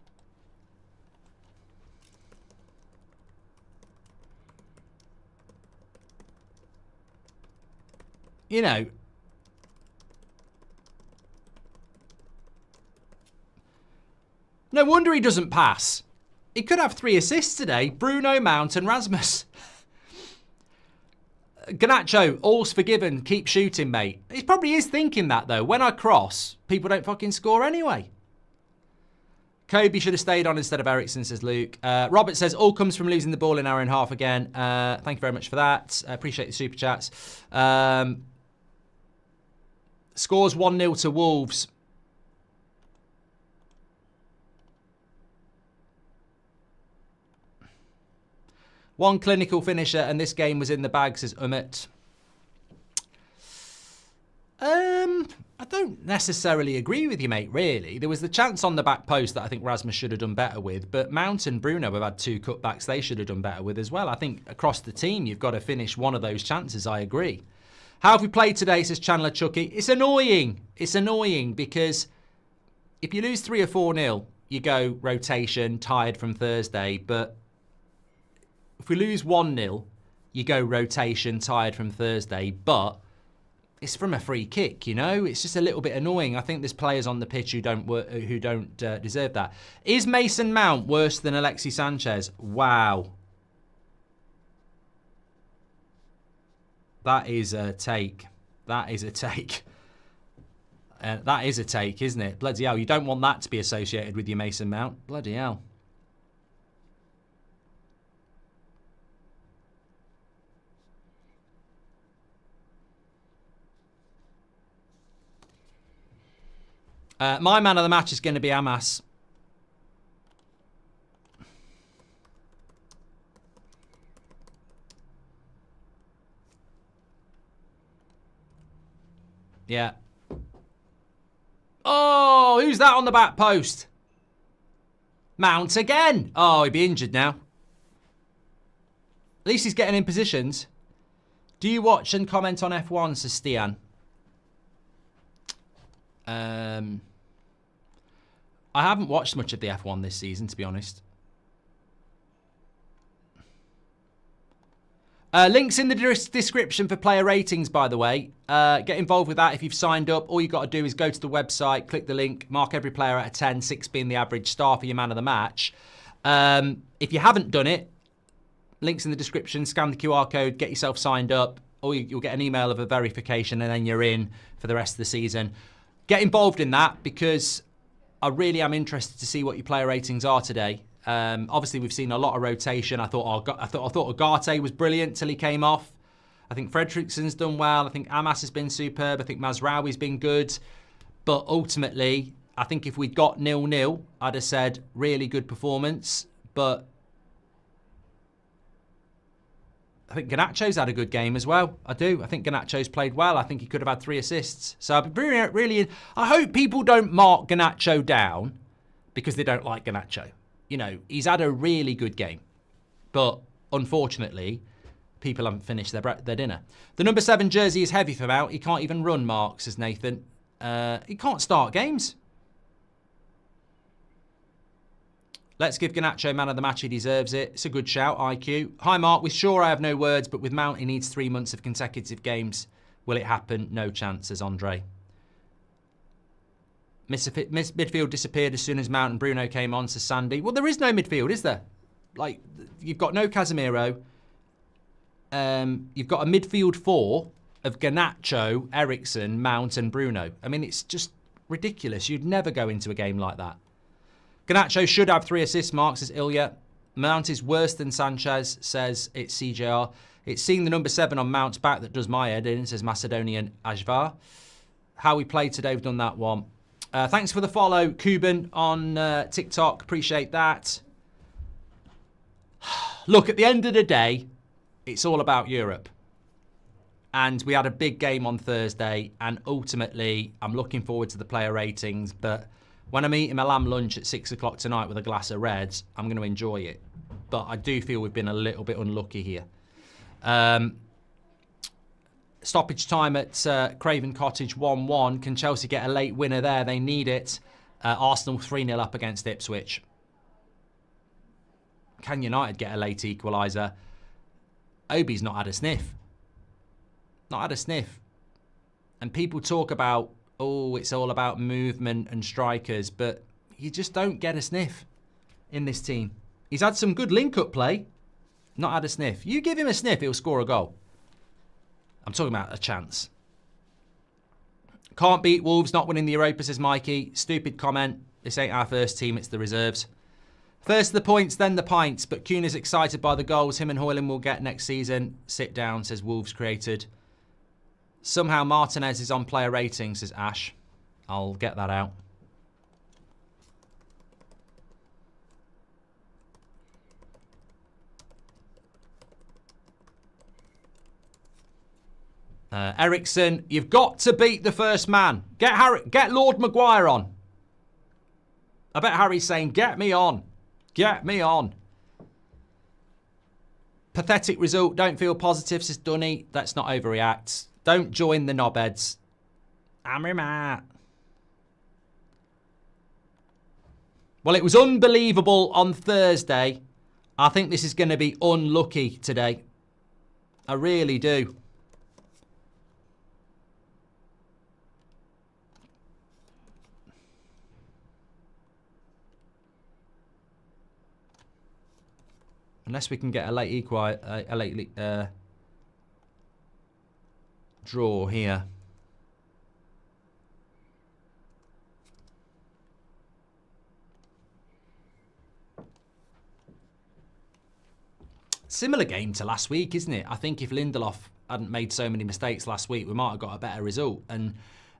You know. No wonder he doesn't pass. He could have 3 assists today. Bruno, Mount and Rasmus. Garnacho, all's forgiven. Keep shooting, mate. He probably is thinking that, though. When I cross, people don't fucking score anyway. Kobe should have stayed on instead of Eriksen, says Luke. Robert says, all comes from losing the ball in hour and a half again. Thank you very much for that. I appreciate the super chats. Scores 1-0 to Wolves. One clinical finisher, and this game was in the bag, says Umit. I don't necessarily agree with you, mate, really. There was the chance on the back post that I think Rasmus should have done better with, but Mount and Bruno have had 2 cutbacks they should have done better with as well. I think across the team, you've got to finish one of those chances, I agree. How have we played today, says Chandler Chucky. It's annoying. It's annoying because if you lose 3 or 4-0, you go rotation, tired from Thursday, but if we lose 1-0, you go rotation, tired from Thursday, but it's from a free kick, you know? It's just a little bit annoying. I think there's players on the pitch who don't deserve that. Is Mason Mount worse than Alexis Sanchez? Wow. That is a take. That is a take. That is a take, isn't it? Bloody hell. You don't want that to be associated with your Mason Mount. Bloody hell. My man of the match is going to be Amas. Yeah. Oh, who's that on the back post? Mount again. Oh, he'd be injured now. At least he's getting in positions. Do you watch and comment on F1, says Stian? I haven't watched much of the F1 this season, to be honest. Links in the description for player ratings, by the way. Get involved with that if you've signed up. All you've got to do is go to the website, click the link, mark every player out of 10, 6 being the average star for your man of the match. If you haven't done it, links in the description, scan the QR code, get yourself signed up, or you'll get an email of a verification, and then you're in for the rest of the season. Get involved in that because I really am interested to see what your player ratings are today. Obviously, we've seen a lot of rotation. I thought Agate was brilliant till he came off. I think Fredriksson's done well. I think Amas has been superb. I think Mazraoui's been good. But ultimately, I think if we'd got 0-0, I'd have said really good performance. But I think Garnacho's had a good game as well. I do. I think Garnacho's played well. I think he could have had 3 assists. So I've been really, I hope people don't mark Garnacho down because they don't like Garnacho. You know, he's had a really good game. But unfortunately, people haven't finished their dinner. The number 7 jersey is heavy for Mount. He can't even run, Mark, says Nathan. He can't start games. Let's give Garnacho man of the match. He deserves it. It's a good shout, IQ. Hi, Mark. With Shaw, I have no words, but with Mount, he needs 3 months of consecutive games. Will it happen? No chance, says Andre. Midfield disappeared as soon as Mount and Bruno came on, says Sandy. Well, there is no midfield, is there? Like, you've got no Casemiro. You've got a midfield 4 of Garnacho, Eriksen, Mount and Bruno. I mean, it's just ridiculous. You'd never go into a game like that. Garnacho should have 3 assists, Mark, says Ilya. Mount is worse than Sanchez, says it's CJR. It's seeing the number 7 on Mount's back that does my head in, says Macedonian Ajvar. How we played today, we've done that one. Thanks for the follow, Kuban, on TikTok. Appreciate that. Look, at the end of the day, it's all about Europe. And we had a big game on Thursday. And ultimately, I'm looking forward to the player ratings. But when I'm eating my lamb lunch at 6 o'clock tonight with a glass of Reds, I'm going to enjoy it. But I do feel we've been a little bit unlucky here. Stoppage time at Craven Cottage 1-1. Can Chelsea get a late winner there? They need it. Arsenal 3-0 up against Ipswich. Can United get a late equaliser? Obi's not had a sniff. Not had a sniff. And people talk about, oh, it's all about movement and strikers, but you just don't get a sniff in this team. He's had some good link-up play. Not had a sniff. You give him a sniff, he'll score a goal. I'm talking about a chance. Can't beat Wolves not winning the Europa, says Mikey. Stupid comment. This ain't our first team, it's the reserves. First the points, then the pints. But Kuhn is excited by the goals him and Hoyland will get next season. Sit down, says Wolves created. Somehow Martinez is on player rating, says Ash. I'll get that out. Eriksen, you've got to beat the first man. Get Lord Maguire on. I bet Harry's saying, get me on. Get me on. Pathetic result. Don't feel positive, says Dunny. Let's not overreact. Don't join the knobheads. Amri Matt. Well, it was unbelievable on Thursday. I think this is going to be unlucky today. I really do. Unless we can get a late draw here. Similar game to last week, isn't it? I think if Lindelof hadn't made so many mistakes last week, we might have got a better result. And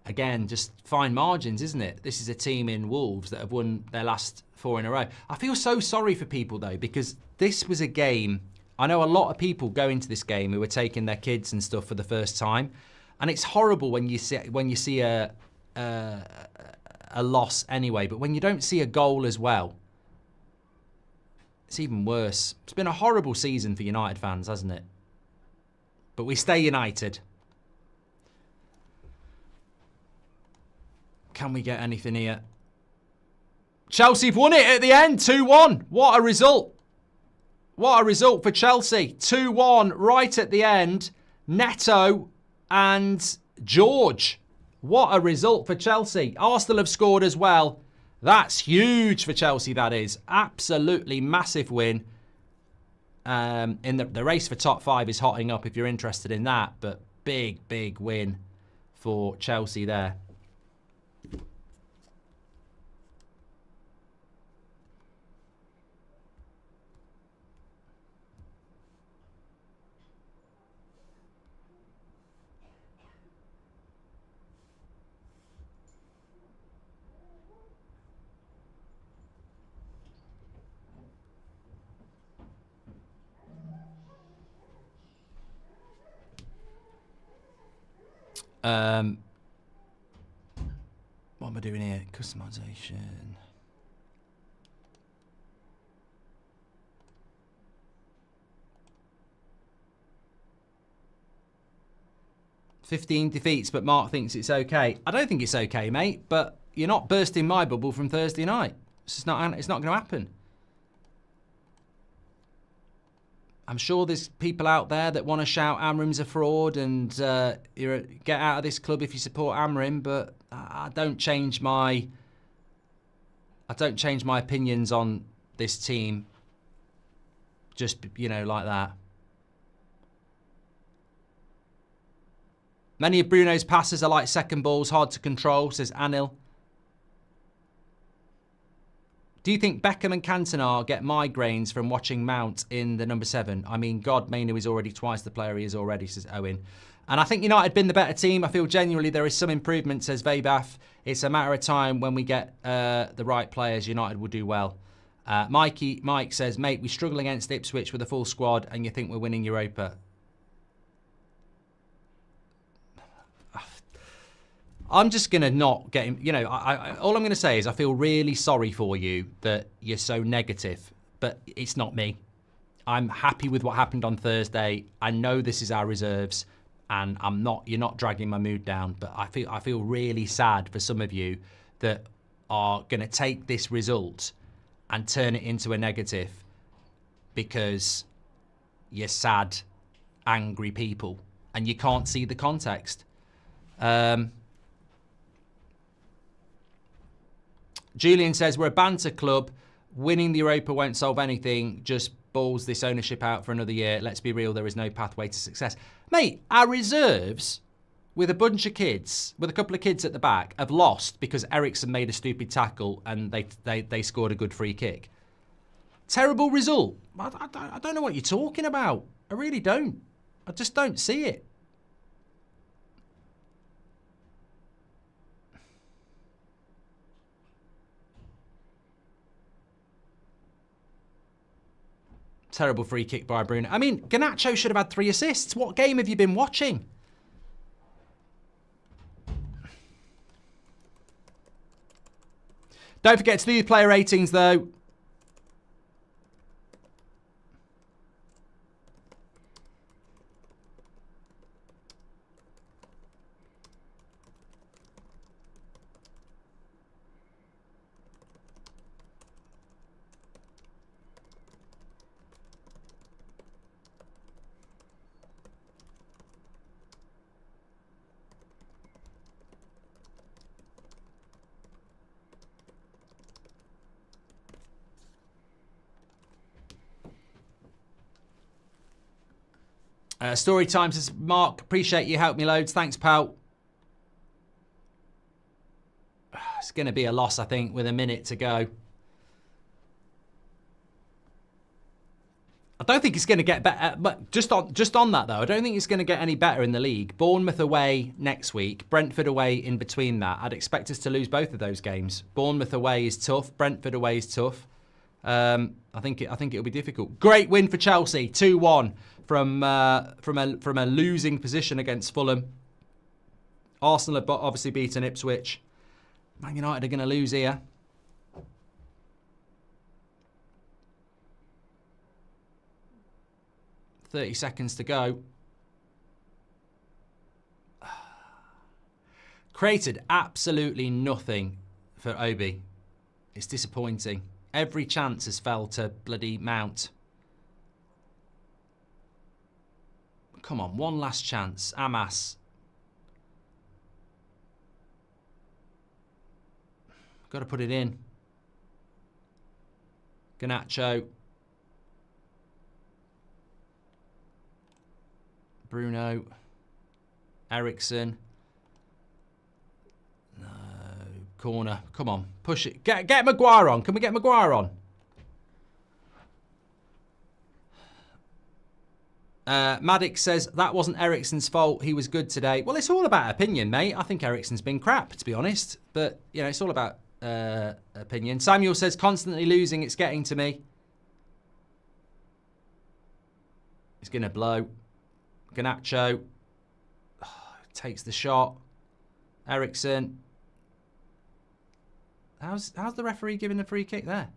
again, just fine margins, isn't it? This is a team in Wolves that have won their last 4 in a row. I feel so sorry for people, though, because this was a game. I know a lot of people go into this game who are taking their kids and stuff for the first time, and it's horrible when you see a loss anyway. But when you don't see a goal as well, it's even worse. It's been a horrible season for United fans, hasn't it? But we stay United. Can we get anything here? Chelsea have won it at the end, 2-1. What a result. What a result for Chelsea. 2-1 right at the end. Neto and George. What a result for Chelsea. Arsenal have scored as well. That's huge for Chelsea, that is. Absolutely massive win. In the race for top 5 is hotting up if you're interested in that. But big, big win for Chelsea there. What am I doing here? Customization. "15 defeats, but Mark thinks it's okay." I don't think it's okay, mate, but you're not bursting my bubble from Thursday night. It's not going to happen. I'm sure there's people out there that want to shout Amrim's a fraud and get out of this club if you support Amrim, but I don't change my opinions on this team just, like that. "Many of Bruno's passes are like second balls, hard to control," says Anil. "Do you think Beckham and Cantona get migraines from watching Mount in the number 7? I mean, God, Mainu is already twice the player he is already," says Owen. "And I think United have been the better team. I feel genuinely there is some improvement," says Vabaf. "It's a matter of time when we get the right players. United will do well." Mike says, "Mate, we struggle against Ipswich with a full squad and you think we're winning Europa." I'm just going to not get him. All I'm going to say is I feel really sorry for you that you're so negative, but it's not me. I'm happy with what happened on Thursday. I know this is our reserves, and you're not dragging my mood down, but I feel really sad for some of you that are going to take this result and turn it into a negative because you're sad, angry people, and you can't see the context. Julian says, "We're a banter club. Winning the Europa won't solve anything. Just balls this ownership out for another year. Let's be real, there is no pathway to success." Mate, our reserves, with a bunch of kids, with a couple of kids at the back, have lost because Ericsson made a stupid tackle and they scored a good free kick. Terrible result. I don't know what you're talking about. I really don't. I just don't see it. Terrible free kick by Bruno. I mean, Garnacho should have had 3 assists. What game have you been watching? Don't forget to do your player ratings, though. Story time says, "Mark, appreciate you helped me loads. Thanks, pal." It's going to be a loss, I think, with a minute to go. I don't think it's going to get better, but just on that though, I don't think it's going to get any better in the league. Bournemouth away next week, Brentford away in between that. I'd expect us to lose both of those games. Bournemouth away is tough, Brentford away is tough. I think it'll be difficult. Great win for Chelsea, 2-1 from a losing position against Fulham. Arsenal have obviously beaten Ipswich. Man United are going to lose here. .30 seconds to go. Created absolutely nothing for Obi. It's disappointing. Every chance has fell to bloody Mount. Come on, one last chance. Amas. Got to put it in. Garnacho. Bruno. Ericsson. No. Corner. Come on. Push it. Get Maguire on. Can we get Maguire on? Maddox says, that wasn't Ericsson's fault. He was good today. Well, it's all about opinion, mate. I think Ericsson's been crap, to be honest. But, you know, it's all about opinion. Samuel says, constantly losing. It's getting to me. He's going to blow. Garnacho. Takes the shot. Ericsson. How's the referee giving the free kick there?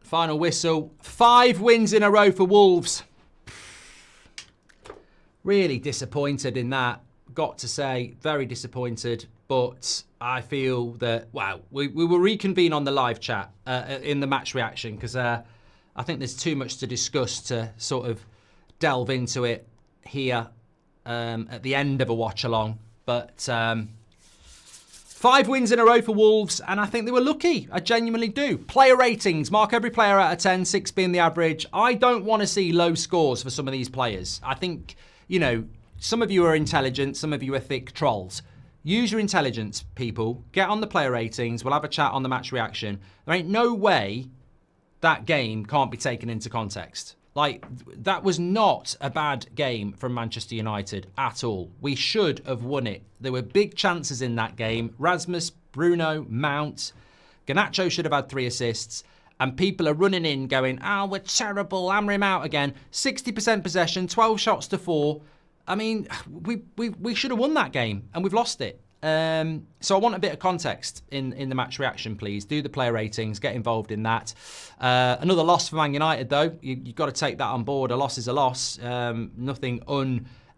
Final whistle. 5 wins in a row for Wolves. Really disappointed in that. Got to say, very disappointed. But I feel that, wow, we will reconvene on the live chat in the match reaction because I think there's too much to discuss to sort of delve into it here at the end of a watch along. But 5 wins in a row for Wolves, and I think they were lucky. I genuinely do. Player ratings, mark every player out of 10, 6 being the average. I don't want to see low scores for some of these players. I think, you know, some of you are intelligent, some of you are thick trolls. Use your intelligence, people. Get on the player ratings. We'll have a chat on the match reaction. There ain't no way that game can't be taken into context. Like, that was not a bad game from Manchester United at all. We should have won it. There were big chances in that game. Rasmus, Bruno, Mount. Garnacho should have had 3 assists. And people are running in going, oh, we're terrible, hammer him out again. 60% possession, 12 shots to 4. I mean, we should have won that game, and we've lost it. So I want a bit of context in the match reaction, please. Do the player ratings, get involved in that. Another loss for Man United, though. You've got to take that on board. A loss is a loss. Nothing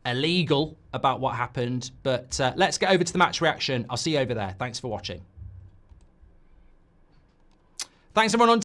illegal about what happened. But let's get over to the match reaction. I'll see you over there. Thanks for watching. Thanks, everyone.